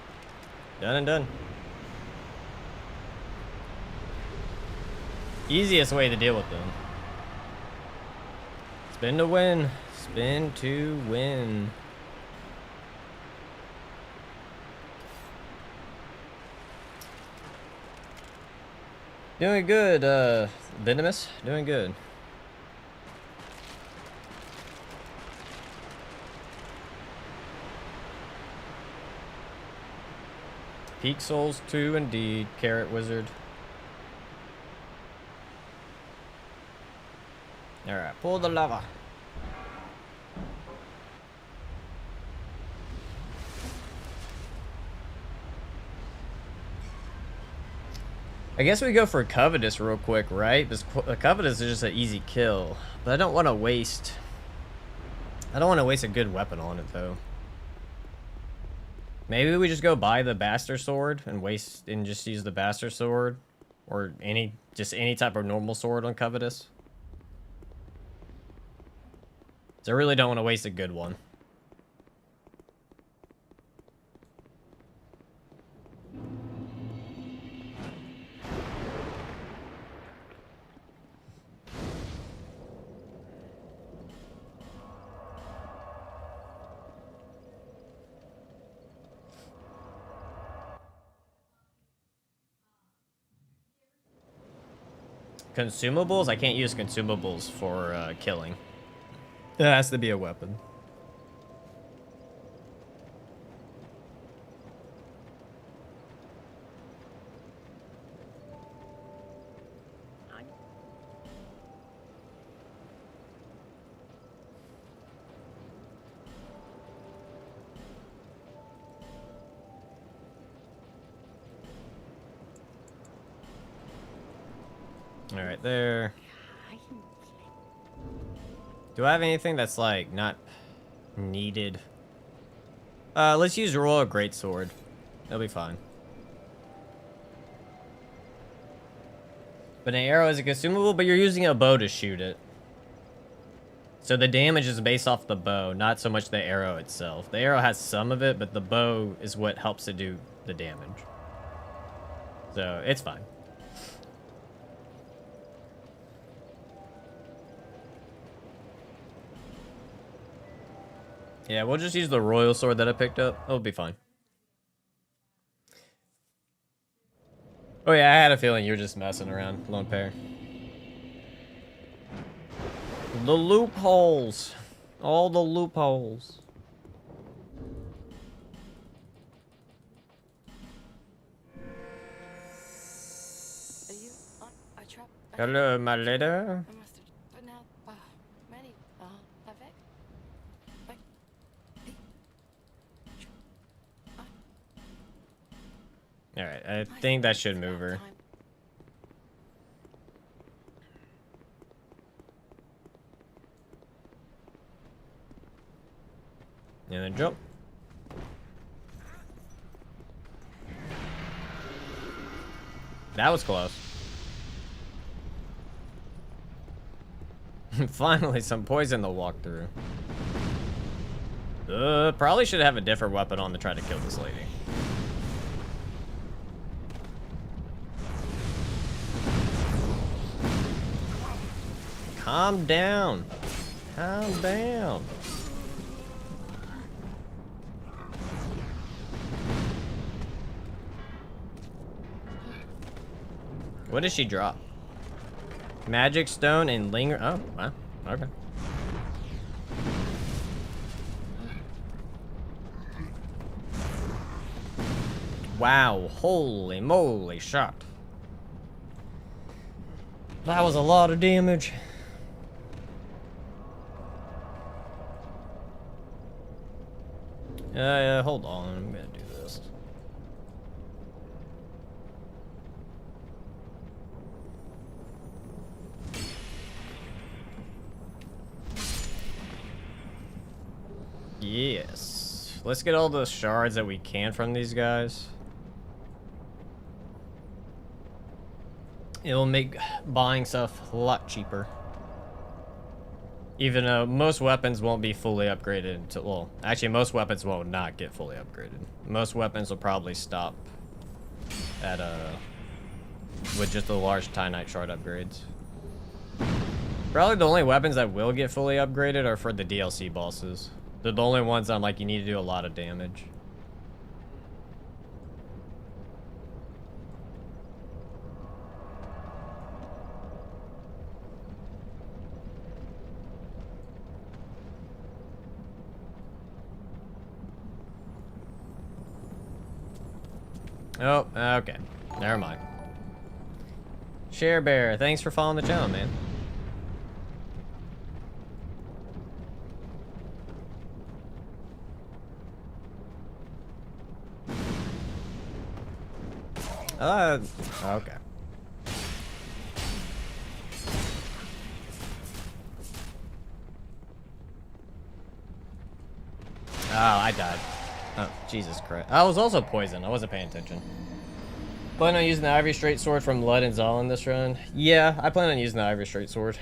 Done and done. Easiest way to deal with them. Spin to win. Spin to win. Doing good, Venomous. Doing good. Peak Souls 2 indeed, Carrot Wizard. Alright, pull the lever. I guess we go for Covetous real quick, right? Because Covetous is just an easy kill. But I don't want to waste... I don't want to waste a good weapon on it, though. Maybe we just go buy the Bastard Sword and just use the Bastard Sword. Or just any type of normal sword on Covetous. So I really don't want to waste a good one. Consumables? I can't use consumables for killing. It has to be a weapon. right there. Do I have anything that's like not needed? Let's use Royal Greatsword. That'll be fine. But an arrow is a consumable, but you're using a bow to shoot it. So the damage is based off the bow, not so much the arrow itself. The arrow has some of it, but the bow is what helps it do the damage. So it's fine. Yeah, we'll just use the royal sword that I picked up. It'll be fine. Oh yeah, I had a feeling you were just messing around, lone pair. The loopholes. All the loopholes. Are you on a trap? Hello, my lady. I must have. But now, many, avec. Alright, I think that should move her. And then jump. That was close. Finally, some poison to walk through. Probably should have a different weapon on to try to kill this lady. Calm down. Calm down. What does she drop? Magic stone and linger. Oh, wow. Okay. Wow. Holy moly shot. That was a lot of damage. Hold on. I'm gonna do this. Yes. Let's get all the shards that we can from these guys. It'll make buying stuff a lot cheaper. Even though most weapons won't be fully upgraded until, well, actually most weapons will not get fully upgraded. Most weapons will probably stop at with just the large Titanite shard upgrades. Probably the only weapons that will get fully upgraded are for the DLC bosses. They're the only ones I'm like, you need to do a lot of damage. Oh, okay. Never mind. Share Bear, thanks for following the channel, man. Okay. Oh, I died. Oh, Jesus Christ. I was also poisoned. I wasn't paying attention. Plan on using the Ivory Straight Sword from Lud and Zalin this run? Yeah, I plan on using the Ivory Straight Sword.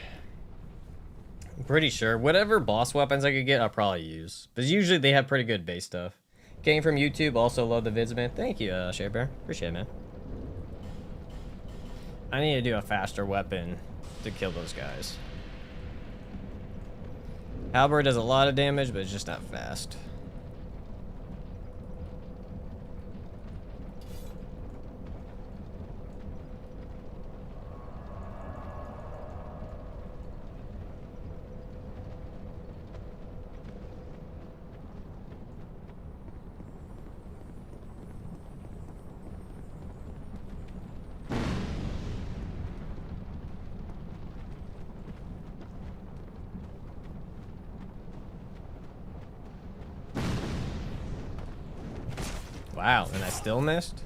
I'm pretty sure. Whatever boss weapons I could get, I'll probably use. But usually they have pretty good base stuff. Came from YouTube. Also love the vids, man. Thank you, Share Bear. Appreciate it, man. I need to do a faster weapon to kill those guys. Halberd does a lot of damage, but it's just not fast. Wow, and I still missed?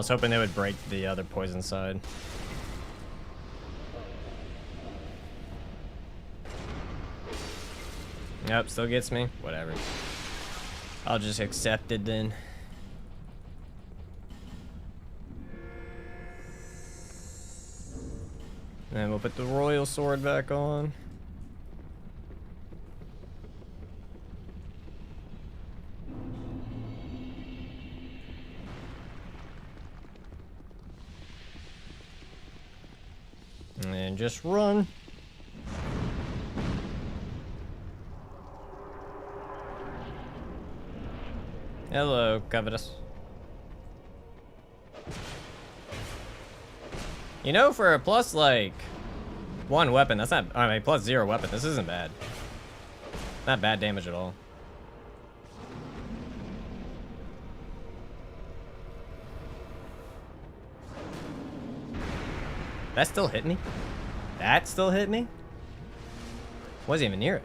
was hoping they would break the other poison side. Nope, still gets me. Whatever. I'll just accept it then. And we'll put the royal sword back on. And then just run. Hello, Covetous. You know, for a plus, like, 1 weapon, that's not, I mean, plus 0 weapon, this isn't bad. Not bad damage at all. That still hit me? That still hit me? Wasn't even near it.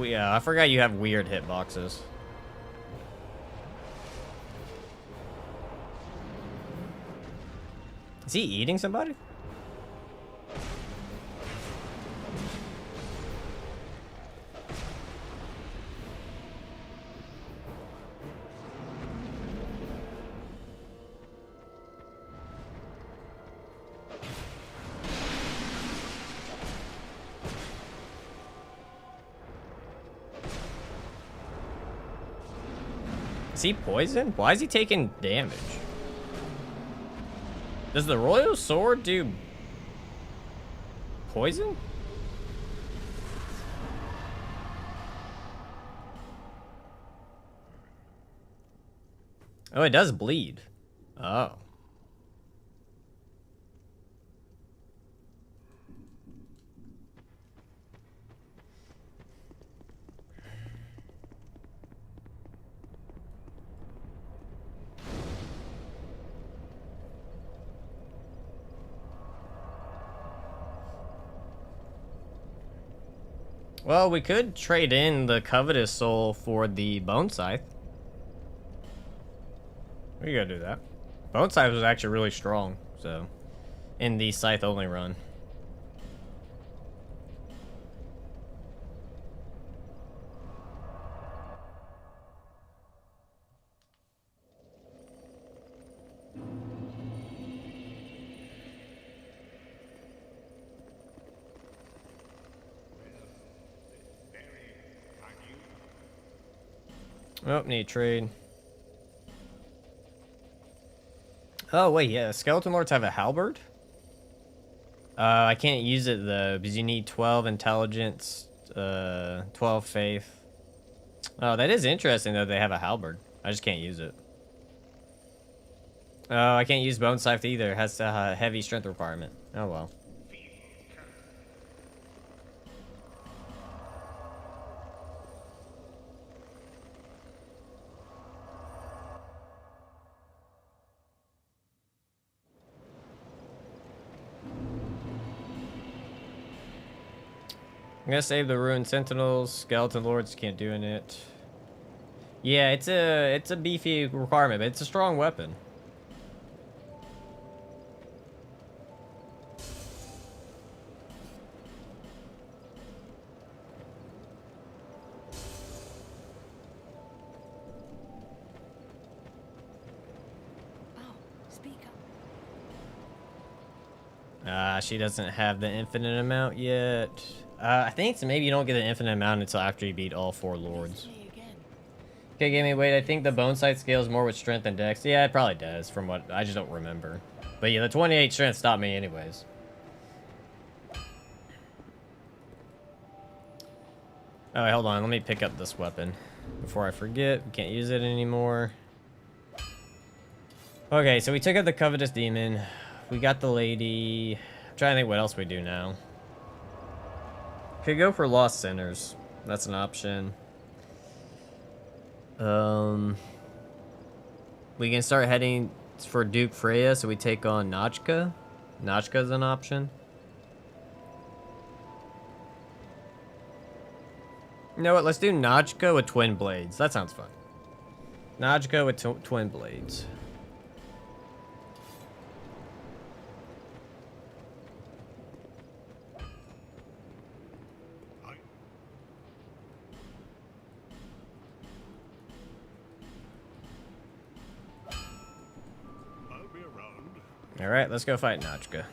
I forgot you have weird hitboxes. Is he eating somebody? Is he poisoned? Why is he taking damage? Does the royal sword do poison? Oh, it does bleed. Oh. Well, we could trade in the Covetous Soul for the Bone Scythe. We gotta do that. Bone Scythe was actually really strong, so in the Scythe only run. Oh, need trade. Oh, wait, yeah. Skeleton Lords have a halberd? I can't use it, though, because you need 12 intelligence, 12 faith. Oh, that is interesting, though, they have a halberd. I just can't use it. Oh, I can't use Bone Scythe either. It has a heavy strength requirement. Oh, well. I'm gonna save the Ruined Sentinels. Skeleton Lords can't do it. Yeah, it's a beefy requirement, but it's a strong weapon. Oh, speak up. She doesn't have the infinite amount yet. I think so. Maybe you don't get an infinite amount until after you beat all 4 lords. Okay, give me wait. I think the Bone Sight scales more with strength and dex. Yeah, it probably does. From what I just don't remember. But yeah, the 28 strength stopped me anyways. Oh, wait, hold on. Let me pick up this weapon before I forget. We can't use it anymore. Okay, so we took out the Covetous Demon. We got the lady. I'm trying to think what else we do now. Could go for Lost Sinners. That's an option. We can start heading for Duke Freya, so we take on Nachka. Nachka's an option. You know what? Let's do Najka with twin blades. That sounds fun. Najka with twin blades. All right, let's go fight Najka.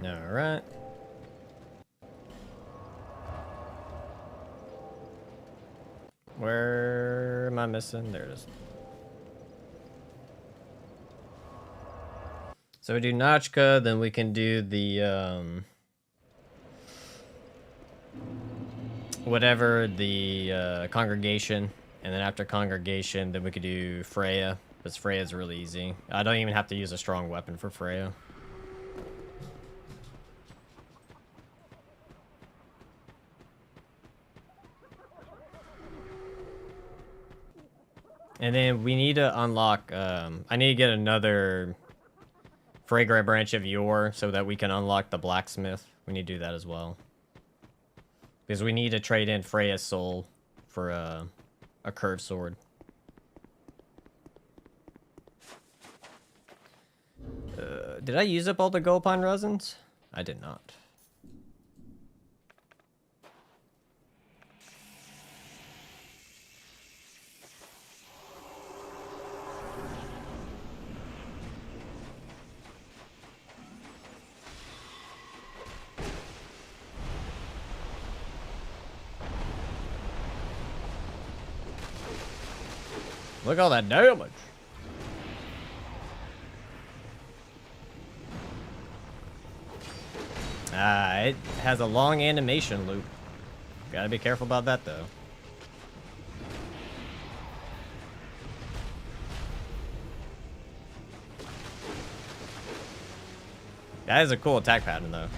All right. Where am I missing? There it is. So we do Nachka, then we can do the whatever the congregation, and then after congregation, then we could do Freya, because Freya's really easy. I don't even have to use a strong weapon for Freya. And then we need to unlock, I need to get another Fragrant Branch of Yore so that we can unlock the blacksmith. We need to do that as well. Because we need to trade in Freya's soul for a curved sword. Did I use up all the gold pine resins? I did not. Look at all that damage. It has a long animation loop. Gotta be careful about that, though. That is a cool attack pattern, though.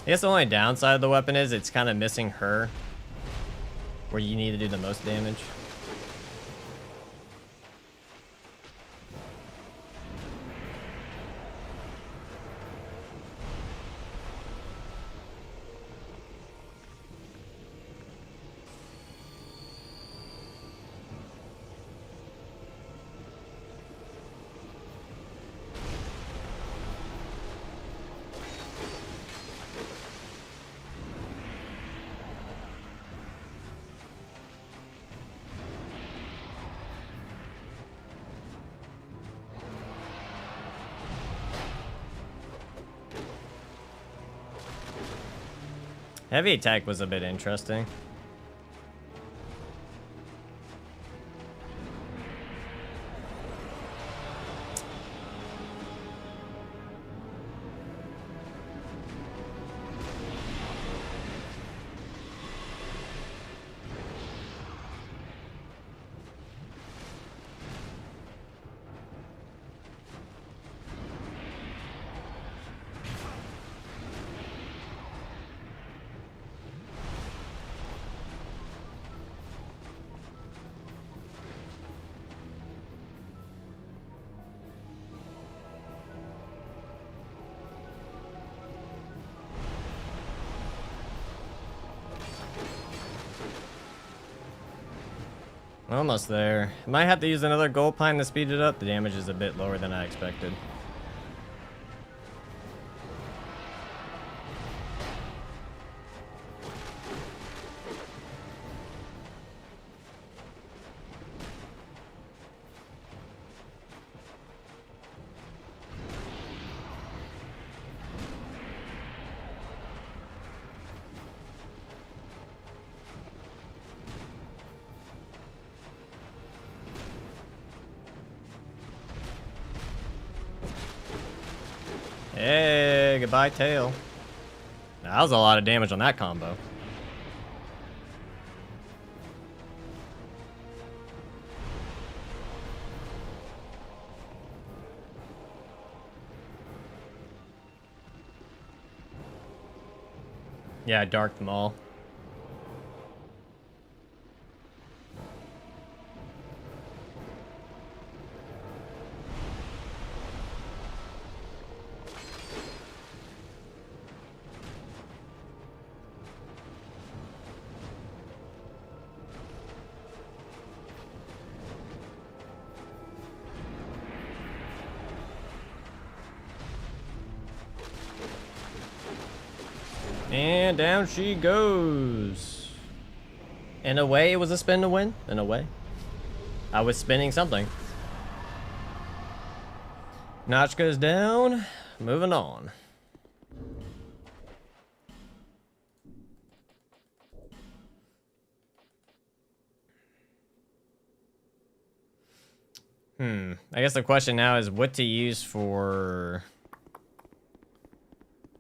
I guess the only downside of the weapon is it's kind of missing her, where you need to do the most damage. Heavy attack was a bit interesting. Almost there. Might have to use another gold pine to speed it up. The damage is a bit lower than I expected. Hey, goodbye, tail. Now, that was a lot of damage on that combo. Yeah, dark them all. And down she goes. In a way, it was a spin to win. In a way. I was spinning something. Notch goes down. Moving on. I guess the question now is what to use for...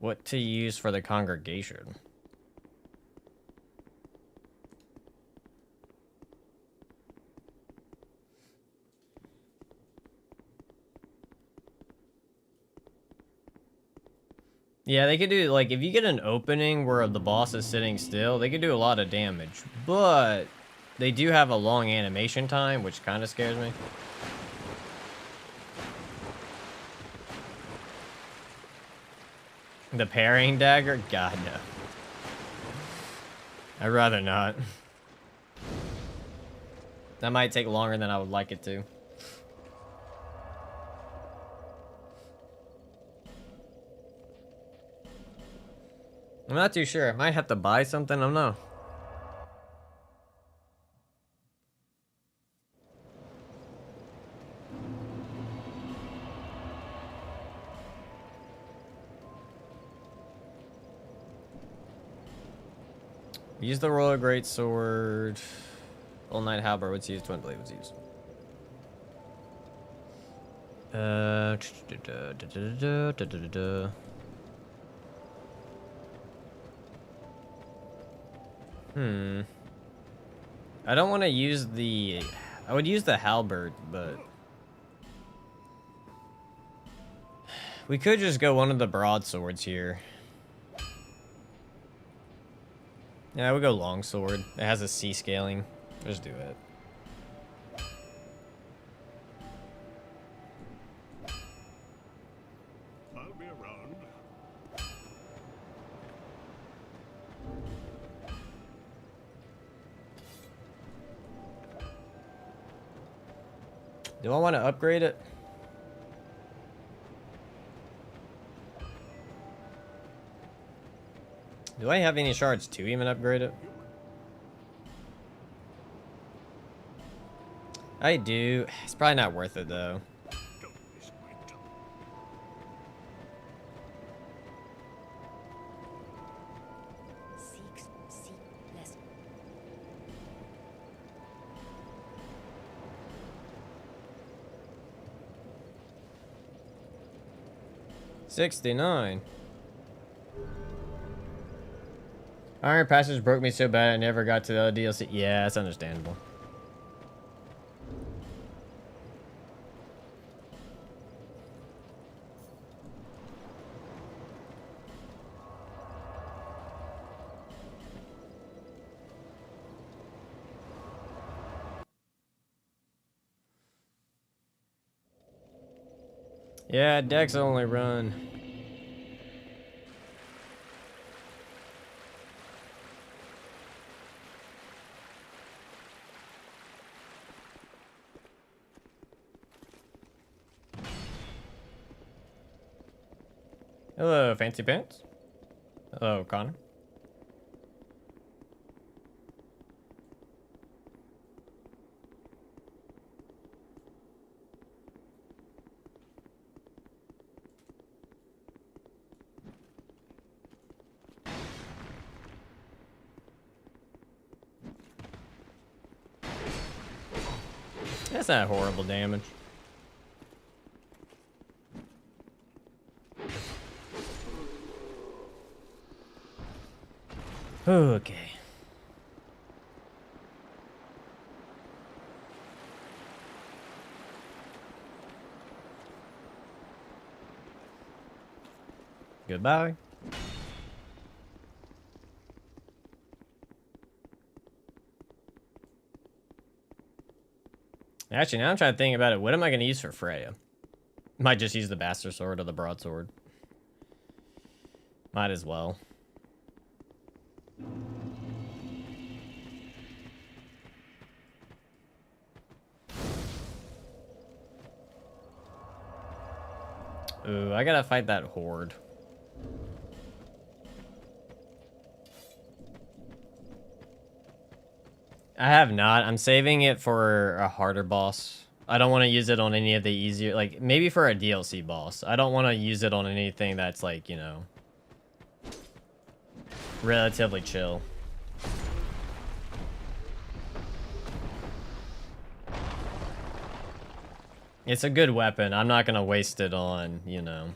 What to use for the congregation. Yeah, they could do, like, if you get an opening where the boss is sitting still, they could do a lot of damage. But they do have a long animation time, which kind of scares me. The parrying dagger? God, no. I'd rather not. That might take longer than I would like it to. I'm not too sure. I might have to buy something. I don't know. Use the Royal Greatsword. All Knight Halberd. What's used? Twin Blade was used. I don't want to use the... I would use the halberd, but... We could just go one of the broadswords here. Yeah, I would go longsword. It has a C scaling. Just do it. I'll be around. Do I want to upgrade it? Do I have any shards to even upgrade it? I do. It's probably not worth it though. Don't disappoint. 6C less. $69. Iron Passage broke me so bad I never got to the other DLC. Yeah, that's understandable. Yeah, Dex only run. Hello, Fancy Pants. Hello, Connor. That's not horrible damage. Okay. Goodbye. Actually, now I'm trying to think about it. What am I going to use for Freya? Might just use the Bastard Sword or the Broadsword. Might as well. Ooh, I gotta fight that horde. I have not. I'm saving it for a harder boss. I don't want to use it on any of the easier, like, maybe for a DLC boss. I don't want to use it on anything that's, like, you know, relatively chill. It's a good weapon. I'm not gonna waste it on, you know.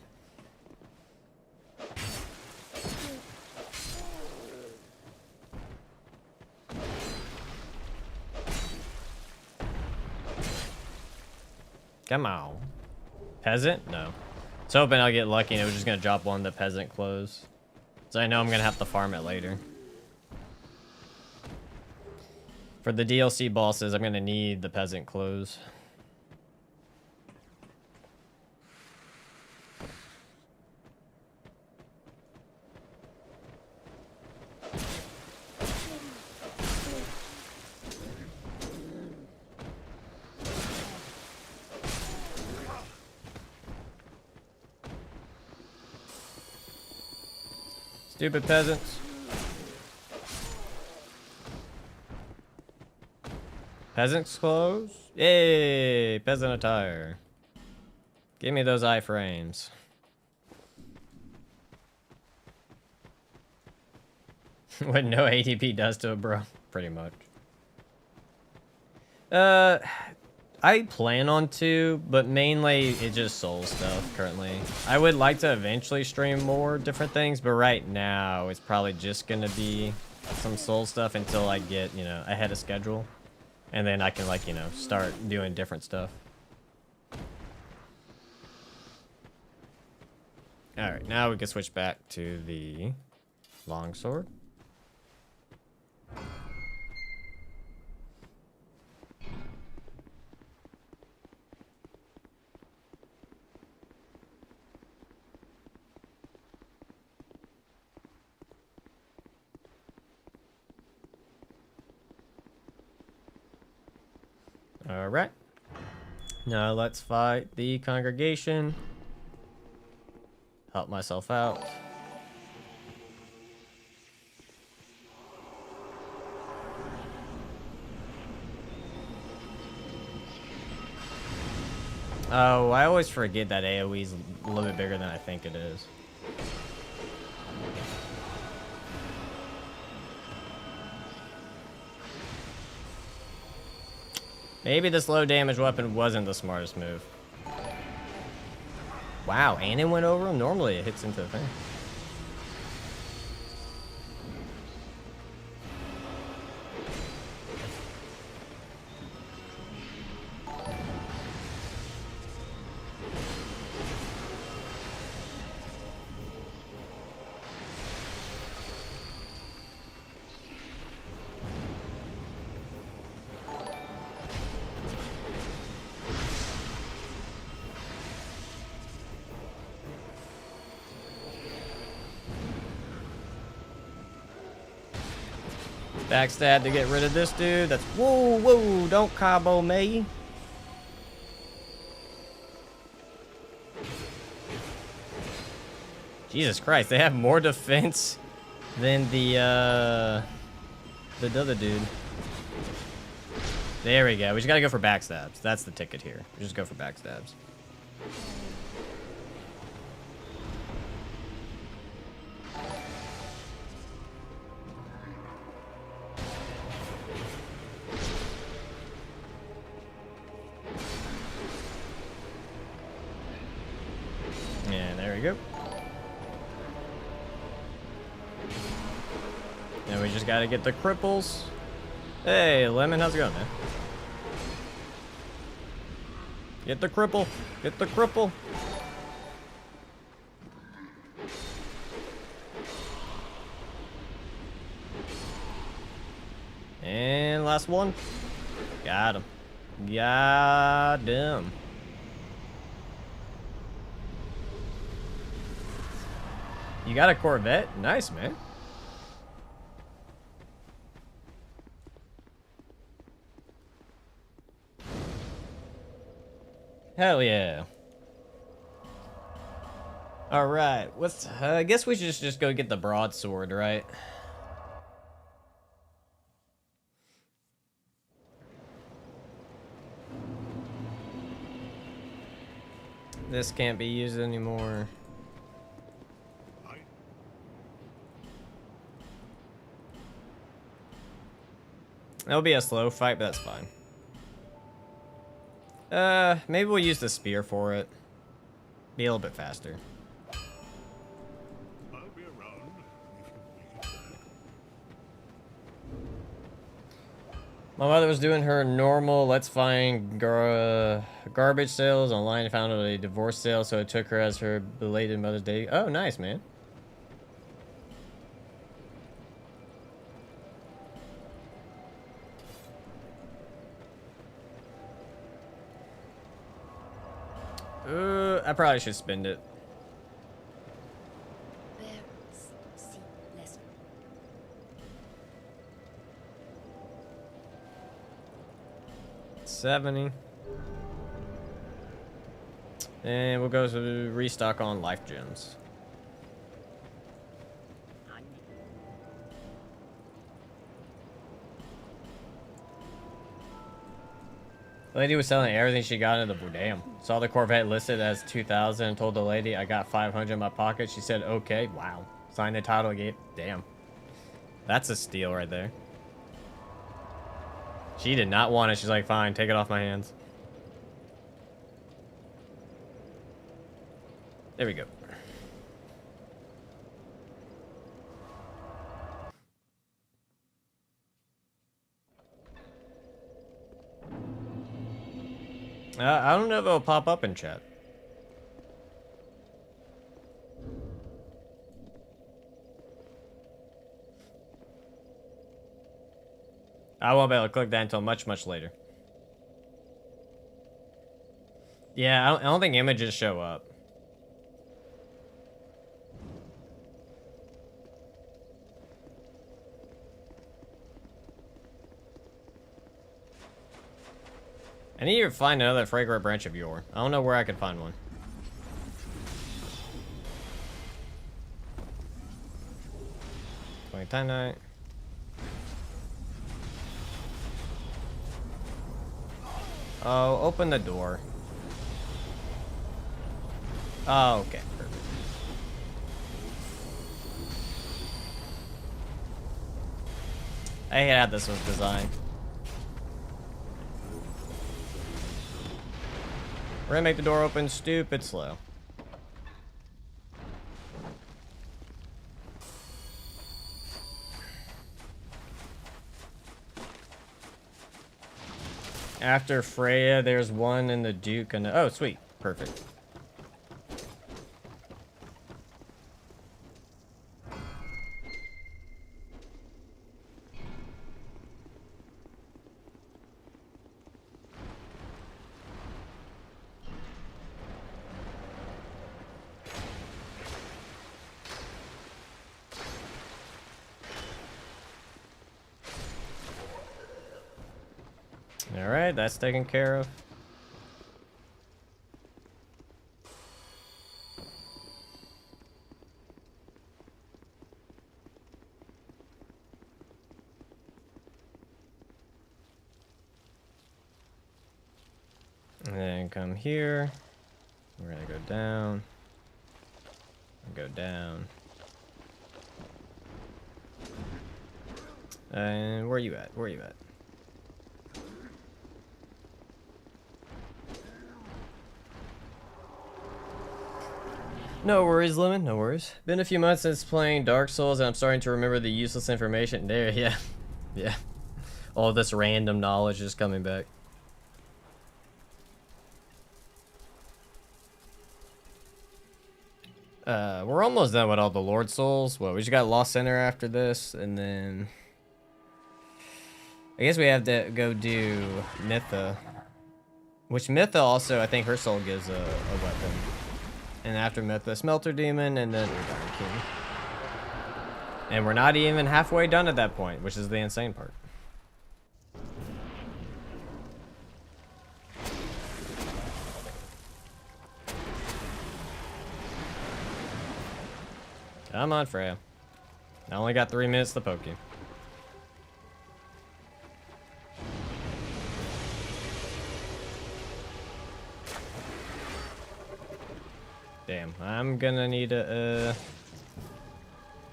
Come on. Peasant? No. I was hoping I'll get lucky and it was just gonna drop one of the peasant clothes. So I know I'm gonna have to farm it later. For the DLC bosses, I'm gonna need the peasant clothes. Stupid peasants. Peasant's clothes? Yay! Peasant attire. Give me those iframes. What no ATP does to it, bro. Pretty much. I plan on to, but mainly it's just soul stuff currently. I would like to eventually stream more different things, but right now it's probably just gonna be some soul stuff until I get, you know, ahead of schedule. And then I can, like, you know, start doing different stuff. Alright, now we can switch back to the longsword. Alright. Now let's fight the congregation. Help myself out. Oh, I always forget that AoE is a little bit bigger than I think it is. Maybe this low damage weapon wasn't the smartest move. Wow, and it went over him? Normally it hits into the thing. Backstab to get rid of this dude. That's whoa, whoa, don't combo me. Jesus Christ, they have more defense than the other dude. There we go. We just gotta go for backstabs. That's the ticket here. We just go for backstabs. And there we go. And we just gotta get the cripples. Hey, Lemon, how's it going, man? Get the cripple. Get the cripple. And last one. Got him. God damn. You got a Corvette? Nice, man. Hell yeah. All right. What's? I guess we should just go get the broadsword, right? This can't be used anymore. It'll be a slow fight, but that's fine. Maybe we'll use the spear for it. Be a little bit faster. I'll be around if you make it back. My mother was doing her normal let's find garbage sales online and found a divorce sale, so I took her as her belated Mother's Day. Oh, nice, man. I probably should spend it. See less. 70. And we'll go to restock on life gems. The lady was selling everything she got in the damn. Saw the Corvette listed as 2,000 and told the lady I got 500 in my pocket. She said, okay, wow. Signed the title gate. Damn. That's a steal right there. She did not want it. She's like, fine, take it off my hands. There we go. I don't know if it'll pop up in chat. I won't be able to click that until much, much later. Yeah, I don't think images show up. I need to find another fragrant branch of yore. I don't know where I could find one. Titanite. Oh, open the door. Oh, okay. Perfect. I hate how this was designed. We're gonna make the door open stupid slow. After Freya, there's one in the Duke and oh, sweet. Perfect. Alright, that's taken care of. And then come here. We're gonna go down. Go down. And where are you at? Where are you at? No worries, Lemon. No worries. Been a few months since playing Dark Souls, and I'm starting to remember the useless information. There, yeah. Yeah. All this random knowledge is coming back. We're almost done with all the Lord Souls. Well, we just got Lost Center after this, and then... I guess we have to go do Nitha. Which Mytha also, I think her soul gives a weapon. And after Mytha, Smelter Demon, and then Udon King. And we're not even halfway done at that point, which is the insane part. Come on, Freya. I only got 3 minutes to poke you. Damn, I'm gonna need to,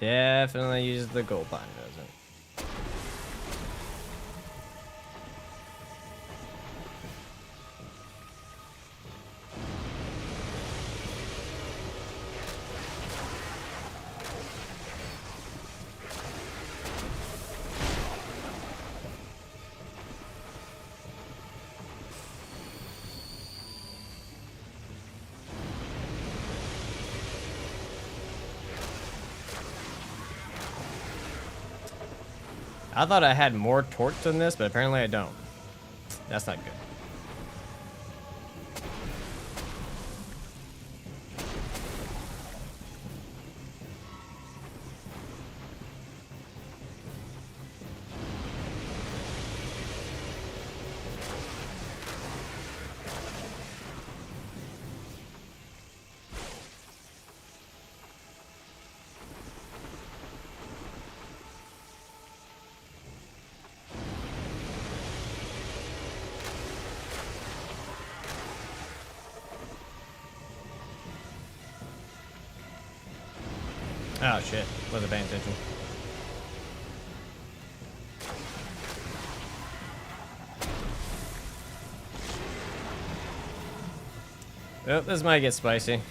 definitely use the gold pine doesn't. I thought I had more torch than this, but apparently I don't. That's not good. Oh shit, wasn't paying attention. Oh, this might get spicy.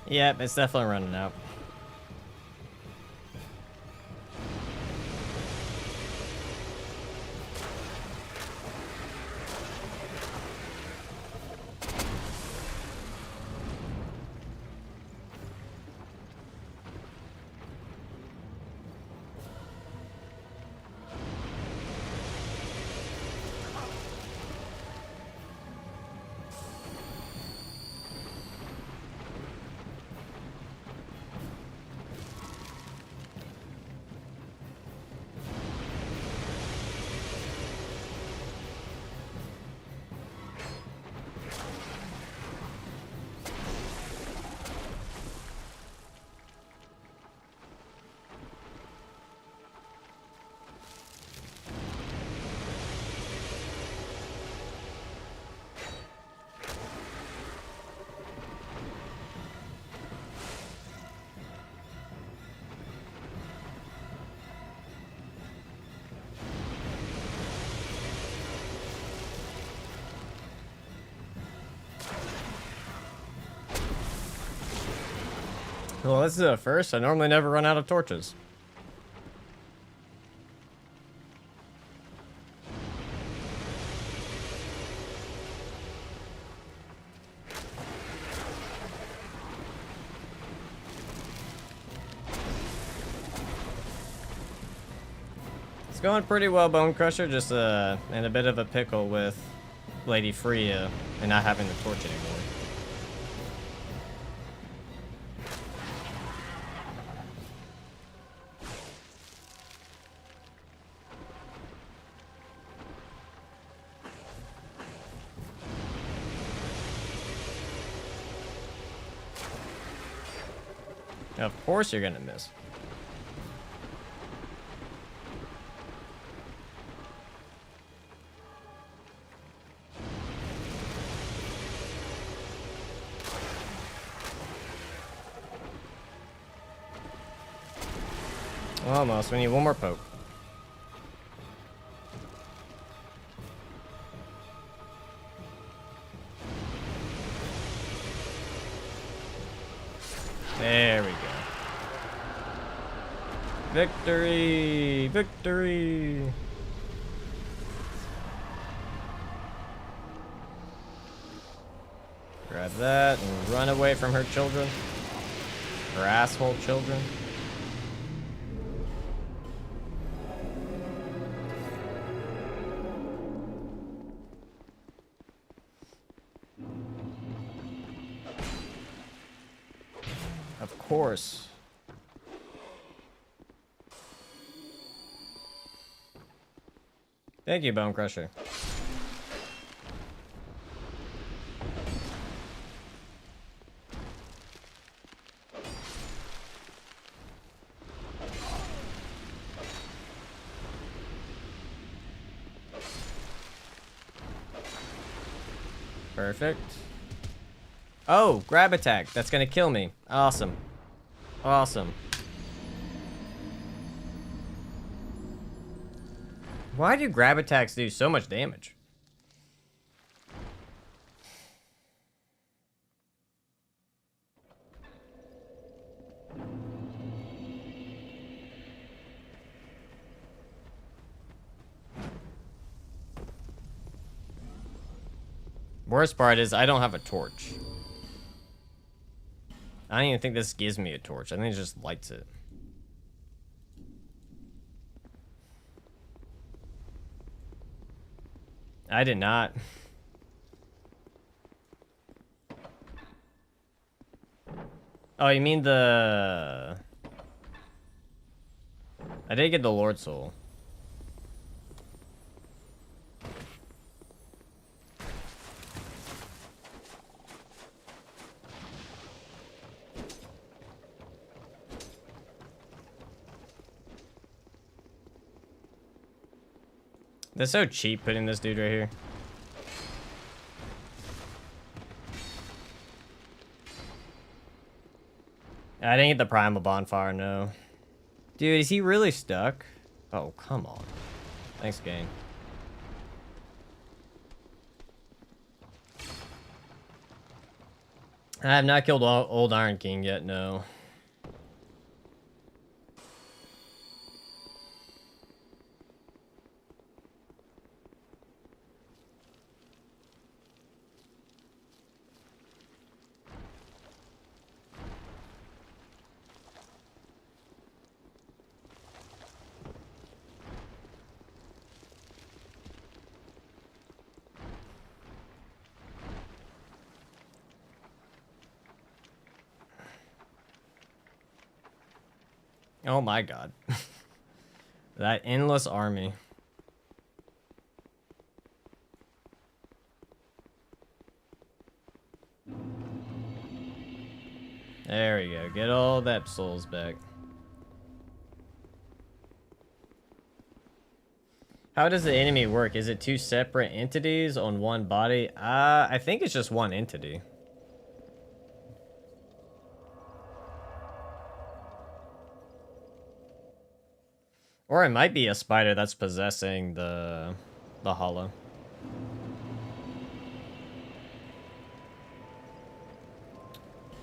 Yep, it's definitely running out. Well, this is a first. I normally never run out of torches. It's going pretty well, Bone Crusher, just in a bit of a pickle with Lady Freya and not having the torch anymore. Of course you're gonna miss. Almost. We need one more poke. There we go. Victory! Victory! Grab that and run away from her children. Her asshole children. Of course. Thank you, Bone Crusher. Perfect. Oh, grab attack. That's gonna kill me. Awesome. Awesome. Why do grab attacks do so much damage? Worst part is I don't have a torch. I don't even think this gives me a torch. I think it just lights it. I did not. Oh, you mean the... I did get the Lord Soul. They're so cheap putting this dude right here. I didn't get the Primal Bonfire, no. Dude, is he really stuck? Oh, come on. Thanks, game. I have not killed Old Iron King yet, no. Oh my god. That endless army. There we go. Get all that souls back. How does the enemy work? Is it two separate entities on one body? I think it's just one entity. Or it might be a spider that's possessing the hollow.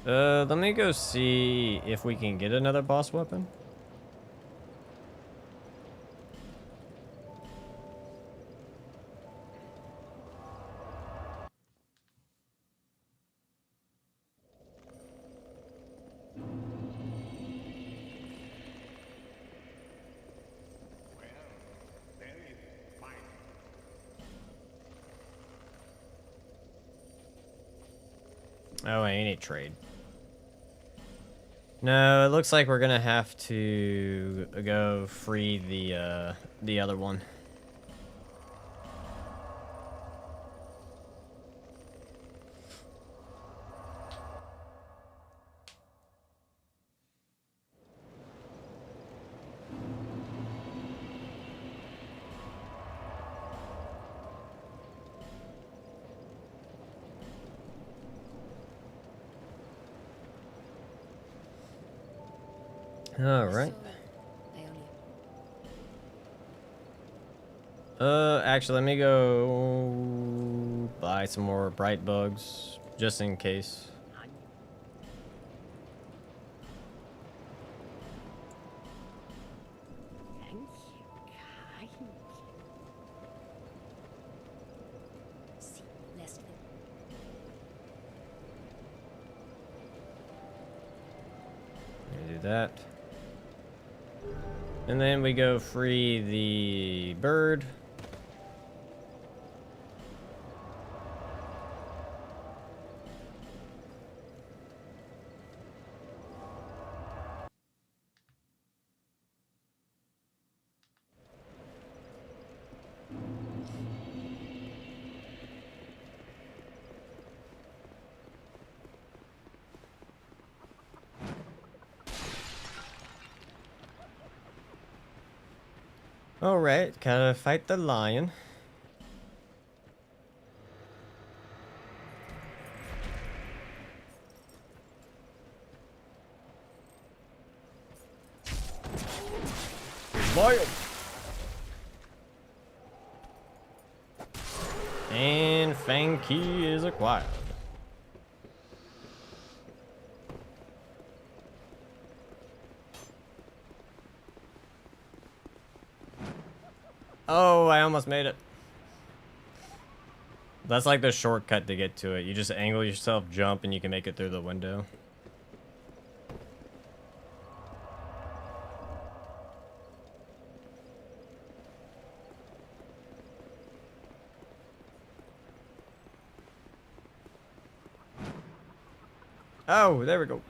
Let me go see if we can get another boss weapon. Oh, I need trade. No, it looks like we're gonna have to go free the other one. All right. So, they Actually, let me go buy some more bright bugs just in case. Thank you, kind. See, less than. Do that. And then we go free the bird. Alright, gotta fight the lion. Lion! And Fang Key is acquired. Oh, I almost made it. That's like the shortcut to get to it. You just angle yourself, jump, and you can make it through the window. Oh, there we go.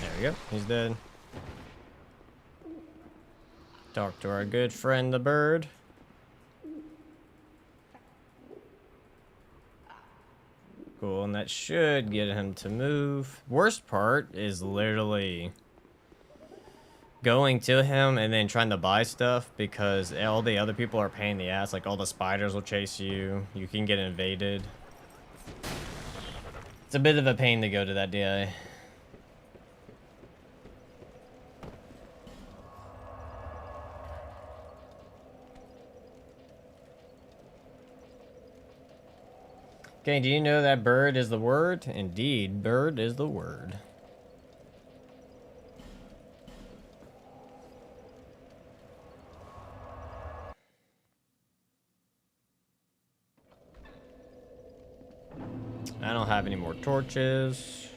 There we go. He's dead. Talk to our good friend the bird. Cool, and that should get him to move. Worst part is literally going to him and then trying to buy stuff because all the other people are paying the ass. Like all the spiders will chase you. You can get invaded. It's a bit of a pain to go to that DI. Okay, do you know that bird is the word? Indeed, bird is the word. I don't have any more torches.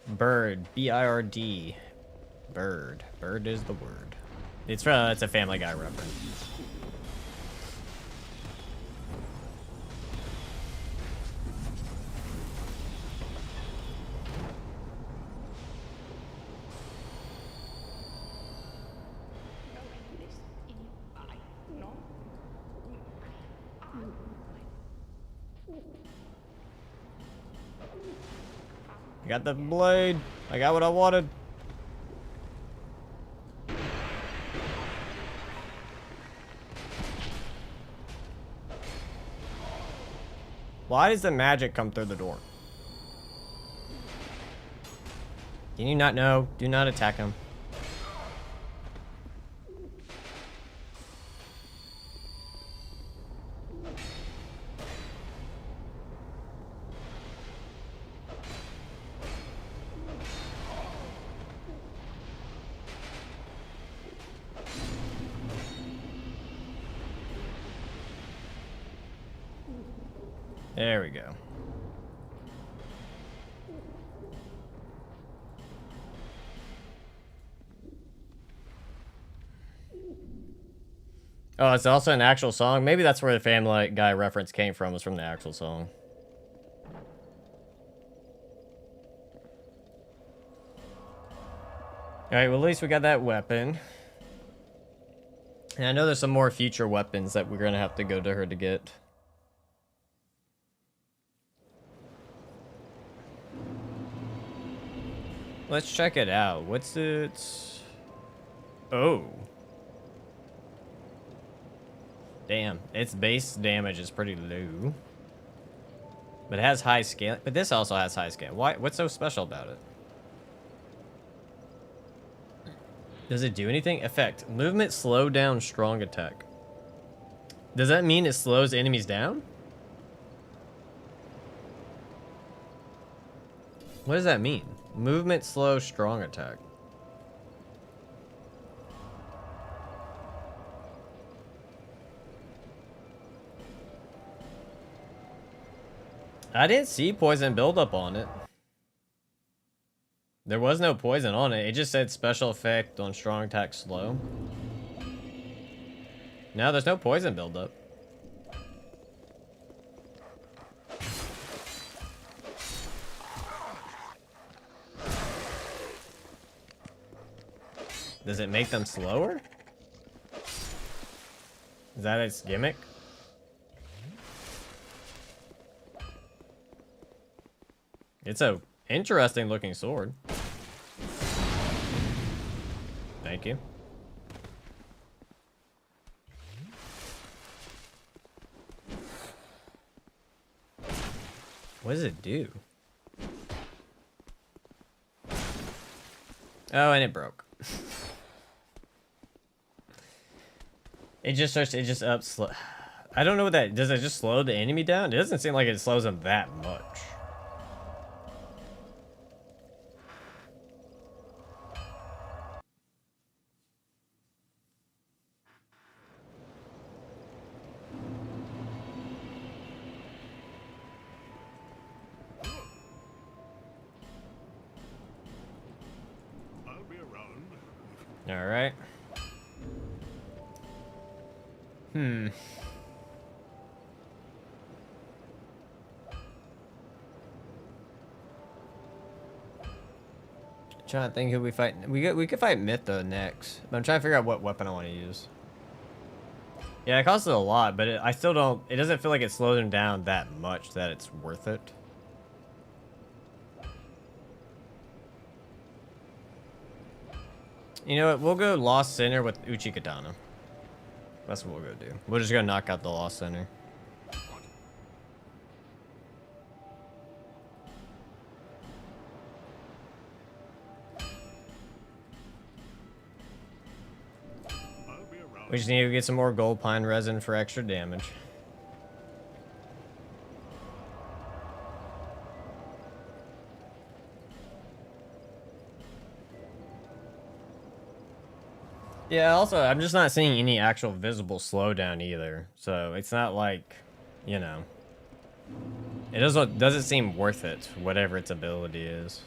Bird, B-I-R-D. Bird. Bird is the word. It's a Family Guy reference. I got the blade. I got what I wanted. Why does the magic come through the door? Can you not know? Do not attack him. There we go. Oh, it's also an actual song? Maybe that's where the Family Guy reference came from, was from the actual song. Alright, well, at least we got that weapon. And I know there's some more future weapons that we're gonna have to go to her to get. Let's check it out. What's it? Oh. Damn, its base damage is pretty low. But it has high scale. But this also has high scale. Why? What's so special about it? Does it do anything? Effect. Movement slow down strong attack. Does that mean it slows enemies down? What does that mean? Movement slow strong attack. I didn't see poison buildup on it. There was no poison on it. It just said special effect on strong attack slow. No, there's no poison buildup. Does it make them slower? Is that its gimmick? It's a interesting looking sword. Thank you. What does it do? Oh, and it broke. It just starts, it just up slow. I don't know what that, does it just slow the enemy down? It doesn't seem like it slows them that much. I'll be around. All right. Trying to think who we fight. We could fight Mytho next. But I'm trying to figure out what weapon I want to use. Yeah, it costs a lot, but I still don't. It doesn't feel like it slows him down that much that it's worth it. You know what? We'll go Lost Center with Uchi Katana. That's what we'll go do. We're just gonna knock out the Lost Center. I'll be around. We just need to get some more gold pine resin for extra damage. Yeah, also, I'm just not seeing any actual visible slowdown either. So, it's not like, you know. It doesn't seem worth it, whatever its ability is.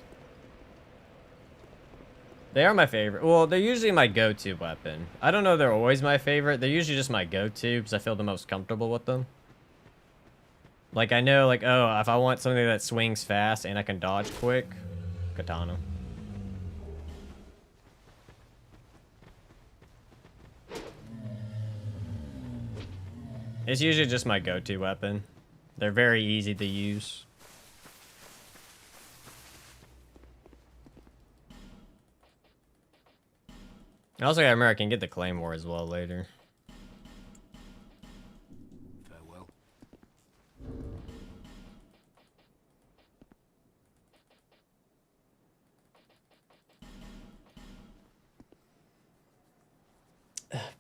They are my favorite. Well, they're usually my go-to weapon. I don't know they're always my favorite. They're usually just my go-to because I feel the most comfortable with them. Like, I know, like, oh, if I want something that swings fast and I can dodge quick, katana. It's usually just my go-to weapon. They're very easy to use. I also got American get the Claymore as well later. Farewell.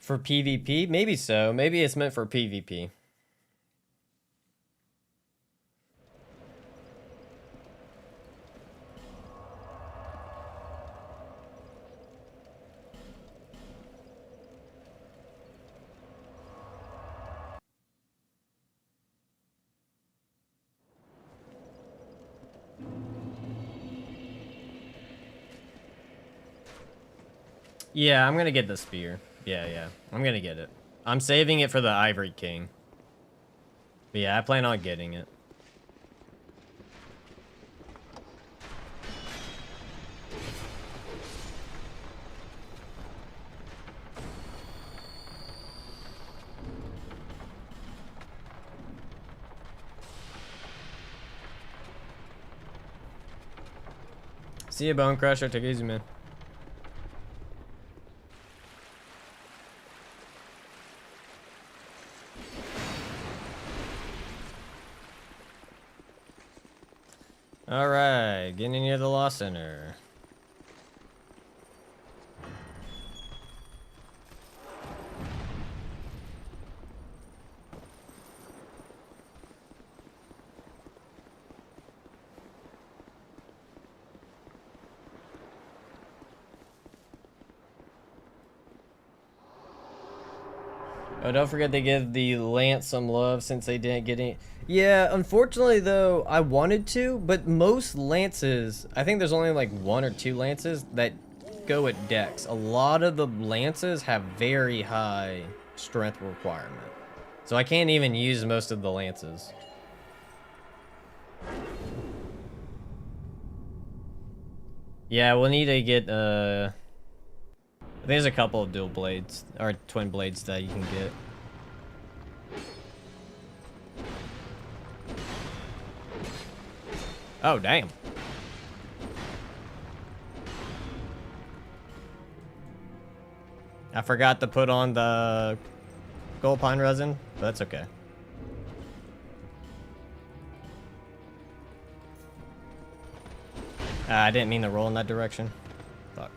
For PvP? Maybe so. Maybe it's meant for PvP. Yeah, I'm gonna get the spear. Yeah, I'm gonna get it. I'm saving it for the Ivory King. But yeah, I plan on getting it. See you, Bone Crusher. Take it easy, man. Alright, getting near the Law Center. Oh, don't forget to give the Lance some love since they didn't get any. Yeah, unfortunately though, I wanted to, but most Lances, I think there's only like 1 or 2 Lances that go at Dex. A lot of the Lances have very high strength requirement. So I can't even use most of the Lances. Yeah, we'll need to get, there's a couple of dual blades, or twin blades that you can get. Oh, damn. I forgot to put on the gold pine resin, but that's okay. I didn't mean to roll in that direction. Fuck.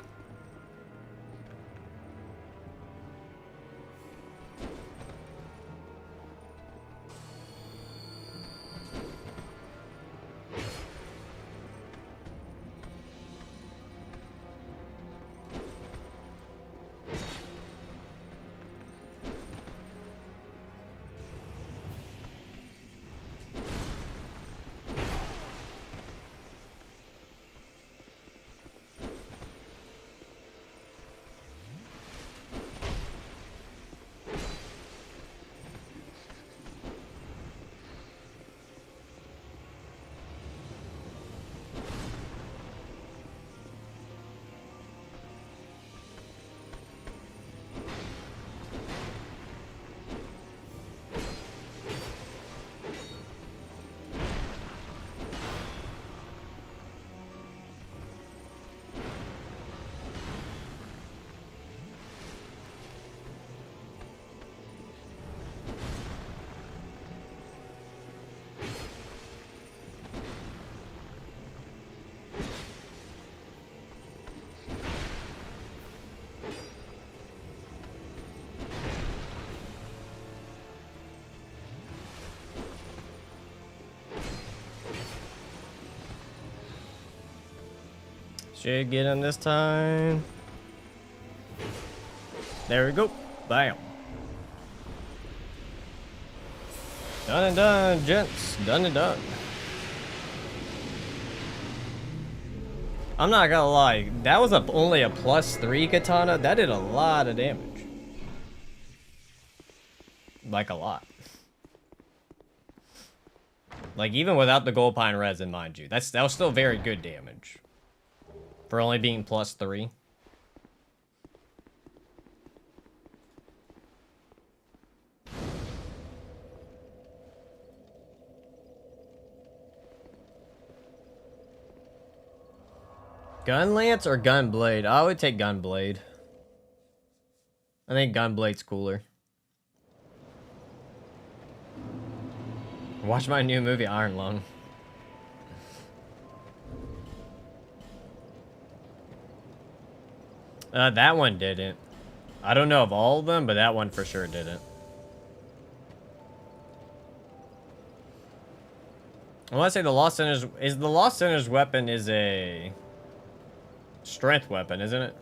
Should get him this time. There we go. Bam. Done and done, gents. Done and done. I'm not gonna lie. That was only a +3 katana. That did a lot of damage. Like a lot. Like even without the gold pine resin, mind you. That was still very good damage. For only being +3. Gun lance or gun blade? I would take gun blade. I think gun blade's cooler. Watch my new movie Iron Lung. That one didn't. I don't know of all of them, but that one for sure didn't. I want to say the Lost Sinner's weapon is a strength weapon, isn't it?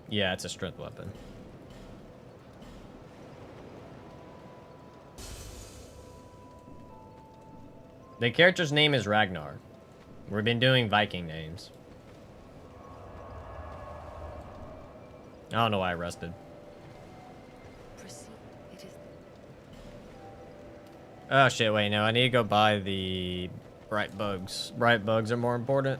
Yeah, it's a strength weapon. The character's name is Ragnar. We've been doing Viking names. I don't know why I rested. Proceed. It is. Oh shit, wait, no, I need to go buy the bright bugs. Bright bugs are more important.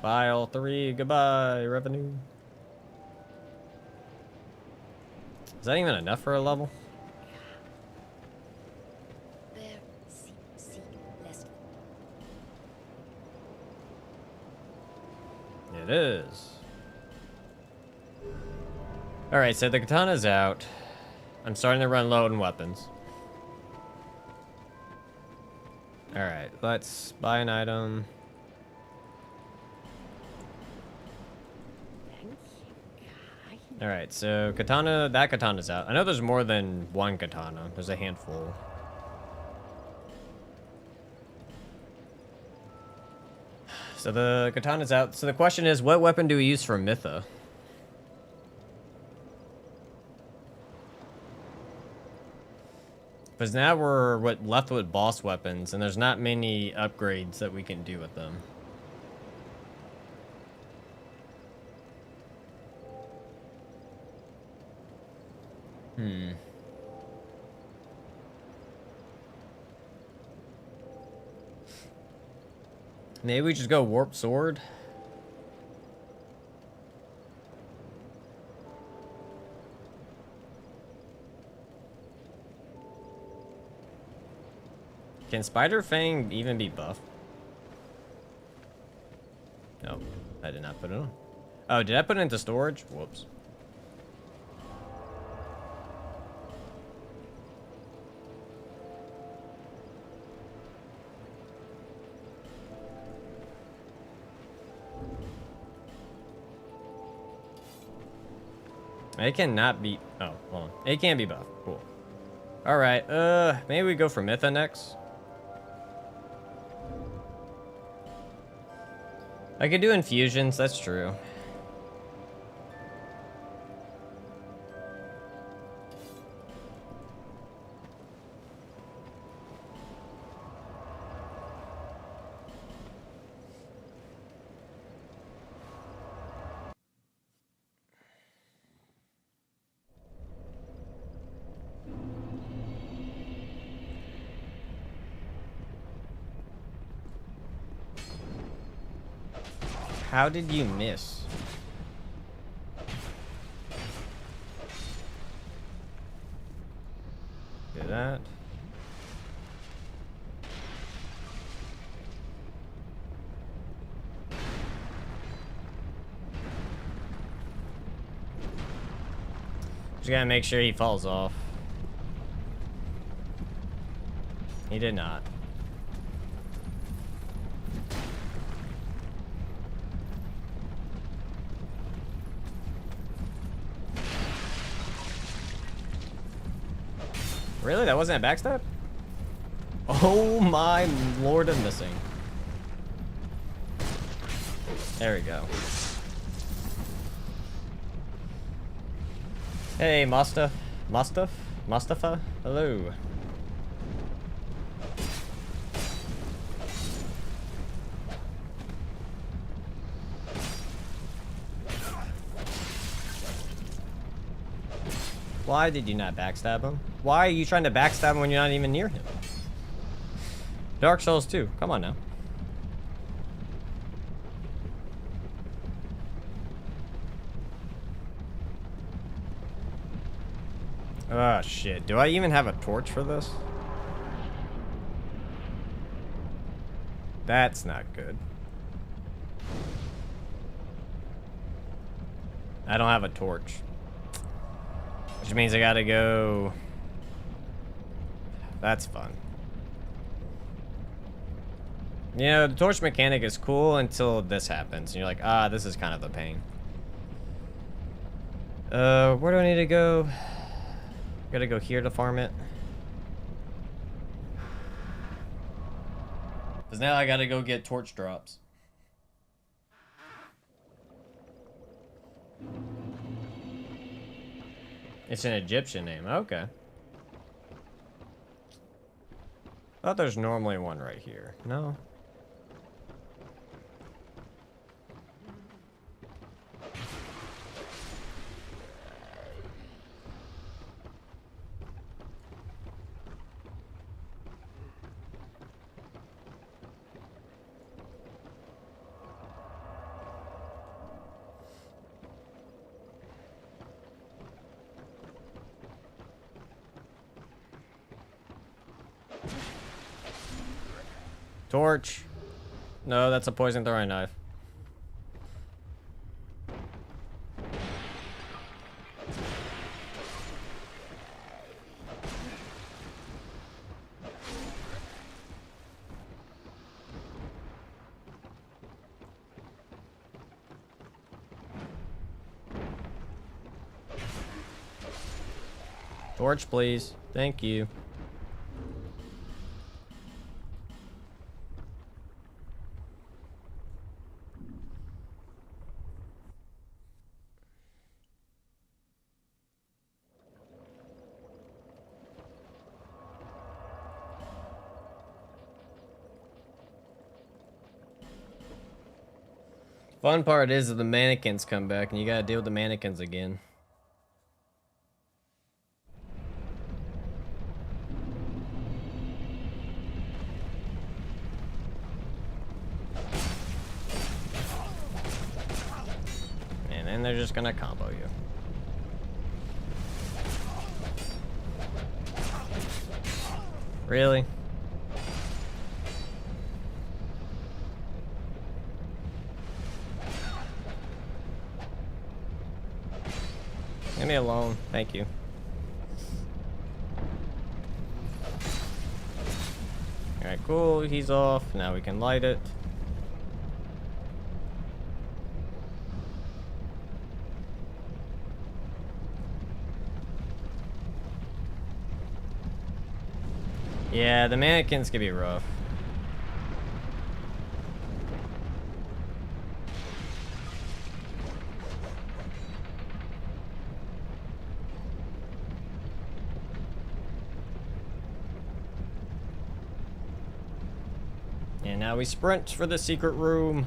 Buy all 3, goodbye, revenue. Is that even enough for a level? It is. Alright, so the katana's out. I'm starting to run low on weapons. Alright, let's buy an item. Thank you, Kai. Alright, so katana, that katana's out. I know there's more than one katana. There's a handful. So the katana's out. So the question is, what weapon do we use for Mytha? Because now we're left with boss weapons, and there's not many upgrades that we can do with them. Maybe we just go warp sword. Can Spider Fang even be buffed? No, I did not put it on. Oh, did I put it into storage? Whoops. It cannot be. Oh, hold on. It can be buffed. Cool. All right. Maybe we go for Mytha next. I could do infusions. That's true. How did you miss? Do that. Just gotta make sure he falls off. He did not. Really? That wasn't a backstab? Oh my lord of missing. There we go. Hey, Mustafa? Hello. Why did you not backstab him? Why are you trying to backstab him when you're not even near him? Dark Souls 2. Come on now. Oh, shit. Do I even have a torch for this? That's not good. I don't have a torch. Which means I gotta go... That's fun. You know, the torch mechanic is cool until this happens. And you're like, ah, this is kind of a pain. Where do I need to go? Gotta go here to farm it. Because now I gotta go get torch drops. It's an Egyptian name. Okay. I thought there's normally one right here. No. Torch. No, that's a poison throwing knife. Torch, please. Thank you. Fun part is that the mannequins come back and you gotta deal with the mannequins again. And then they're just gonna combo you. Really? Leave me alone. Thank you. Alright, cool. He's off. Now we can light it. Yeah, the mannequins can be rough. And now we sprint for the secret room.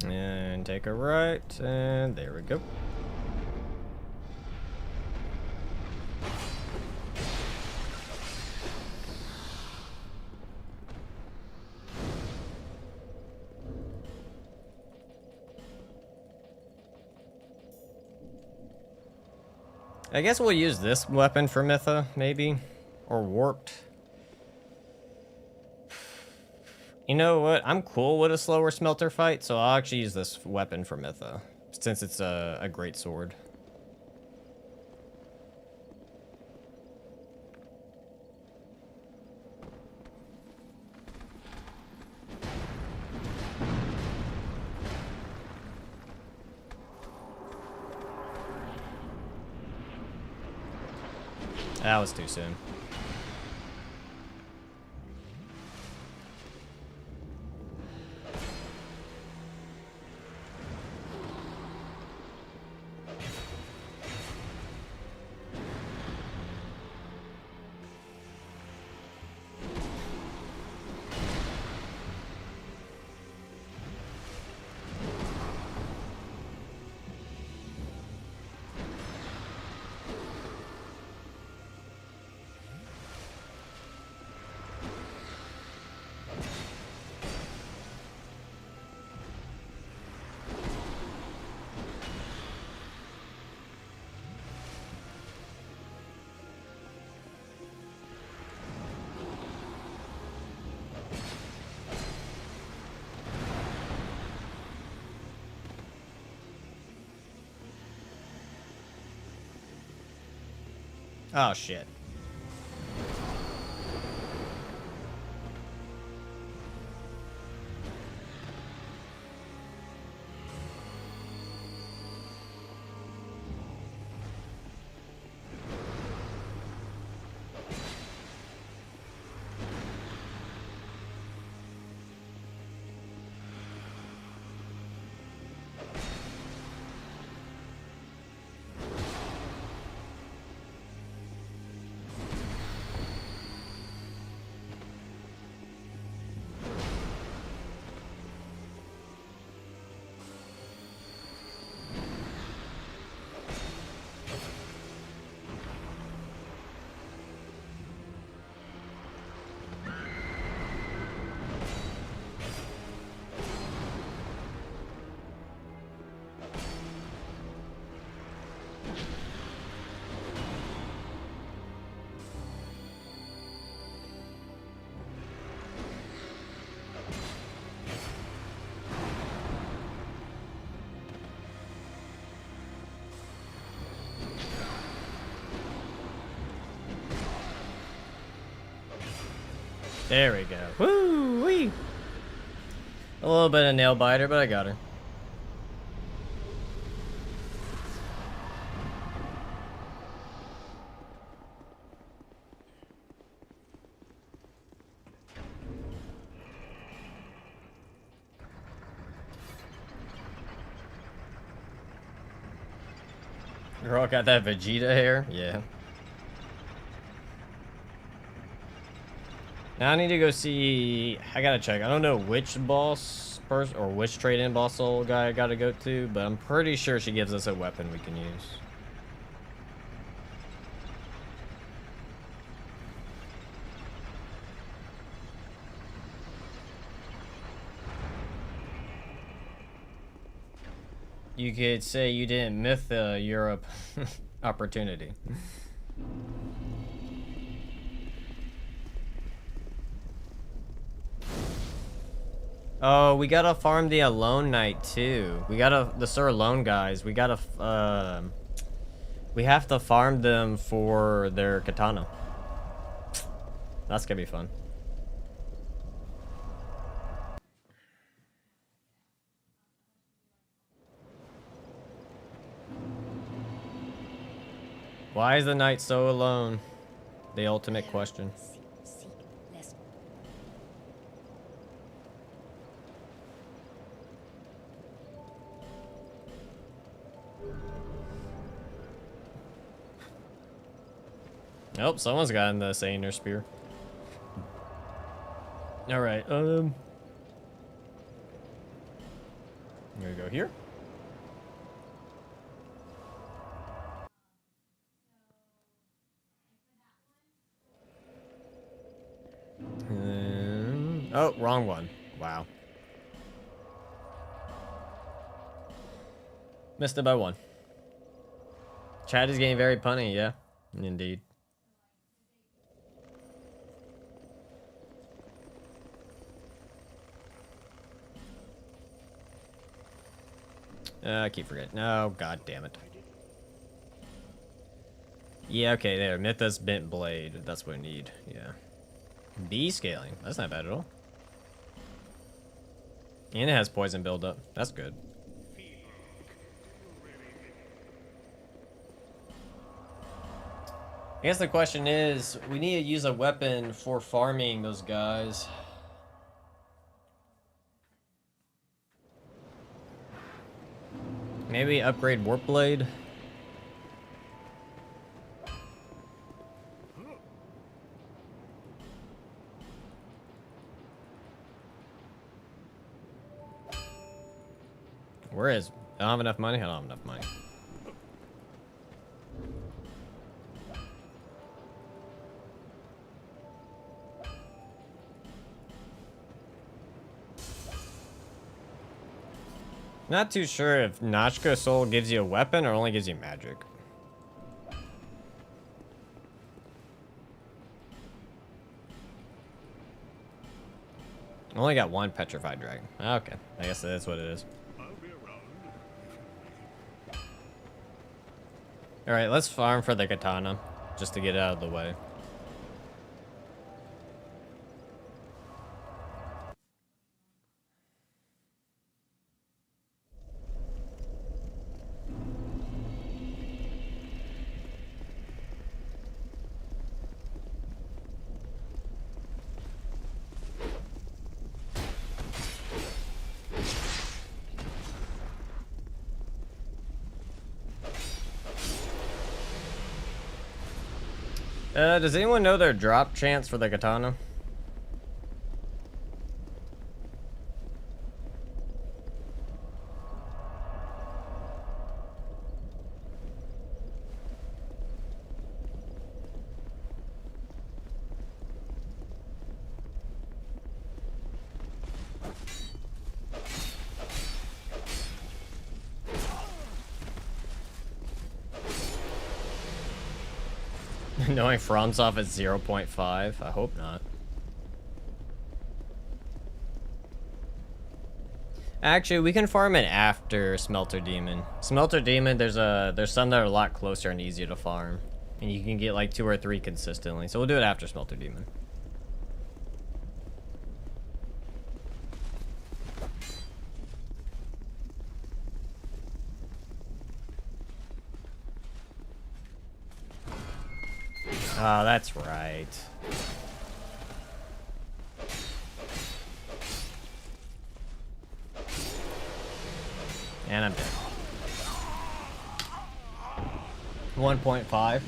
And take a right, and there we go. I guess we'll use this weapon for Mytha, maybe? Or Warped. You know what? I'm cool with a slower smelter fight, so I'll actually use this weapon for Mytha, since it's a great sword. That was too soon. Oh, shit. There we go. Woo wee. A little bit of nail biter, but I got her. Girl got that Vegeta hair? Yeah. Now I need to go see... I gotta check. I don't know which boss person or which trade-in boss soul guy I gotta go to, but I'm pretty sure she gives us a weapon we can use. You could say you didn't miss the Europe opportunity. Oh, we gotta farm the Alone Knight too. We gotta, the Sir Alone guys, we gotta, we have to farm them for their katana. That's gonna be fun. Why is the knight so alone? The ultimate question. Nope, someone's gotten the Saner spear. Alright, here we go here. Oh, wrong one. Wow. Missed it by one. Chat is getting very punny, yeah. Indeed. I keep forgetting. Oh, god damn it. Yeah, okay, there. Mythos Bent Blade. That's what we need. Yeah. B scaling. That's not bad at all. And it has poison buildup. That's good. I guess the question is, we need to use a weapon for farming those guys. Maybe upgrade Warp Blade. Where is? I don't have enough money. I don't have enough money. Not too sure if Nachka Soul gives you a weapon or only gives you magic. Only got one petrified dragon. Okay, I guess that's what it is. Alright, let's farm for the katana, just to get out of the way. Does anyone know their drop chance for the katana? Knowing Franzov at 0.5? I hope not. Actually, we can farm it after Smelter Demon. Smelter Demon, there's some that are a lot closer and easier to farm. And you can get like 2 or 3 consistently. So we'll do it after Smelter Demon. Oh, that's right. And I'm dead. 1.5.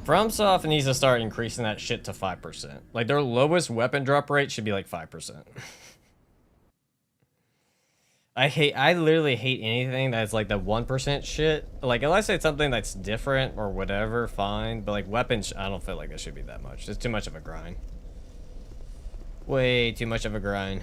FromSoft needs to start increasing that shit to 5%. Like, their lowest weapon drop rate should be like 5%. I literally hate anything that's like the 1% shit. Like, unless it's something that's different or whatever, fine. But like, weapons, I don't feel like it should be that much. It's too much of a grind. Way too much of a grind.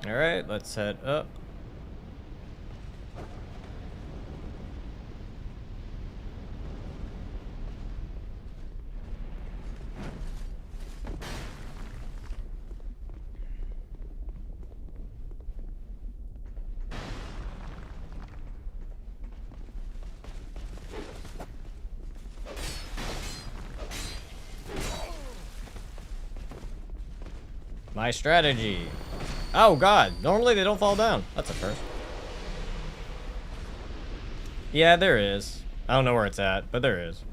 Alright, let's head up. My strategy. Oh god, normally they don't fall down. That's a first. Yeah, there is. I don't know where it's at, but there is.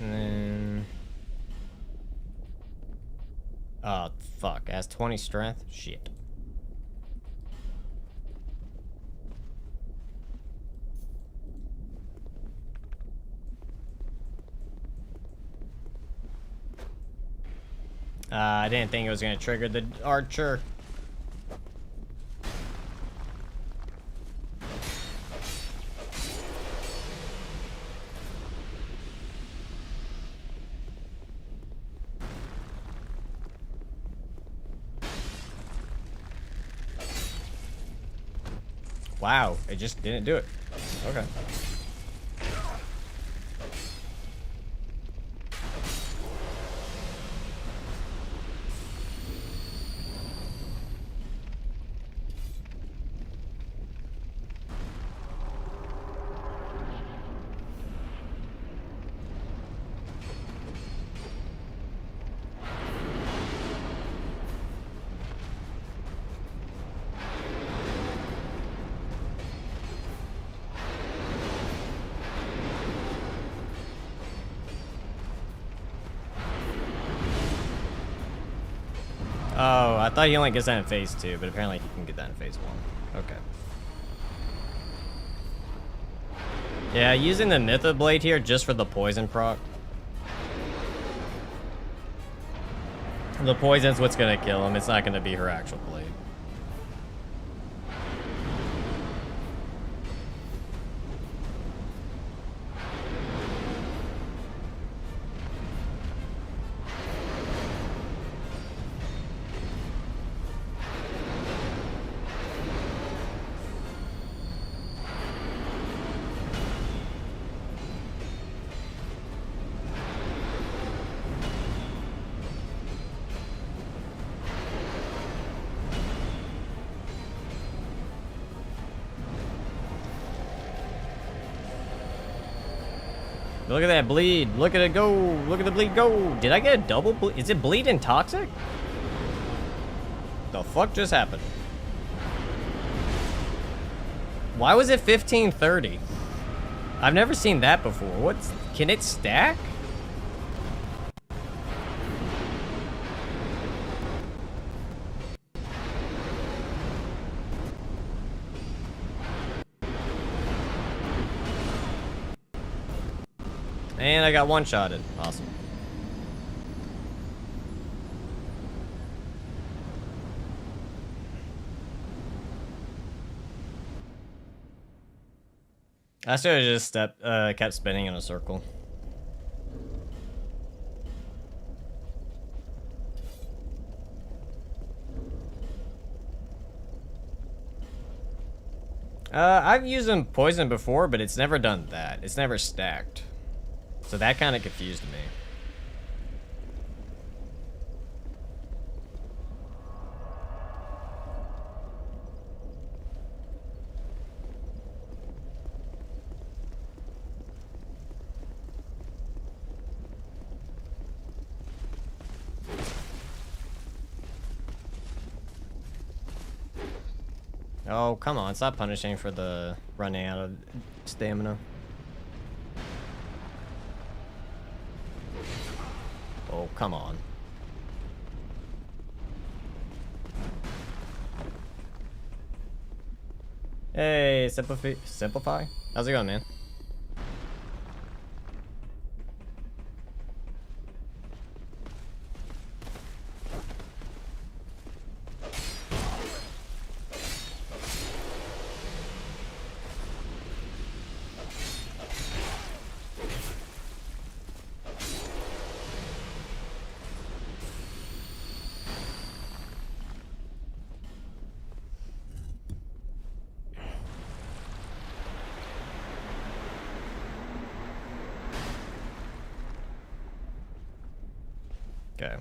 And then... Oh, fuck. It has 20 strength? Shit. I didn't think it was going to trigger the archer. Wow, it just didn't do it. Okay. Oh, I thought he only gets that in phase 2, but apparently he can get that in phase 1. Okay. Yeah, using the Mytho Blade here just for the poison proc. The poison's what's gonna kill him. It's not gonna be her actual blade. Look at that bleed. Look at it go. Look at the bleed go. Did I get a double bleed? Is it bleed and toxic? The fuck just happened? Why was it 1530? I've never seen that before. What's... Can it stack? And I got one-shotted. Awesome. I should have just kept spinning in a circle. I've used them poison before, but it's never done that. It's never stacked. So that kind of confused me. Oh, come on. Stop punishing for the running out of stamina. Oh, come on. Hey, Simplify? How's it going, man? Okay.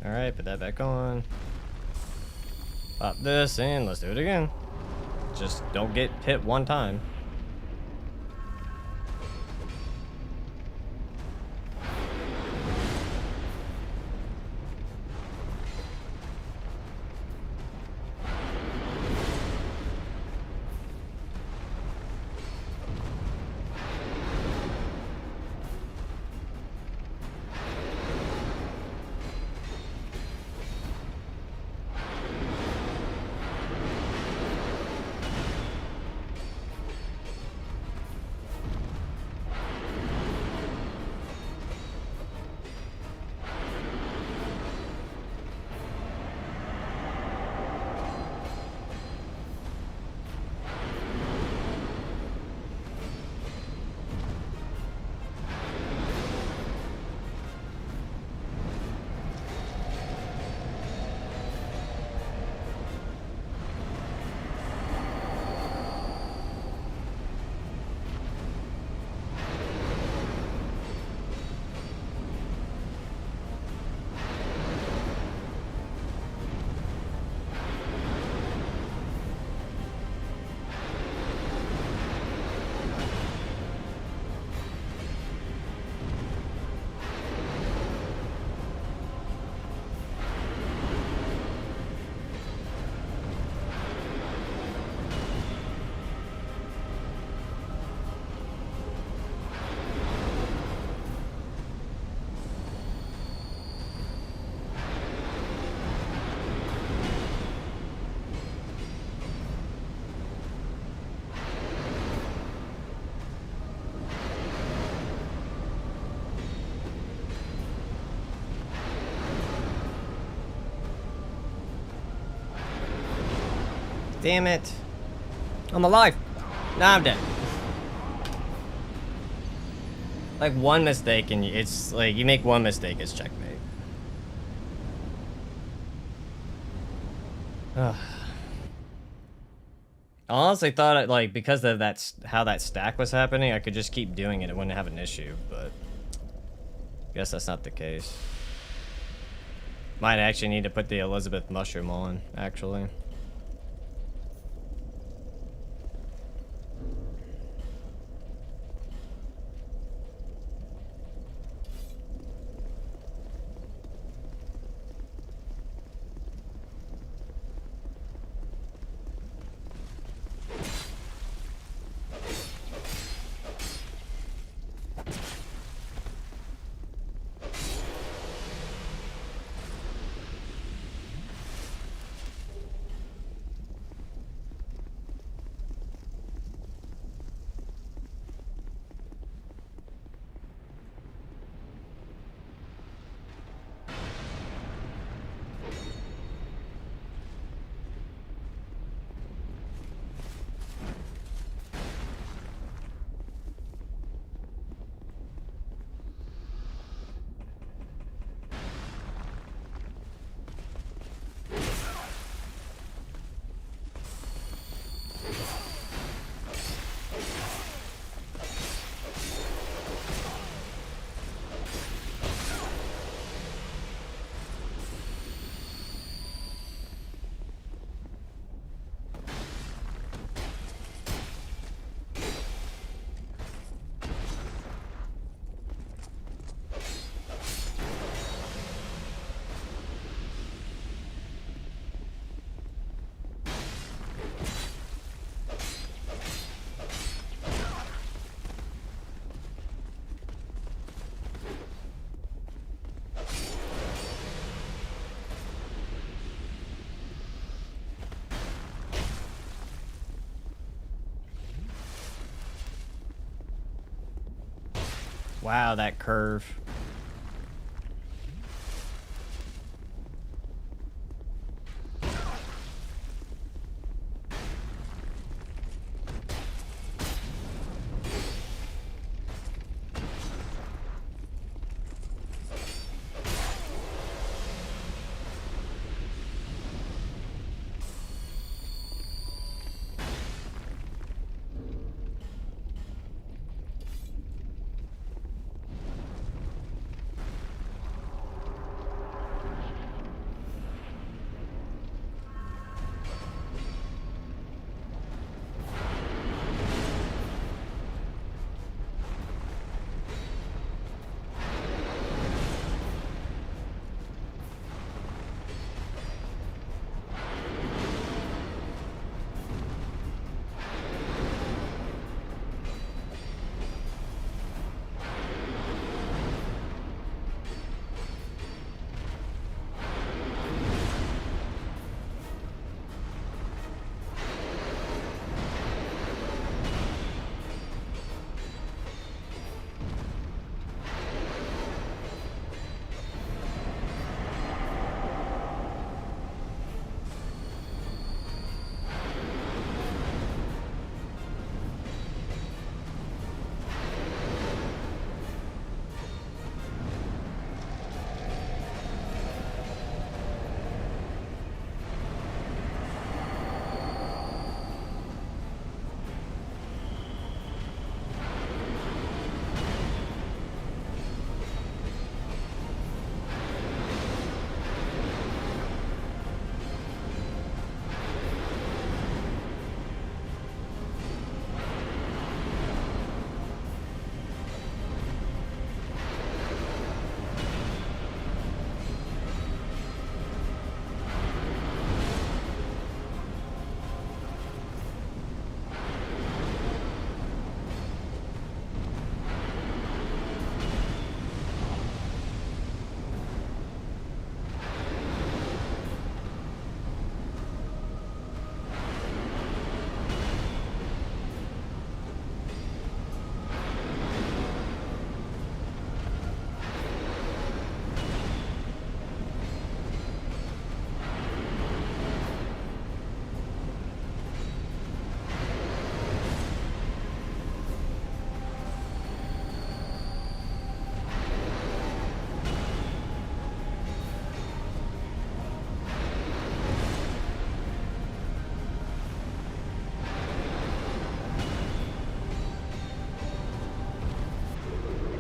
Alright, put that back on. Pop this and let's do it again. Just don't get hit one time. Damn it. I'm alive. Nah, I'm dead. Like one mistake and it's like you make one mistake, it's checkmate. Ugh. I honestly thought it, like, because of how that stack was happening, I could just keep doing it. It wouldn't have an issue, but I guess that's not the case. Might actually need to put the Elizabeth mushroom on, actually. Wow, that curve.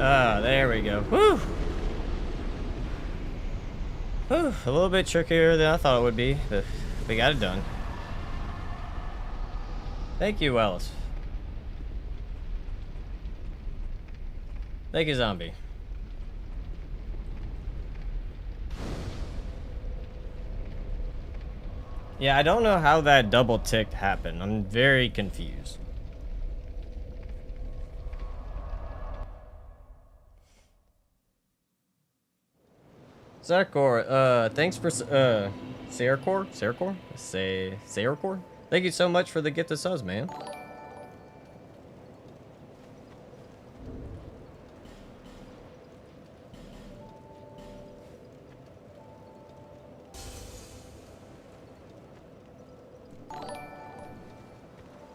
Ah, there we go. Woo! Whew, a little bit trickier than I thought it would be, but we got it done. Thank you, Wells. Thank you, Zombie. Yeah, I don't know how that double tick happened. I'm very confused. Sarkor, thanks for, Sarkor? Sarkor? Say, Sarkor? Thank you so much for the gift of subs, man.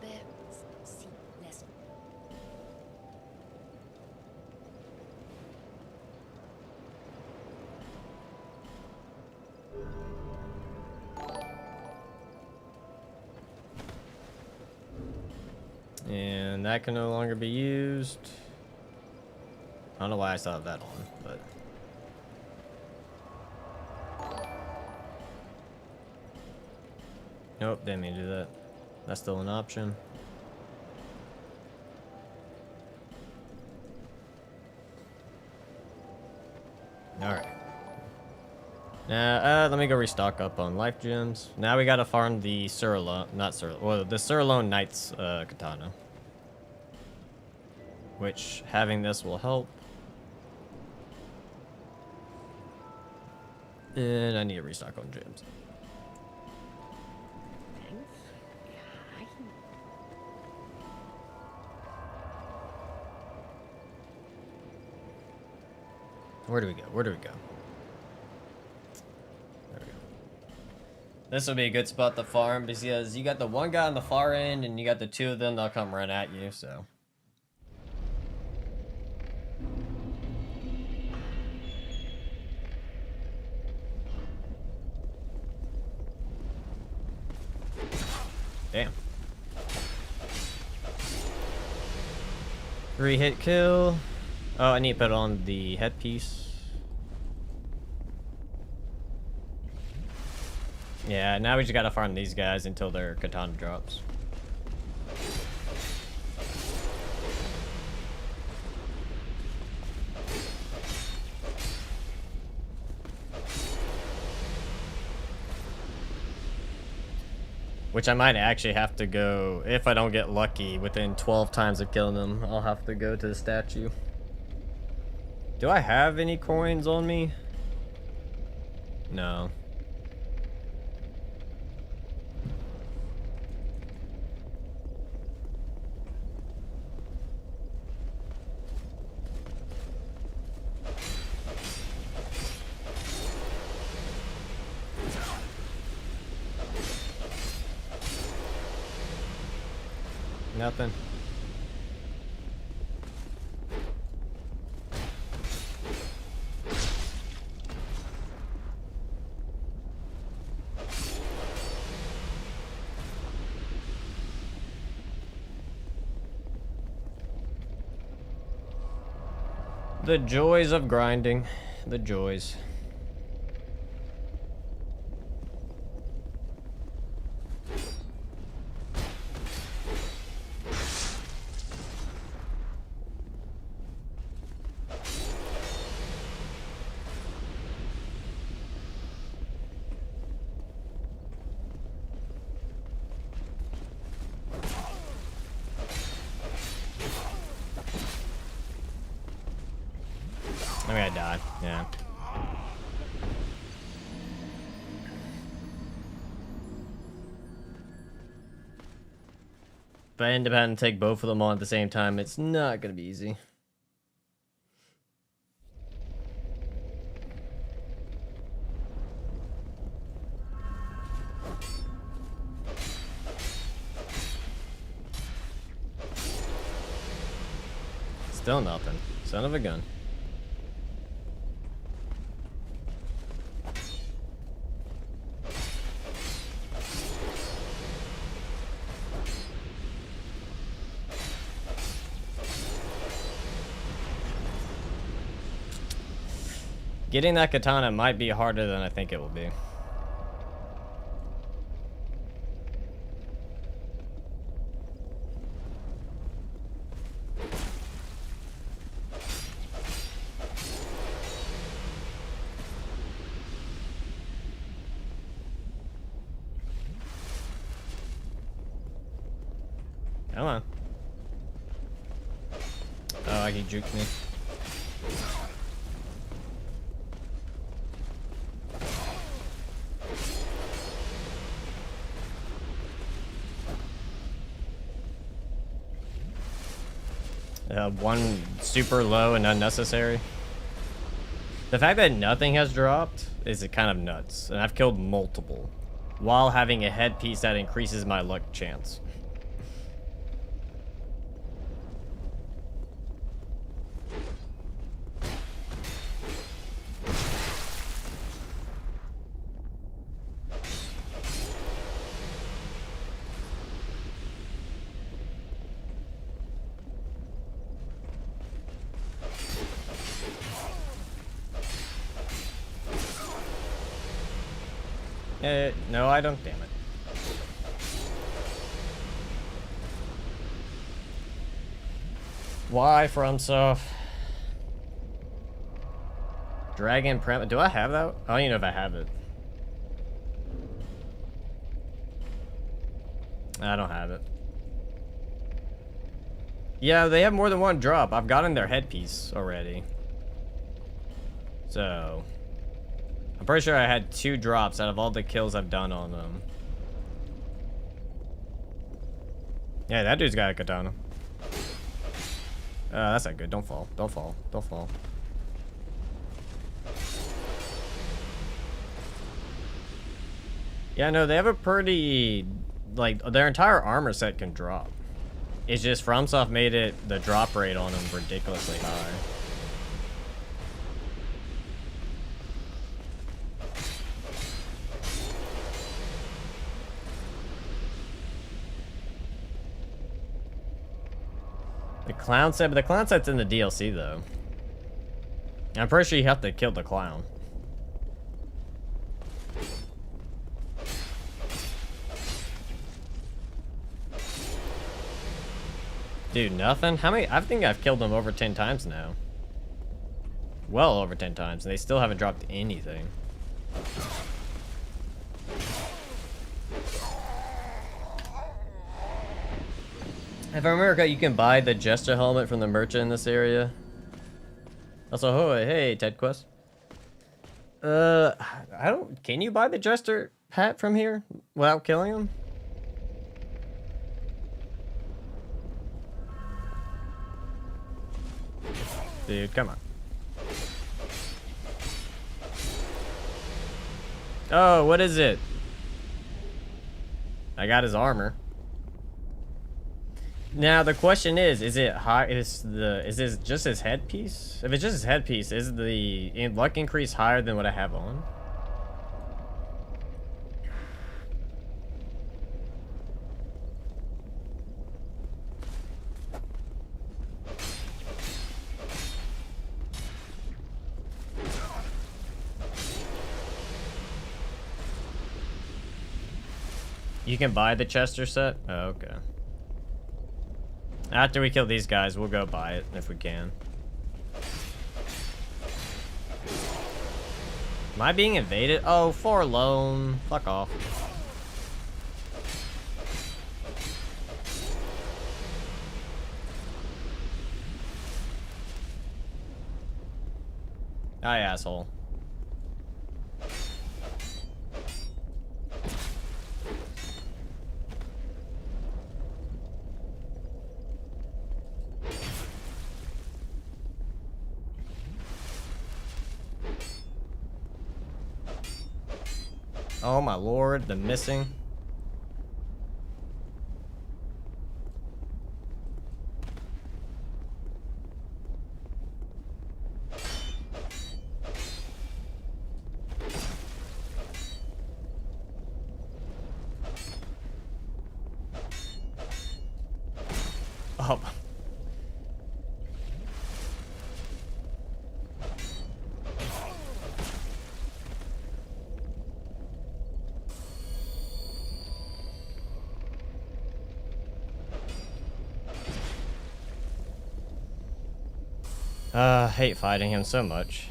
There is see less. And that can no longer be used. I don't know why I still have that on, but... Nope, didn't mean to do that. That's still an option. Alright. Now, let me go restock up on life gems. Now we gotta farm the Surlone, not Surlone, well, the Surlone Knight's katana. Which, having this will help. And I need to restock on gems. Where do we go? Where do we go? There we go. This will be a good spot to farm because you got the one guy on the far end and you got the two of them that'll come run at you, so. Damn. 3-hit kill. Oh, I need to put on the headpiece. Yeah, now we just gotta farm these guys until their katana drops. Which I might actually have to go, if I don't get lucky, within 12 times of killing them, I'll have to go to the statue. Do I have any coins on me? No. Nothing. The joys of grinding. The joys. I mean, I died. Yeah. If I end up having to take both of them on at the same time, it's not gonna be easy. Still nothing. Son of a gun. Getting that katana might be harder than I think it will be. Come on. Oh, he juked me. One super low and unnecessary. The fact that nothing has dropped is kind of nuts, and I've killed multiple while having a headpiece that increases my luck chance. No item? Damn it. Why FromSoft? Dragon Prem. Do I have that? I don't even know if I have it. I don't have it. Yeah, they have more than one drop. I've gotten their headpiece already. So I'm pretty sure I had 2 drops out of all the kills I've done on them. Yeah, that dude's got a katana. That's not good. Don't fall. Don't fall. Don't fall. Yeah, no, they have a pretty, like, their entire armor set can drop. It's just FromSoft made it, the drop rate on them ridiculously high. The clown set, but the clown set's in the DLC though. I'm pretty sure you have to kill the clown. Dude, nothing? How many? I think I've killed them over 10 times now. Well over 10 times, and they still haven't dropped anything. If I remember correctly, you can buy the Jester helmet from the merchant in this area. Also, oh, hey, Ted Quest. I don't... Can you buy the Jester hat from here without killing him? Dude, come on. Oh, what is it? I got his armor. Now the question is it high? Is this just his headpiece? If it's just his headpiece, is the luck increase higher than what I have on? You can buy the Chester set? Oh, okay. After we kill these guys, we'll go buy it if we can. Am I being invaded? Oh, for alone. Fuck off. Hi, asshole. Oh my lord, the missing. Oh. Hate fighting him so much.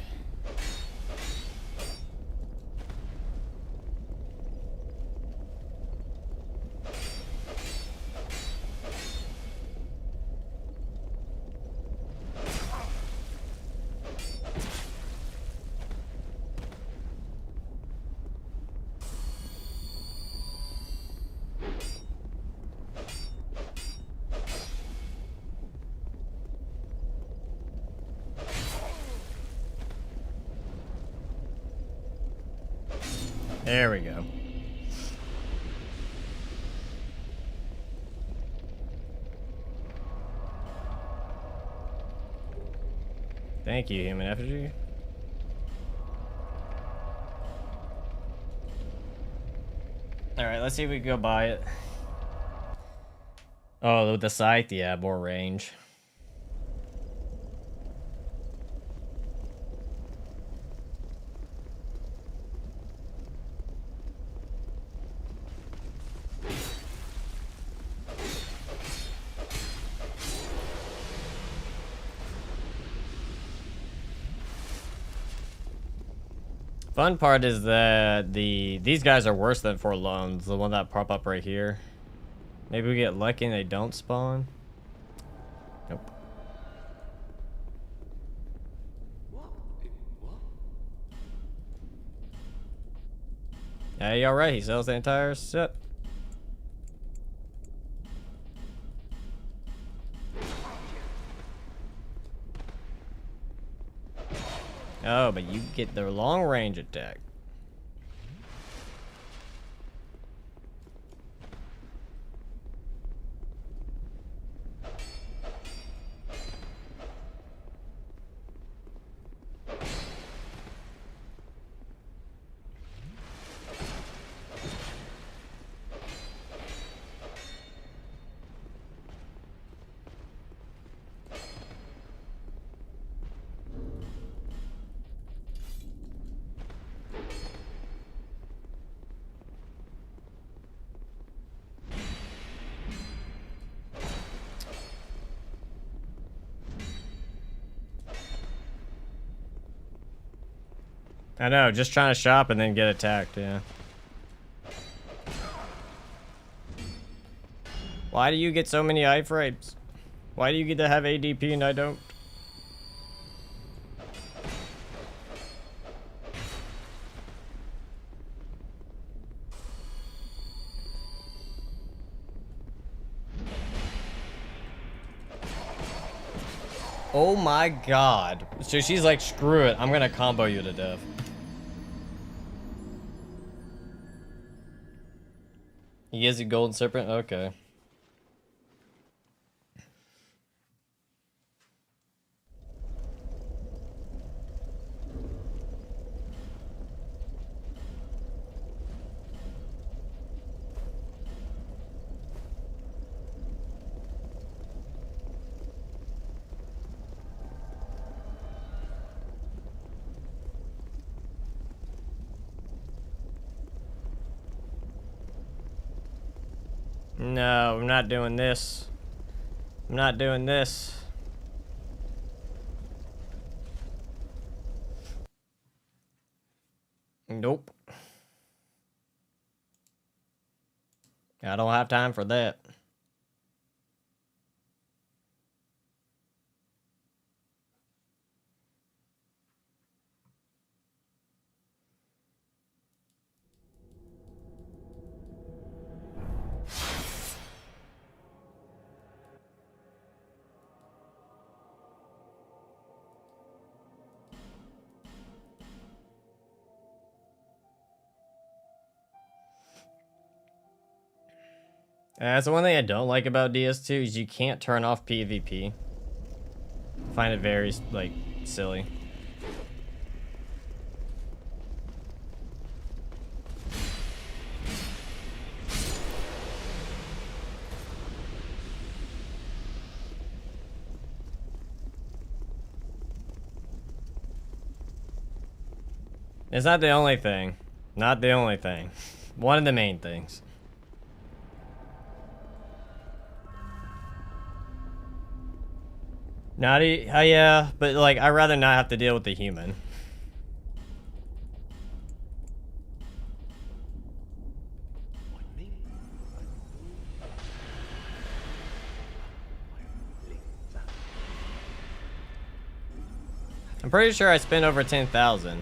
There we go. Thank you, human effigy. Alright, let's see if we can go buy it. Oh, with the scythe, yeah, more range. Fun part is that these guys are worse than Forlones, the one that pop up right here. Maybe we get lucky and they don't spawn. Nope. Hey, alright, he sells the entire set. Oh, but you get the long range attack. I know, just trying to shop and then get attacked, yeah. Why do you get so many iframes? Why do you get to have ADP and I don't? Oh my god. So she's like, screw it, I'm gonna combo you to death. He is a golden serpent? Okay. No, I'm not doing this. I'm not doing this. Nope. I don't have time for that. That's the one thing I don't like about DS2 is you can't turn off PvP. I find it very, like, silly. It's not the only thing. Not the only thing. One of the main things. Not yeah, but like I'd rather not have to deal with the human. I'm pretty sure I spent over 10,000.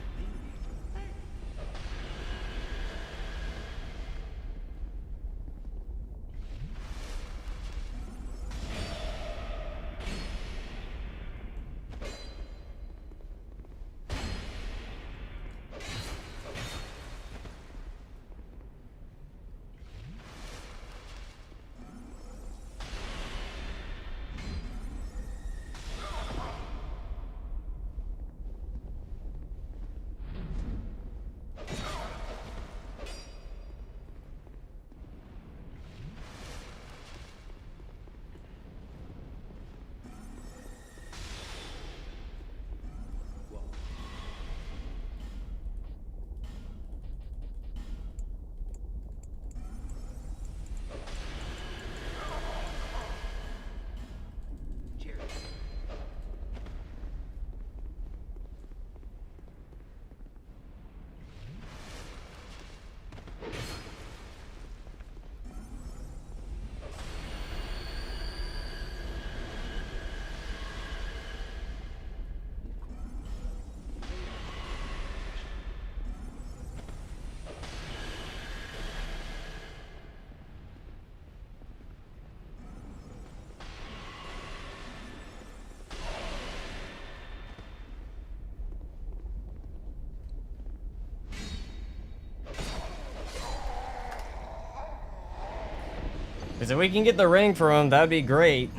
Because if we can get the ring for him, that'd be great.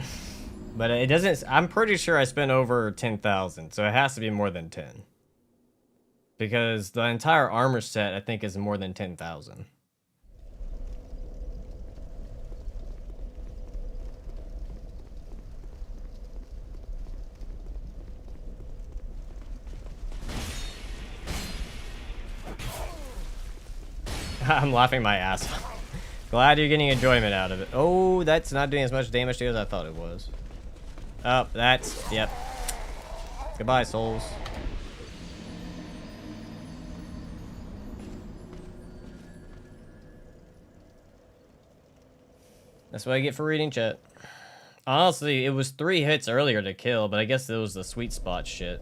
But it doesn't... I'm pretty sure I spent over 10,000, so it has to be more than 10. Because the entire armor set, I think, is more than 10,000. I'm laughing my ass off. Glad you're getting enjoyment out of it. Oh, that's not doing as much damage to you as I thought it was. Oh, that's... Yep. Goodbye, souls. That's what I get for reading chat. Honestly, it was 3 hits earlier to kill, but I guess it was the sweet spot shit.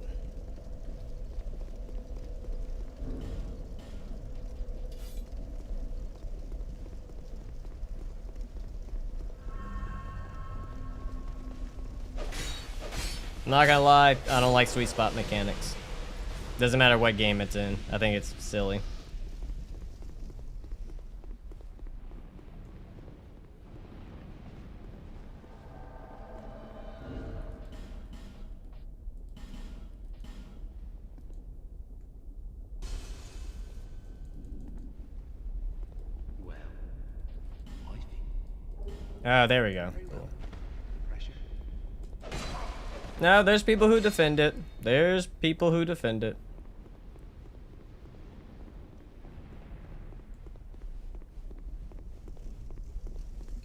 Not gonna lie, I don't like sweet spot mechanics. Doesn't matter what game it's in. I think it's silly. Well, I think Oh, there we go. well. Pressure. No, there's people who defend it. There's people who defend it.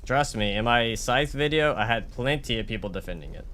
Trust me, in my Scythe video, I had plenty of people defending it.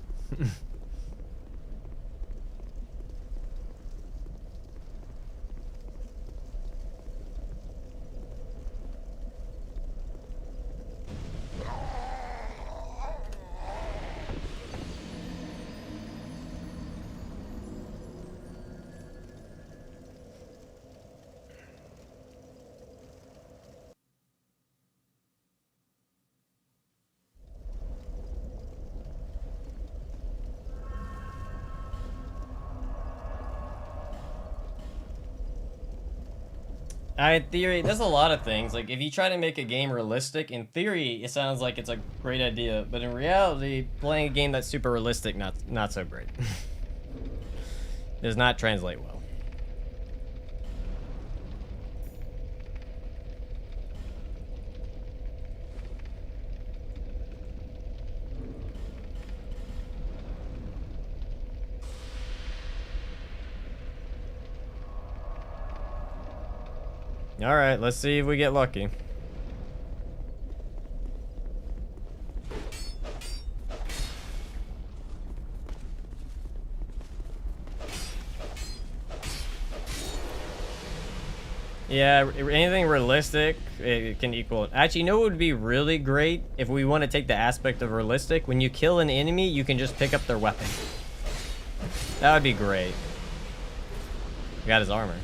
In theory, there's a lot of things. Like, if you try to make a game realistic, in theory, it sounds like it's a great idea. But in reality, playing a game that's super realistic, not so great. Does not translate well. Alright, let's see if we get lucky. Yeah, anything realistic, it can equal it. Actually, you know what would be really great if we want to take the aspect of realistic? When you kill an enemy, you can just pick up their weapon. That would be great. Got his armor.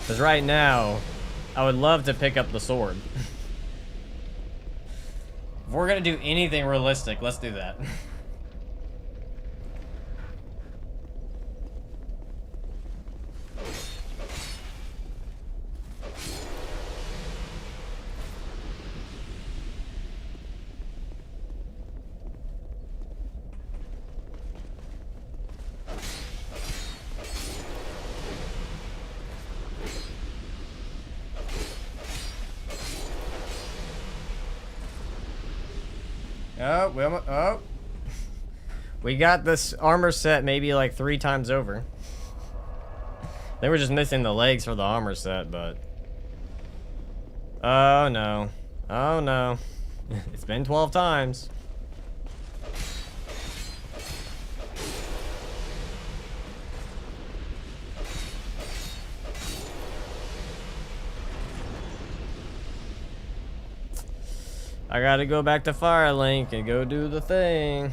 Because right now, I would love to pick up the sword. If we're going to do anything realistic, let's do that. Oh. We got this armor set maybe like 3 times over. They were just missing the legs for the armor set, but... Oh no. Oh no. It's been 12 times. I gotta go back to Firelink and go do the thing.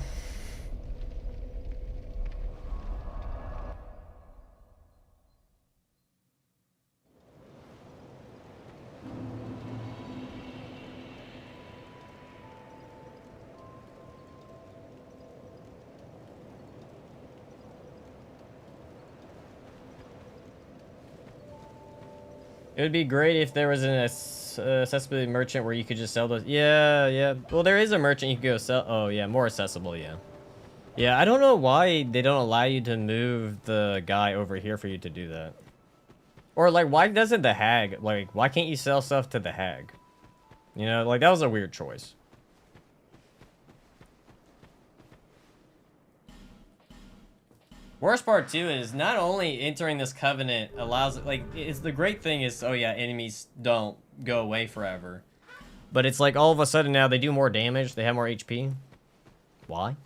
It would be great if there was an accessibility merchant where you could just sell those. Yeah. Well, there is a merchant you could go sell. Oh, yeah, more accessible, yeah. Yeah, I don't know why they don't allow you to move the guy over here for you to do that. Or, like, why doesn't the hag, like, why can't you sell stuff to the hag? You know, like, that was a weird choice. Worst part too is not only entering this covenant allows, like, it's the great thing is, oh yeah, enemies don't go away forever, but it's like all of a sudden now they do more damage, they have more HP. Why?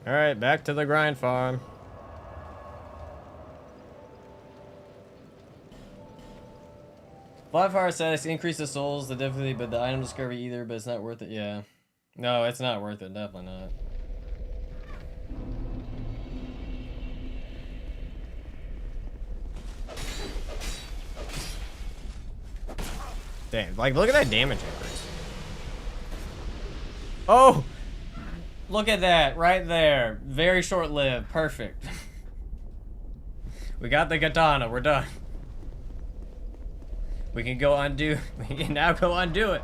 All right, back to the grind farm. Fire status increases souls, the difficulty, but the item discovery either, but it's not worth it. Yeah. No, it's not worth it. Definitely not. Damn, like, look at that damage increase. Oh! Look at that, right there. Very short-lived. Perfect. We got the katana. We're done. We can go undo. We can now go undo it.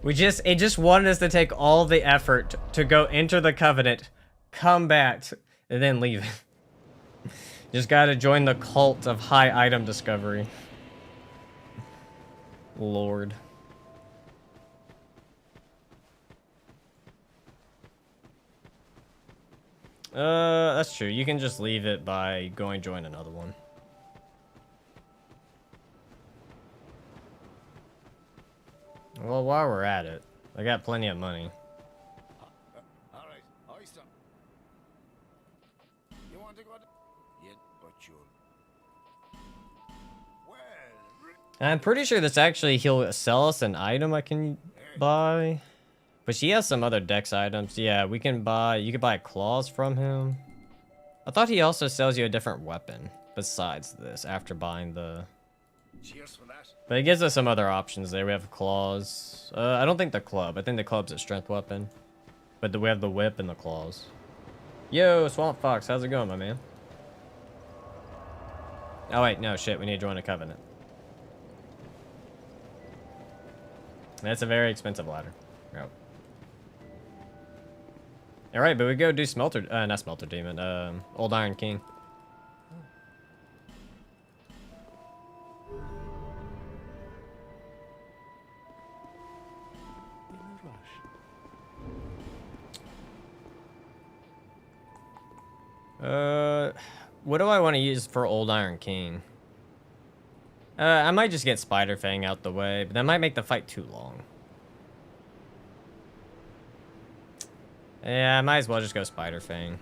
It just wanted us to take all the effort to go enter the covenant, come back, and then leave. Just gotta join the cult of high item discovery. Lord. That's true. You can just leave it by going join another one. Well, while we're at it, I got plenty of money. Alright, I stop. You want to go? Yeah, but you're. Well, I'm pretty sure this actually, he'll sell us an item I can buy. But she has some other dex items. Yeah, we can buy, you can buy claws from him. I thought he also sells you a different weapon besides this after buying the... cheers for that. But it gives us some other options there. We have claws. I don't think the club. I think the club's a strength weapon. But we have the whip and the claws. Yo, Swamp Fox, how's it going, my man? Oh wait, no, shit, we need to join a covenant. That's a very expensive ladder. Yep. Alright, but we go do Smelter, not Smelter Demon, Old Iron King. What do I want to use for Old Iron King? I might just get Spider Fang out the way, but that might make the fight too long. Yeah, I might as well just go Spider Fang.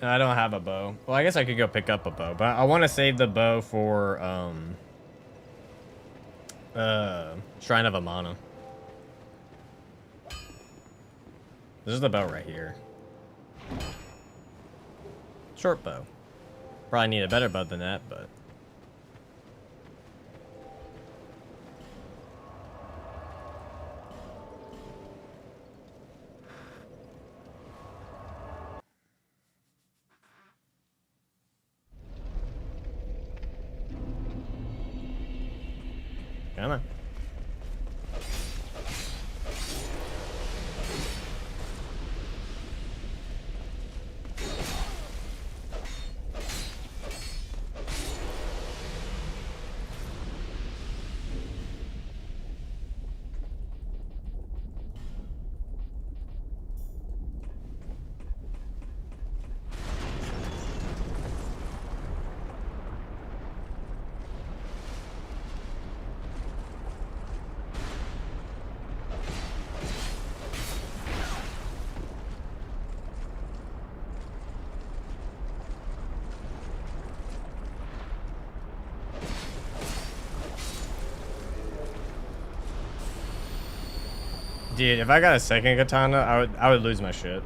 I don't have a bow. Well, I guess I could go pick up a bow, but I want to save the bow for, Shrine of Amana. This is the bow right here. Short bow. Probably need a better bow than that, but... Come on. Dude, if I got a second katana, I would lose my shit.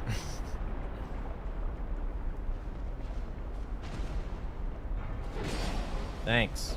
Thanks.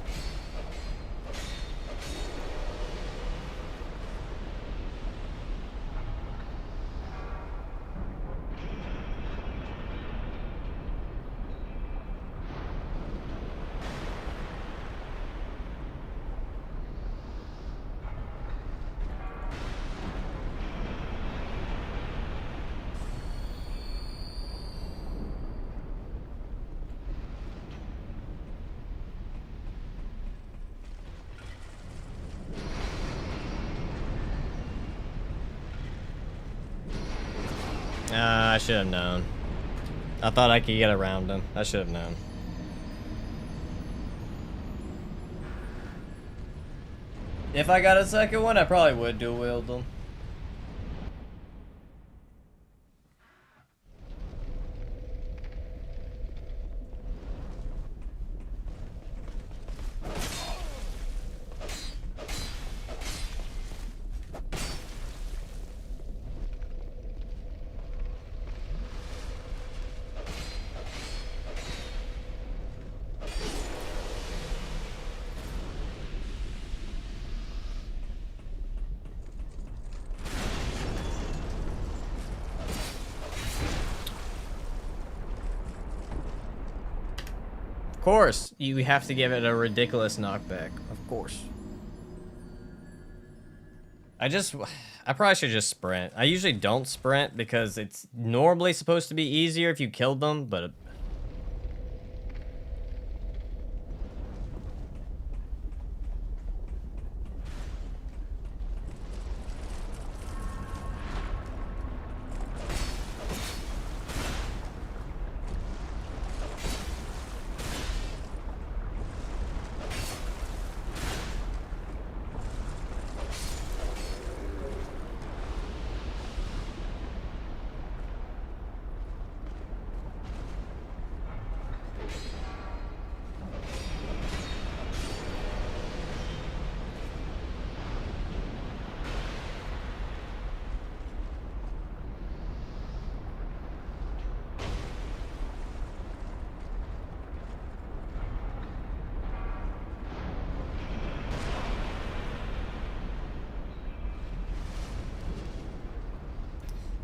I should have known. I thought I could get around him. I should have known. If I got a second one, I probably would dual wield them. Of course, you have to give it a ridiculous knockback. Of course. I probably should just sprint. I usually don't sprint because it's normally supposed to be easier if you killed them, but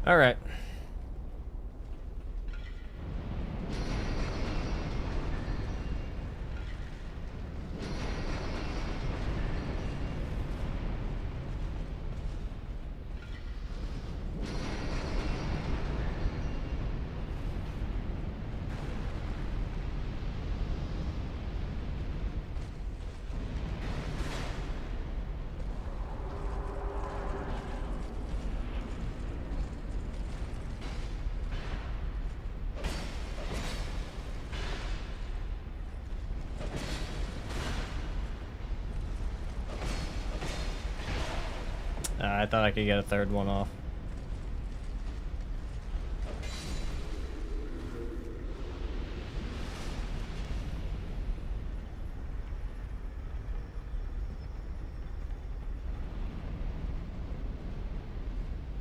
all right. I thought I could get a third one off.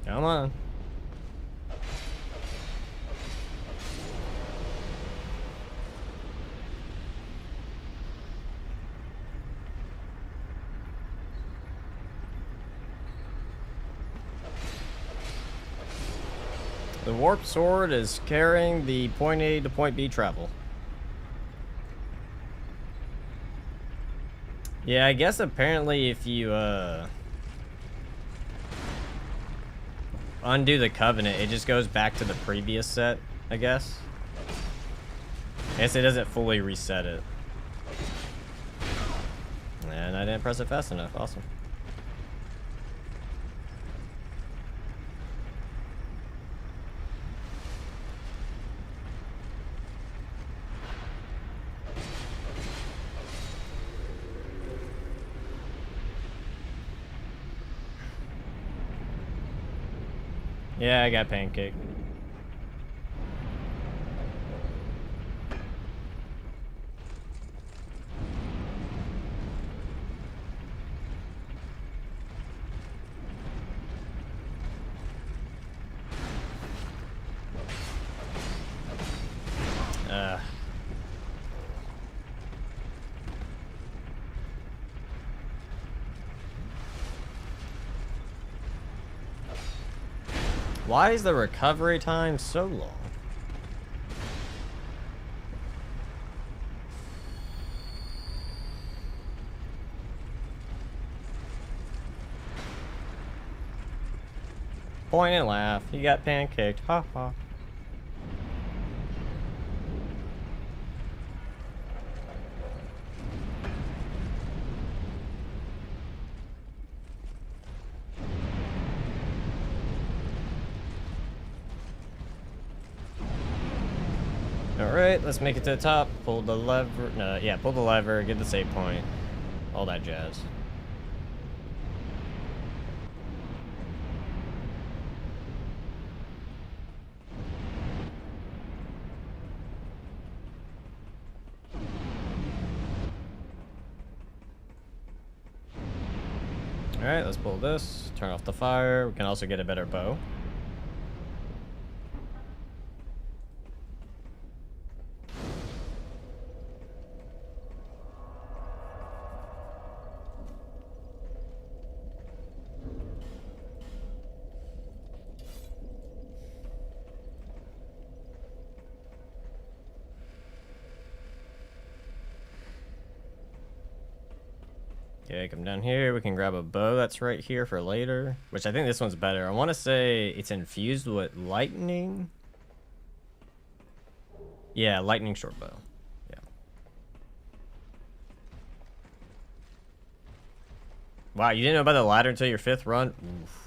Come on. The warp sword is carrying the point A to point B travel. Yeah, I guess apparently if you undo the covenant, it just goes back to the previous set, I guess. I guess it doesn't fully reset it. And I didn't press it fast enough. Awesome. Yeah, I got pancake. Why is the recovery time so long? Point and laugh. You got pancaked. Ha ha. Alright, let's make it to the top. Pull the lever. No, yeah, pull the lever, get the save point. All that jazz. Alright, let's pull this. Turn off the fire. We can also get a better bow. Okay, come down here. We can grab a bow that's right here for later. Which I think this one's better. I want to say it's infused with lightning. Yeah, lightning short bow. Yeah. Wow, you didn't know about the ladder until your 5th run? Oof.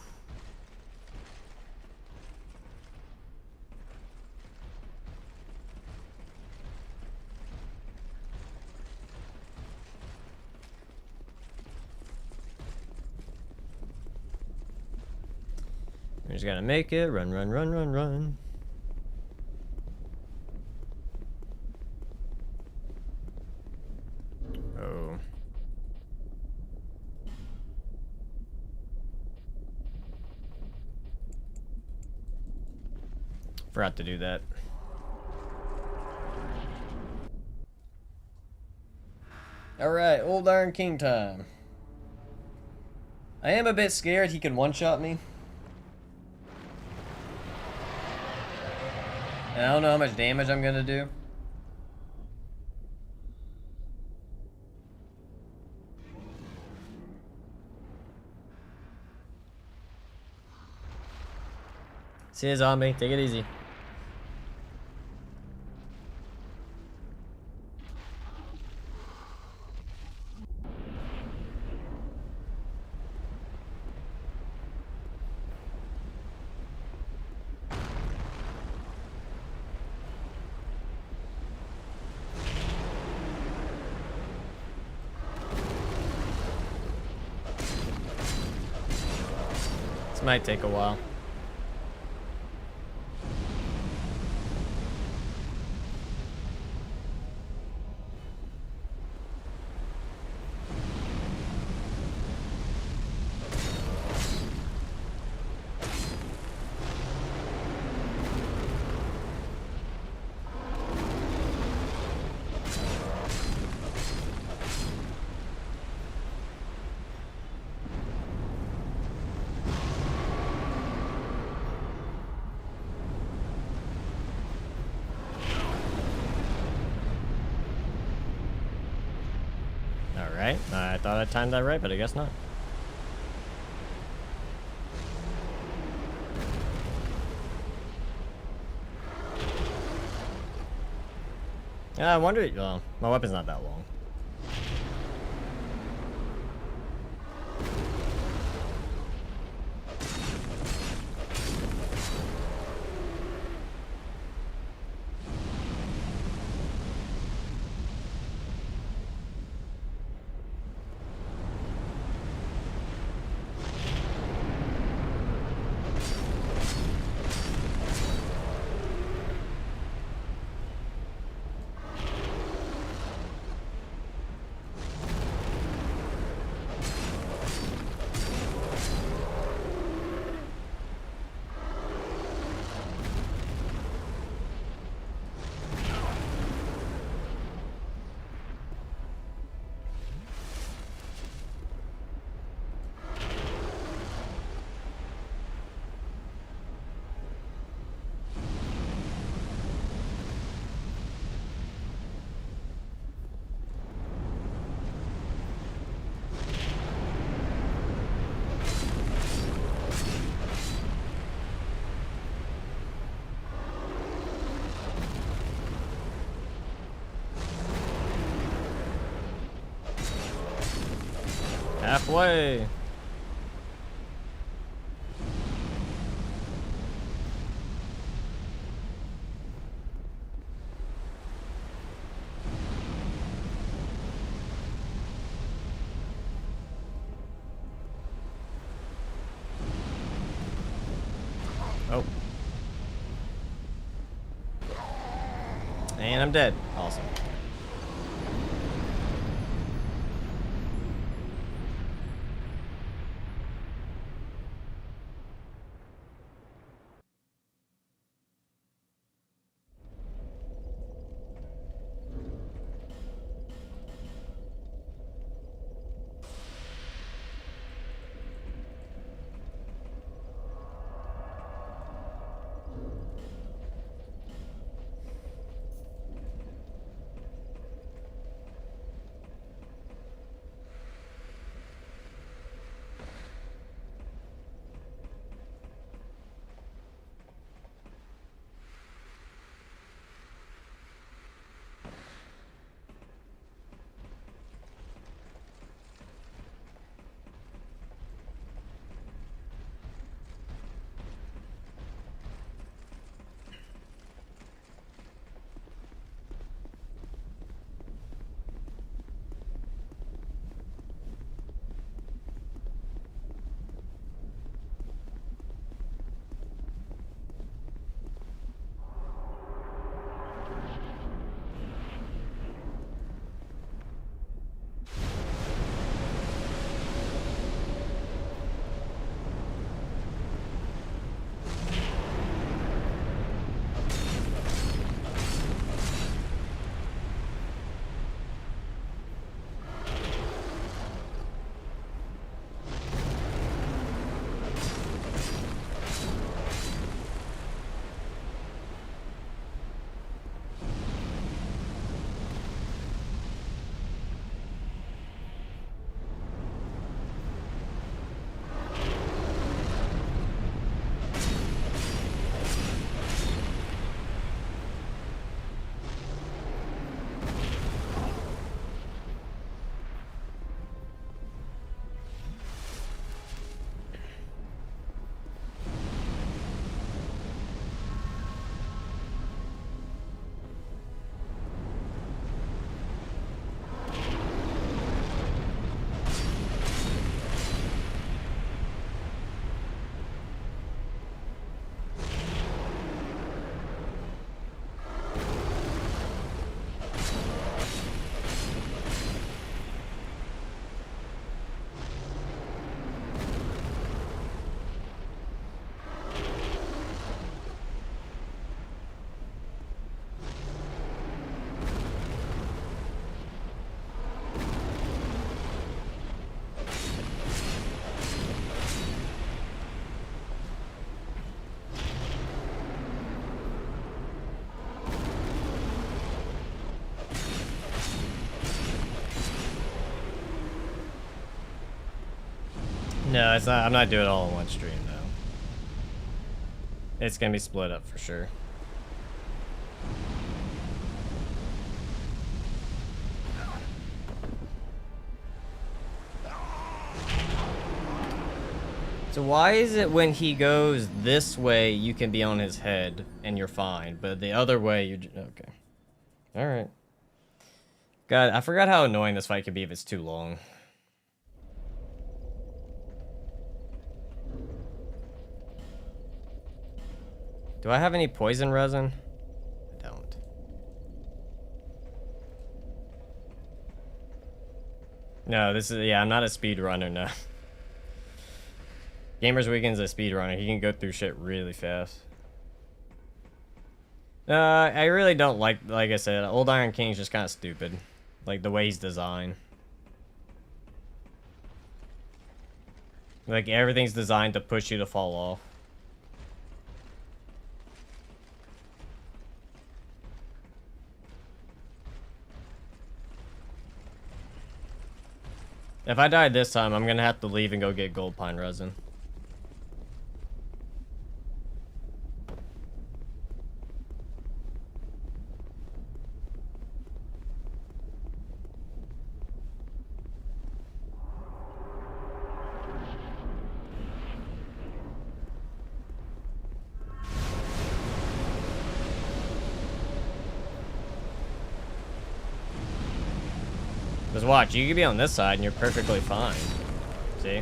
We just gotta make it. Run, run, run, run, run. Oh. Forgot to do that. Alright, old Iron King time. I am a bit scared he can one-shot me. And I don't know how much damage I'm gonna do. See a zombie, take it easy. This might take a while. Alright, I thought I timed that right, but I guess not. Yeah, I wonder, well, my weapon's not that long. Halfway. Oh. And I'm dead. Awesome. No, it's not. I'm not doing it all in one stream though. It's gonna be split up for sure. So why is it when he goes this way, you can be on his head and you're fine, but the other way, you okay? All right. God, I forgot how annoying this fight could be if it's too long. Do I have any poison resin? I don't. No, this is, yeah, I'm not a speedrunner, no. Gamers Weekend's a speedrunner. He can go through shit really fast. I really don't like I said, Old Iron King's just kind of stupid. Like, the way he's designed. Like, everything's designed to push you to fall off. If I die this time, I'm gonna have to leave and go get gold pine resin. Just watch, you could be on this side and you're perfectly fine. See?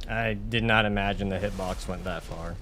I did not imagine the hitbox went that far.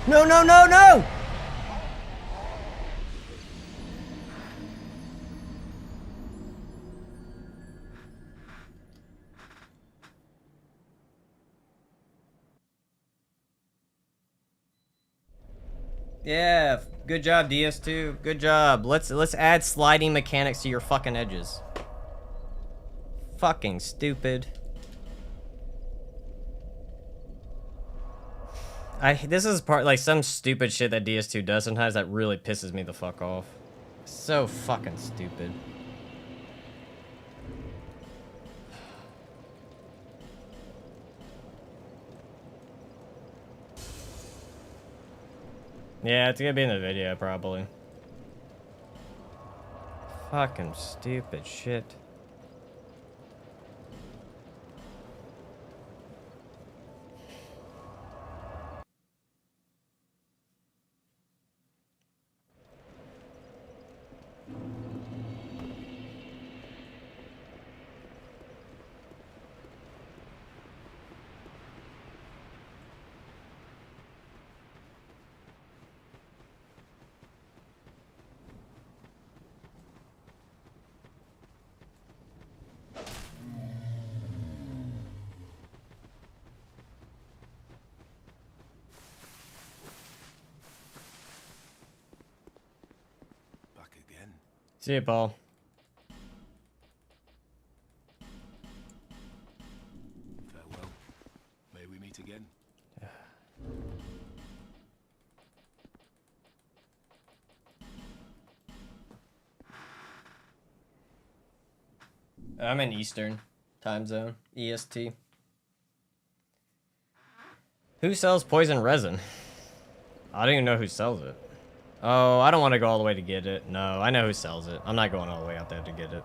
No, no, no, no! Yeah, good job, DS2. Good job. Let's add sliding mechanics to your fucking edges. Fucking stupid. This is part like some stupid shit that DS2 does sometimes that really pisses me the fuck off. So fucking stupid. Yeah, it's gonna be in the video probably. Fucking stupid shit. Back again. See you, Paul. Farewell. May we meet again. I'm in Eastern time zone, EST. Who sells poison resin? I don't even know who sells it. Oh, I don't want to go all the way to get it. No, I know who sells it. I'm not going all the way out there to get it.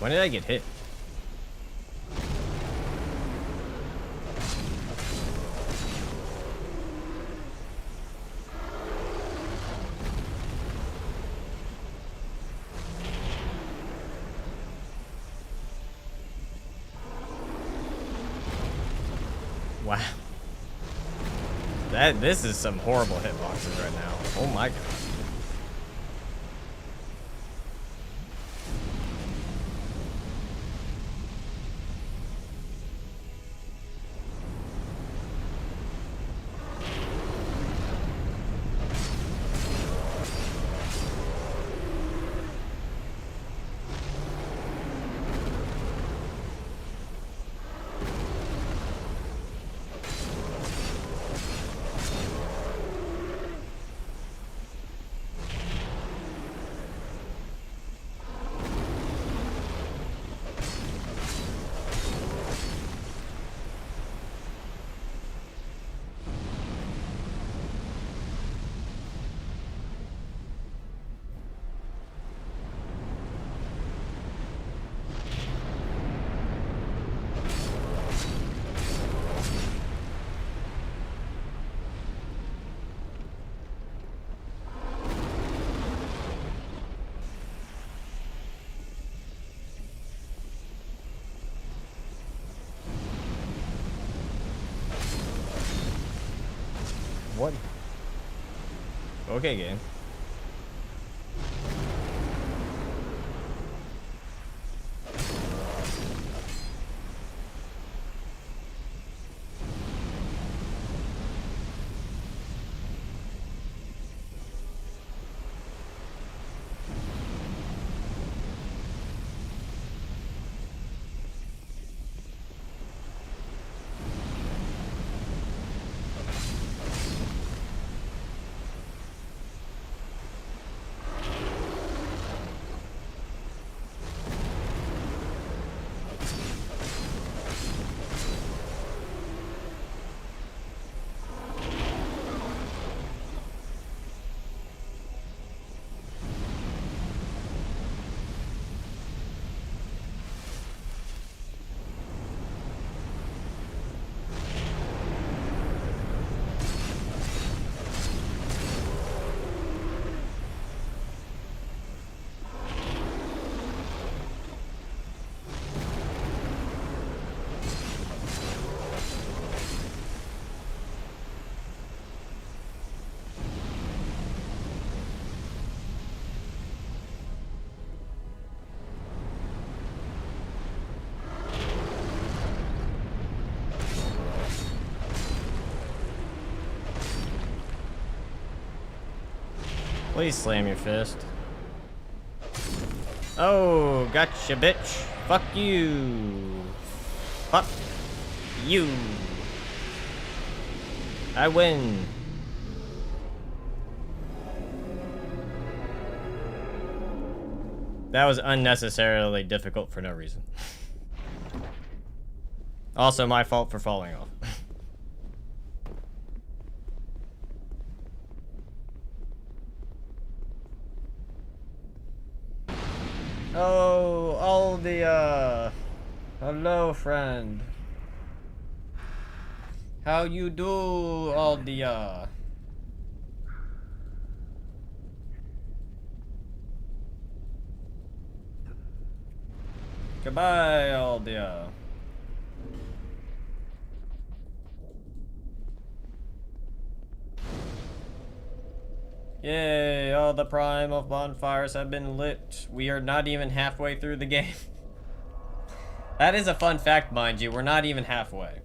When did I get hit? Wow. This is some horrible hitboxes right now. Oh my god. What? Okay, game. Please slam your fist. Oh, gotcha, bitch. Fuck you. Fuck you. I win. That was unnecessarily difficult for no reason. Also, my fault for falling off. Oh, Aldia. Hello, friend. How you do, Aldia? Goodbye, Aldia. Yay, all the prime of bonfires have been lit. We are not even halfway through the game. That is a fun fact, mind you. We're not even halfway.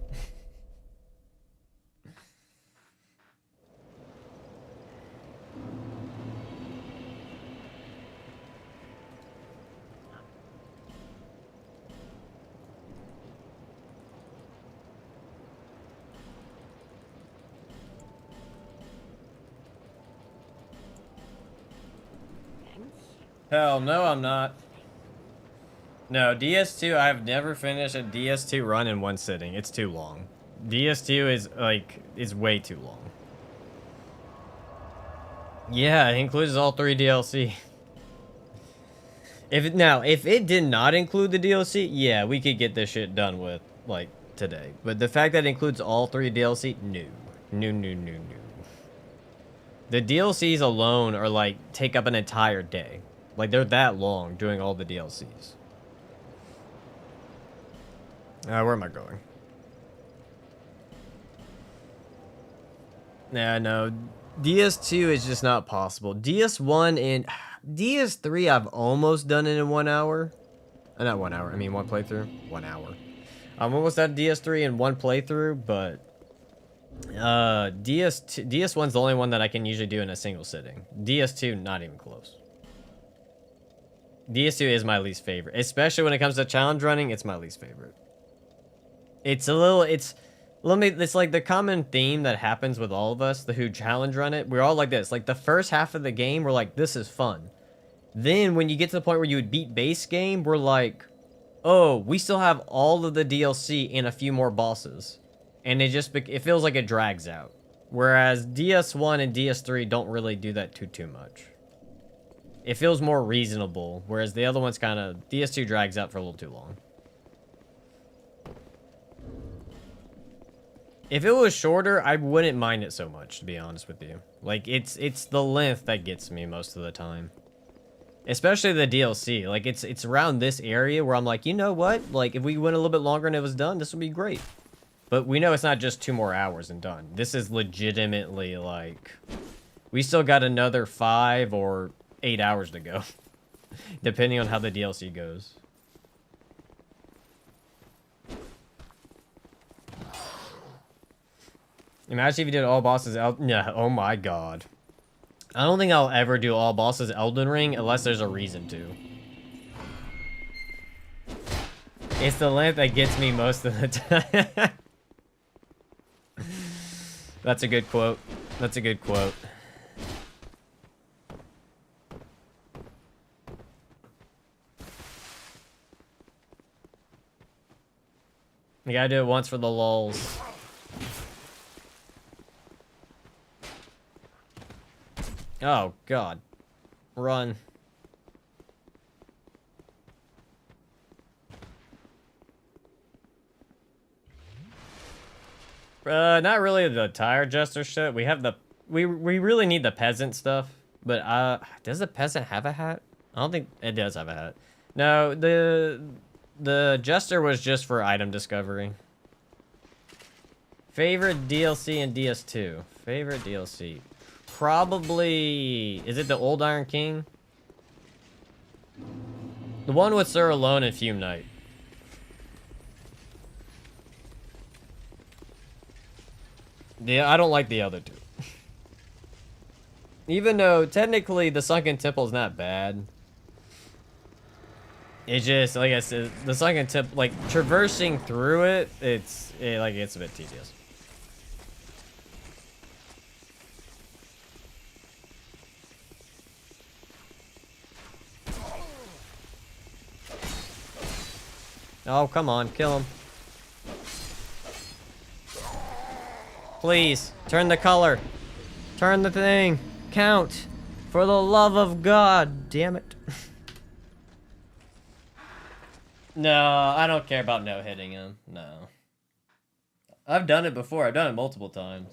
Hell no, I'm not. No, DS2, I've never finished a DS2 run in one sitting. It's too long. DS2 is, like, is way too long. Yeah, it includes all 3 DLC. If it did not include the DLC, yeah, we could get this shit done with, like, today. But the fact that it includes all 3 DLC, no. No, no, no, no. The DLCs alone are, like, take up an entire day. Like, they're that long doing all the DLCs. Where am I going? Nah, no. DS2 is just not possible. DS1 and DS3, I've almost done it in 1 hour. Not 1 hour. I mean, one playthrough. 1 hour. I'm almost done DS3 in one playthrough, but DS1's the only one that I can usually do in a single sitting. DS2, not even close. DS2 is my least favorite, especially when it comes to challenge running. It's my least favorite. It's like the common theme that happens with all of us, who challenge run it. We're all like this. Like, the first half of the game, we're like, this is fun. Then, when you get to the point where you would beat base game, we're like, oh, we still have all of the DLC and a few more bosses. And it feels like it drags out. Whereas DS1 and DS3 don't really do that too much. It feels more reasonable, whereas the other one's kind of... DS2 drags out for a little too long. If it was shorter, I wouldn't mind it so much, to be honest with you. Like, it's the length that gets me most of the time. Especially the DLC. Like, it's around this area where I'm like, you know what? Like, if we went a little bit longer and it was done, this would be great. But we know it's not just 2 more hours and done. This is legitimately like... We still got another 5 or 8 hours to go. Depending on how the DLC goes. Imagine if you did all bosses yeah, oh my god. I don't think I'll ever do all bosses Elden Ring unless there's a reason to. It's the length that gets me most of the time. That's a good quote. That's a good quote. You gotta do it once for the lulz. Oh, God. Run. Not really the tire adjuster shit. We have the... We really need the peasant stuff. But, does the peasant have a hat? I don't think it does have a hat. No, the adjuster was just for item discovery. Favorite DLC in DS2? Favorite DLC? Probably... Is it the Old Iron King? The one with Sir Alone and Fume Knight. Yeah, I don't like the other two. Even though, technically, the Sunken Temple is not bad. It's just, like I said, the Sunken Temple, like, traversing through it, it's a bit tedious. Oh, come on, kill him. Please, turn the color. Turn the thing. Count. For the love of God. Damn it. No, I don't care about no hitting him. No. I've done it before. I've done it multiple times.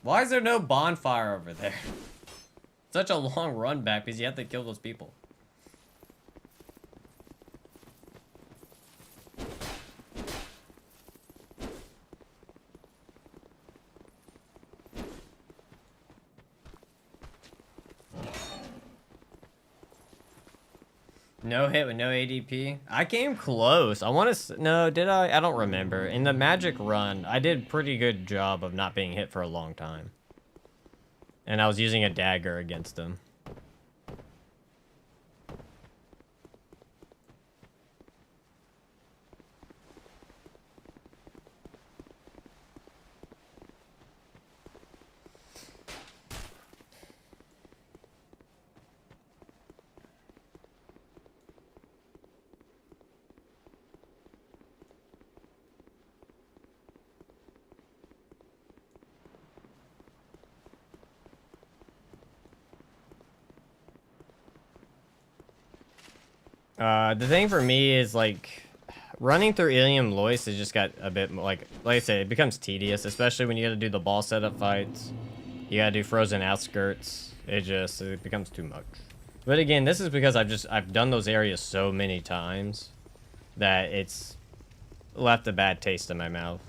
Why is there no bonfire over there? Such a long run back because you have to kill those people. No hit with no ADP. I came close. I want to... No, did I? I don't remember. In the magic run, I did pretty good job of not being hit for a long time. And I was using a dagger against him. The thing for me is, like, running through Ilium Lois has just got a bit, like I said, it becomes tedious, especially when you gotta do the ball setup fights. You gotta do Frozen Outskirts. It becomes too much. But again, this is because I've done those areas so many times that it's left a bad taste in my mouth.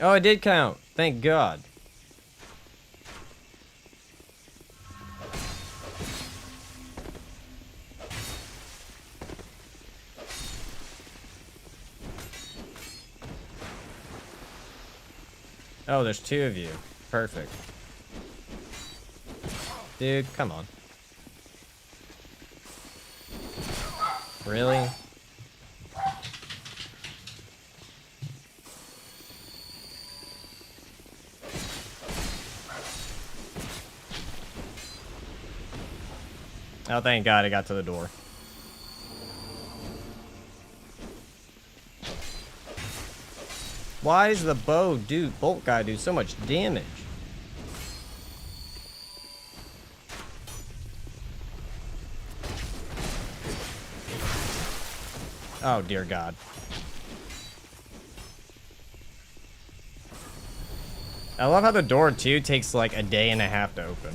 Oh, it did count. Thank God. Oh, there's 2 of you. Perfect. Dude, come on. Really? Oh, thank God I got to the door. Why does the bolt guy do so much damage? Oh, dear God. I love how the door, too, takes like a day and a half to open.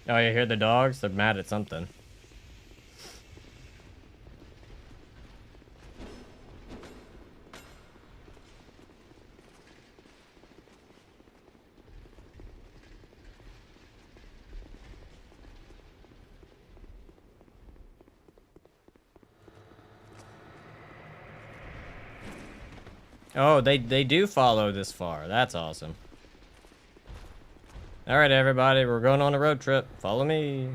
Oh, you hear the dogs? They're mad at something. Oh, they do follow this far. That's awesome. All right, everybody, we're going on a road trip. Follow me.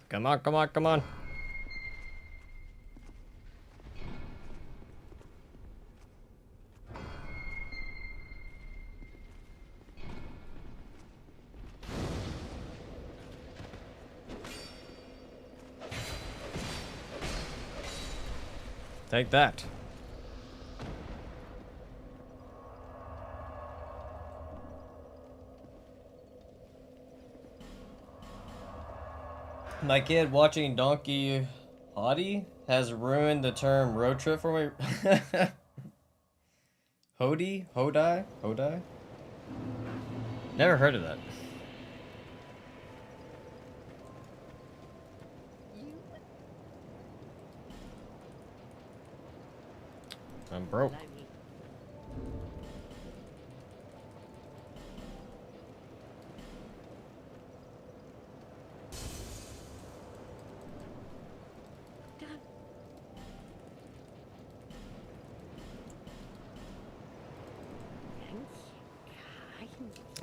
Come on, come on, come on. Take that. My kid watching Donkey Hottie has ruined the term road trip for me. Hody? Hodai? Hodai? Never heard of that. I'm broke.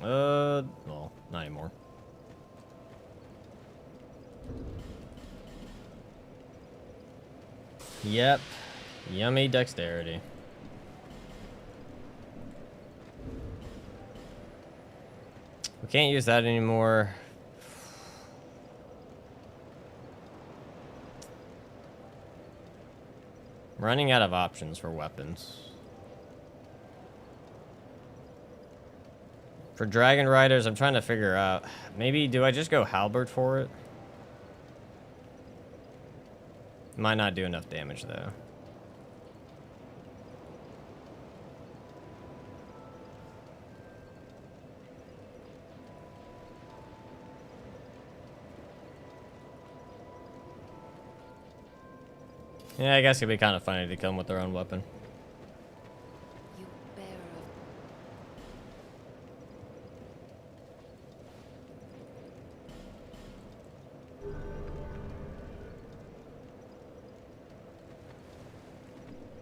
Well, not anymore. Yep. Yummy dexterity. We can't use that anymore. I'm running out of options for weapons. For Dragon Riders, I'm trying to figure out. Maybe, do I just go Halberd for it? Might not do enough damage, though. Yeah, I guess it'd be kind of funny to come with their own weapon. You bearer of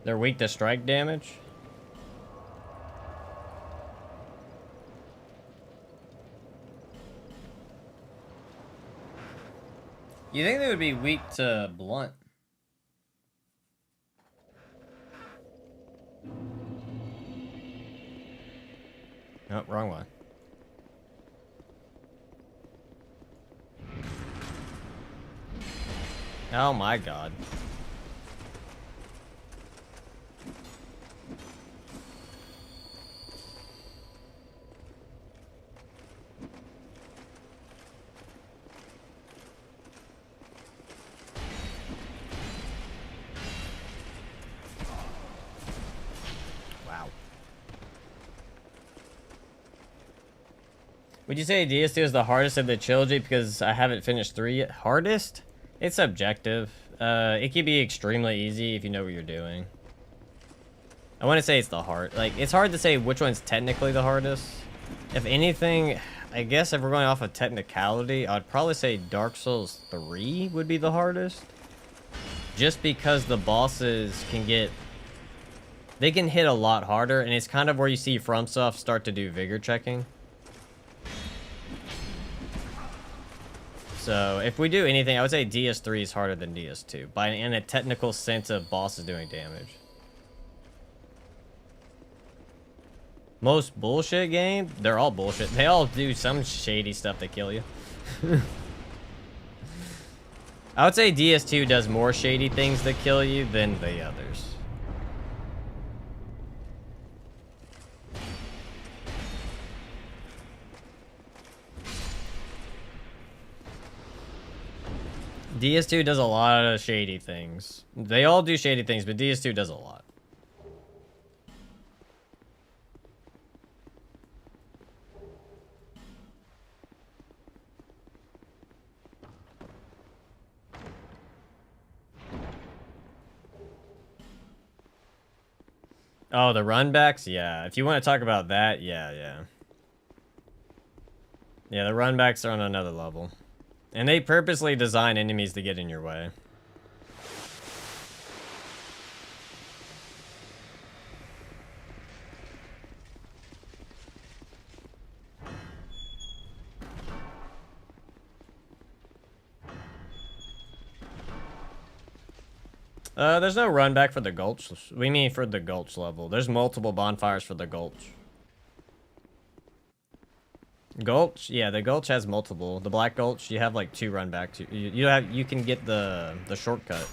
They're weak to strike damage? You think they would be weak to blunt? Oh, wrong one. Oh my god. Wow. Would you say DS2 is the hardest of the trilogy because I haven't finished 3 yet? Hardest? It's subjective. It can be extremely easy if you know what you're doing. I want to say it's the hard. Like, it's hard to say which one's technically the hardest. If anything, I guess if we're going off of technicality, I'd probably say Dark Souls 3 would be the hardest. Just because the bosses can get... They can hit a lot harder, and it's kind of where you see FromSoft start to do vigor checking. So if we do anything, I would say DS3 is harder than DS2 in a technical sense of bosses doing damage. Most bullshit game, they're all bullshit. They all do some shady stuff to kill you. I would say DS2 does more shady things that kill you than the others. DS2 does a lot of shady things. They all do shady things, but DS2 does a lot. Oh, the runbacks? Yeah. If you want to talk about that, yeah. Yeah, the runbacks are on another level. And they purposely design enemies to get in your way. There's no run back for the Gulch. We mean for the Gulch level. There's multiple bonfires for the Gulch. Gulch? Yeah, the Gulch has multiple. The Black Gulch, you have like 2 run backs. You can get the shortcut.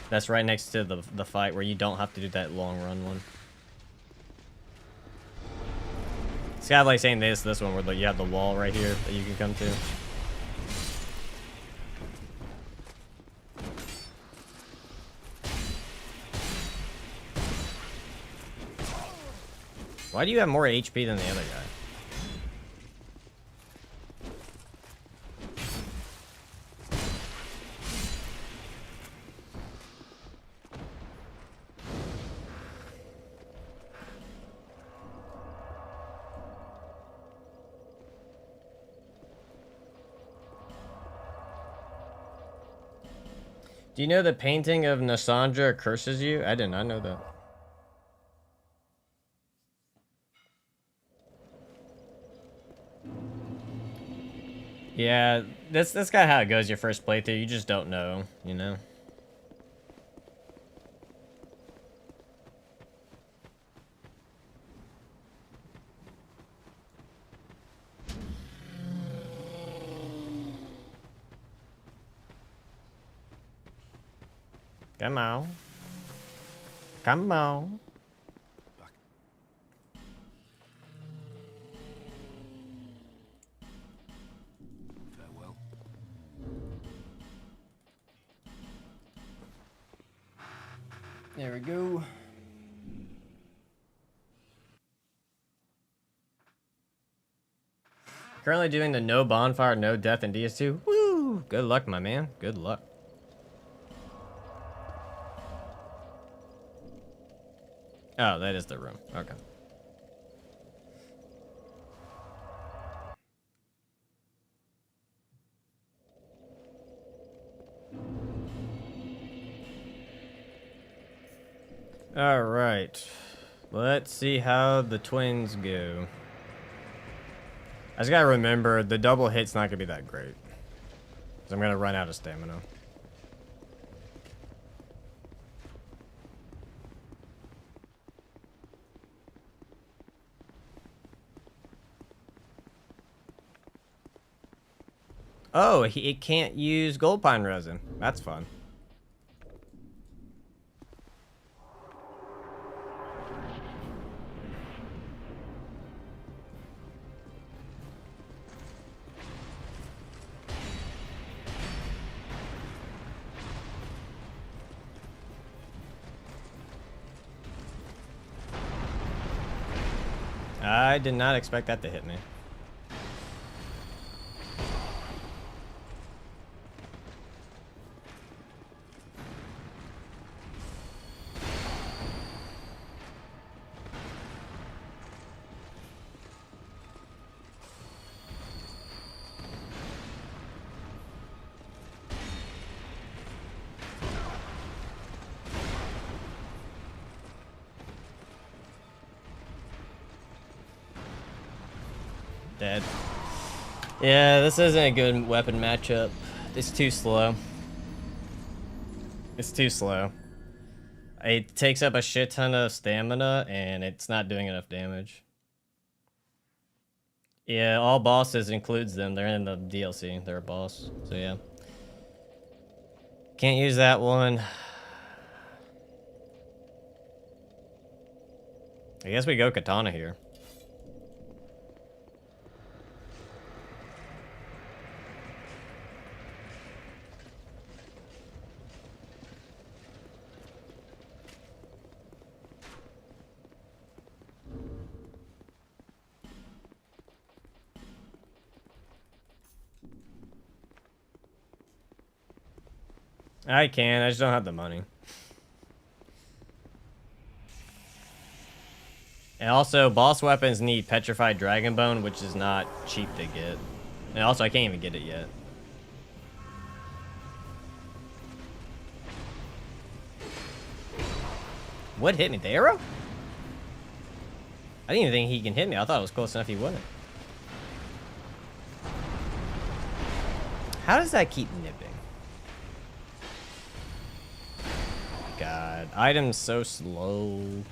That's right next to the fight where you don't have to do that long run one. It's kind of like saying this one where you have the wall right here that you can come to. Why do you have more HP than the other guy? Do you know the painting of Nasandra curses you? I did not know that. Yeah, that's kind of how it goes your first playthrough. You just don't know, you know? Come on. Come on. Farewell. There we go. Currently doing the no bonfire, no death in DS2. Woo! Good luck, my man. Good luck. Oh, that is the room. Okay. All right. Let's see how the twins go. I just gotta remember the double hit's not gonna be that great, 'cause I'm gonna run out of stamina. Oh, it can't use gold pine resin. That's fun. I did not expect that to hit me. Dead. Yeah, this isn't a good weapon matchup. It's too slow. It's too slow. It takes up a shit ton of stamina, and it's not doing enough damage. Yeah, all bosses includes them. They're in the DLC. They're a boss. So yeah. Can't use that one. I guess we go katana here. I can, I just don't have the money. And also, boss weapons need Petrified Dragon Bone, which is not cheap to get. And also, I can't even get it yet. What hit me? The arrow? I didn't even think he can hit me. I thought it was close enough he wouldn't. How does that keep nipping? God, items so slow.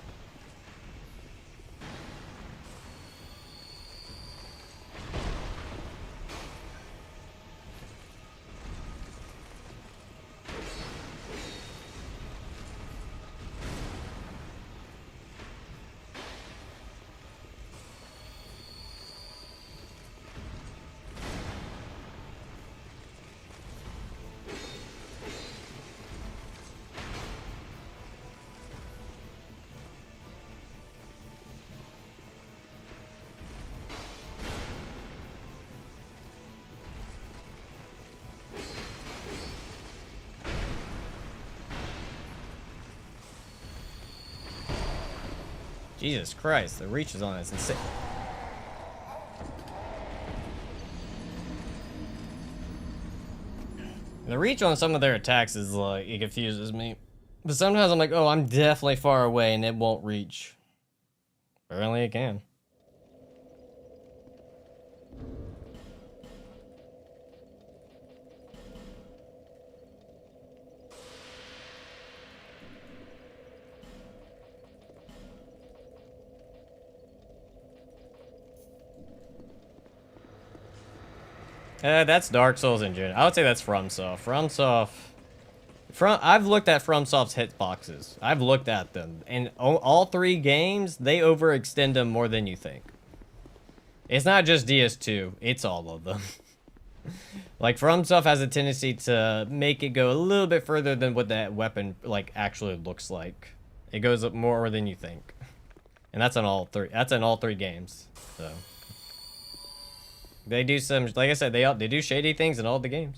Jesus Christ, the reach is on us. Insane. The reach on some of their attacks is like, it confuses me. But sometimes I'm like, oh, I'm definitely far away and it won't reach. Apparently it can. That's Dark Souls in general. I would say that's FromSoft. I've looked at FromSoft's hitboxes. I've looked at them. And all three games, they overextend them more than you think. It's not just DS2. It's all of them. Like, FromSoft has a tendency to make it go a little bit further than what that weapon, like, actually looks like. It goes up more than you think. And that's on all three. That's in all three games. So... they do some, like I said, they do shady things in all the games.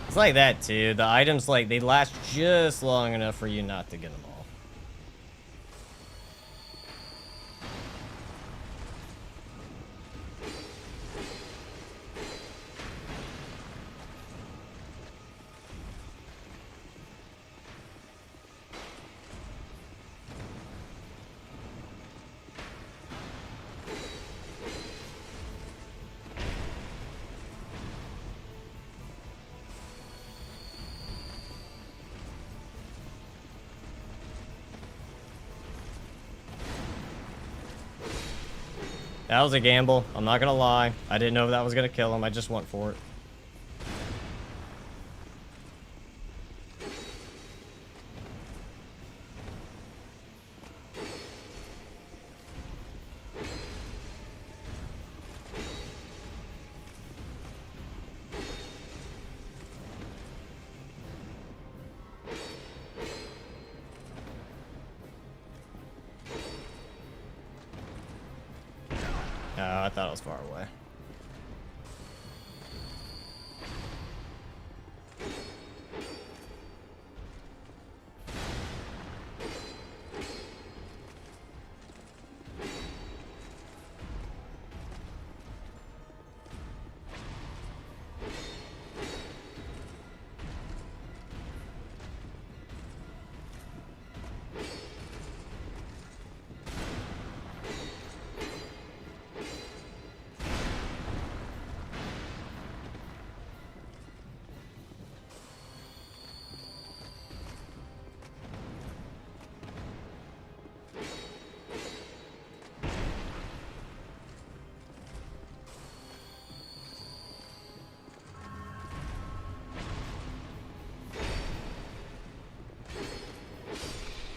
It's like that too. The items, like, they last just long enough for you not to get them all. That was a gamble. I'm not gonna lie. I didn't know that was gonna kill him. I just went for it. Oh, I thought it was far away.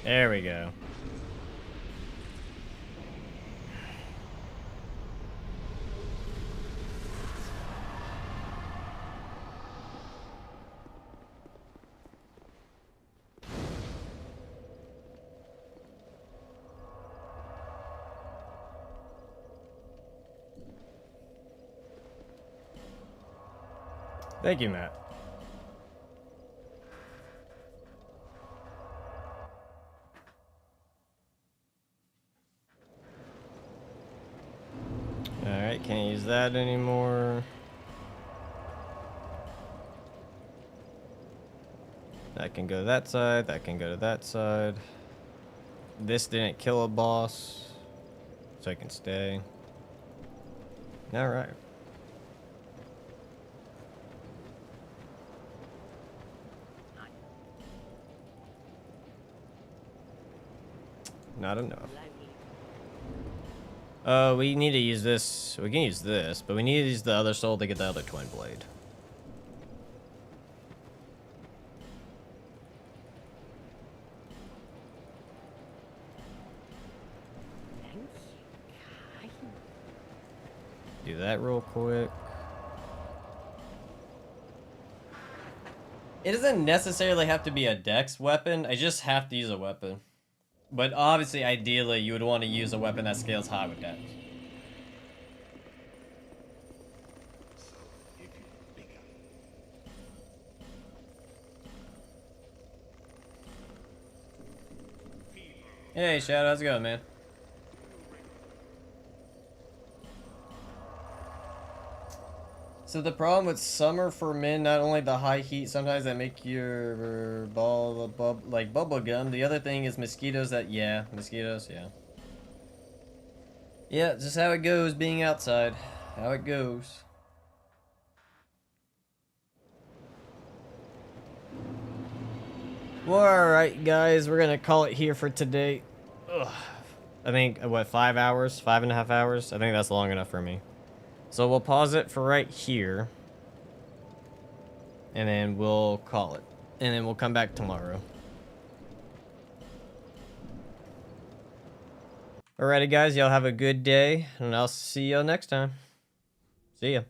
There we go. Thank you, Matt. Alright, can't use that anymore. That can go to that side, that can go to that side. This didn't kill a boss, so I can stay. Alright. Not enough. We need to use this. We can use this, but we need to use the other soul to get the other twin blade. Do that real quick. It doesn't necessarily have to be a dex weapon. I just have to use a weapon. But obviously, ideally, you would want to use a weapon that scales high with dex. Hey, Shadow, how's it going, man? So the problem with summer for men, not only the high heat, sometimes that make your ball like bubble gum. The other thing is mosquitoes that, yeah, mosquitoes, yeah. Yeah, just how it goes being outside. How it goes. Well, alright, guys, we're gonna call it here for today. Ugh. I think, what, 5 hours? 5.5 hours? I think that's long enough for me. So we'll pause it for right here. And then we'll call it. And then we'll come back tomorrow. Alrighty, guys, y'all have a good day. And I'll see y'all next time. See ya.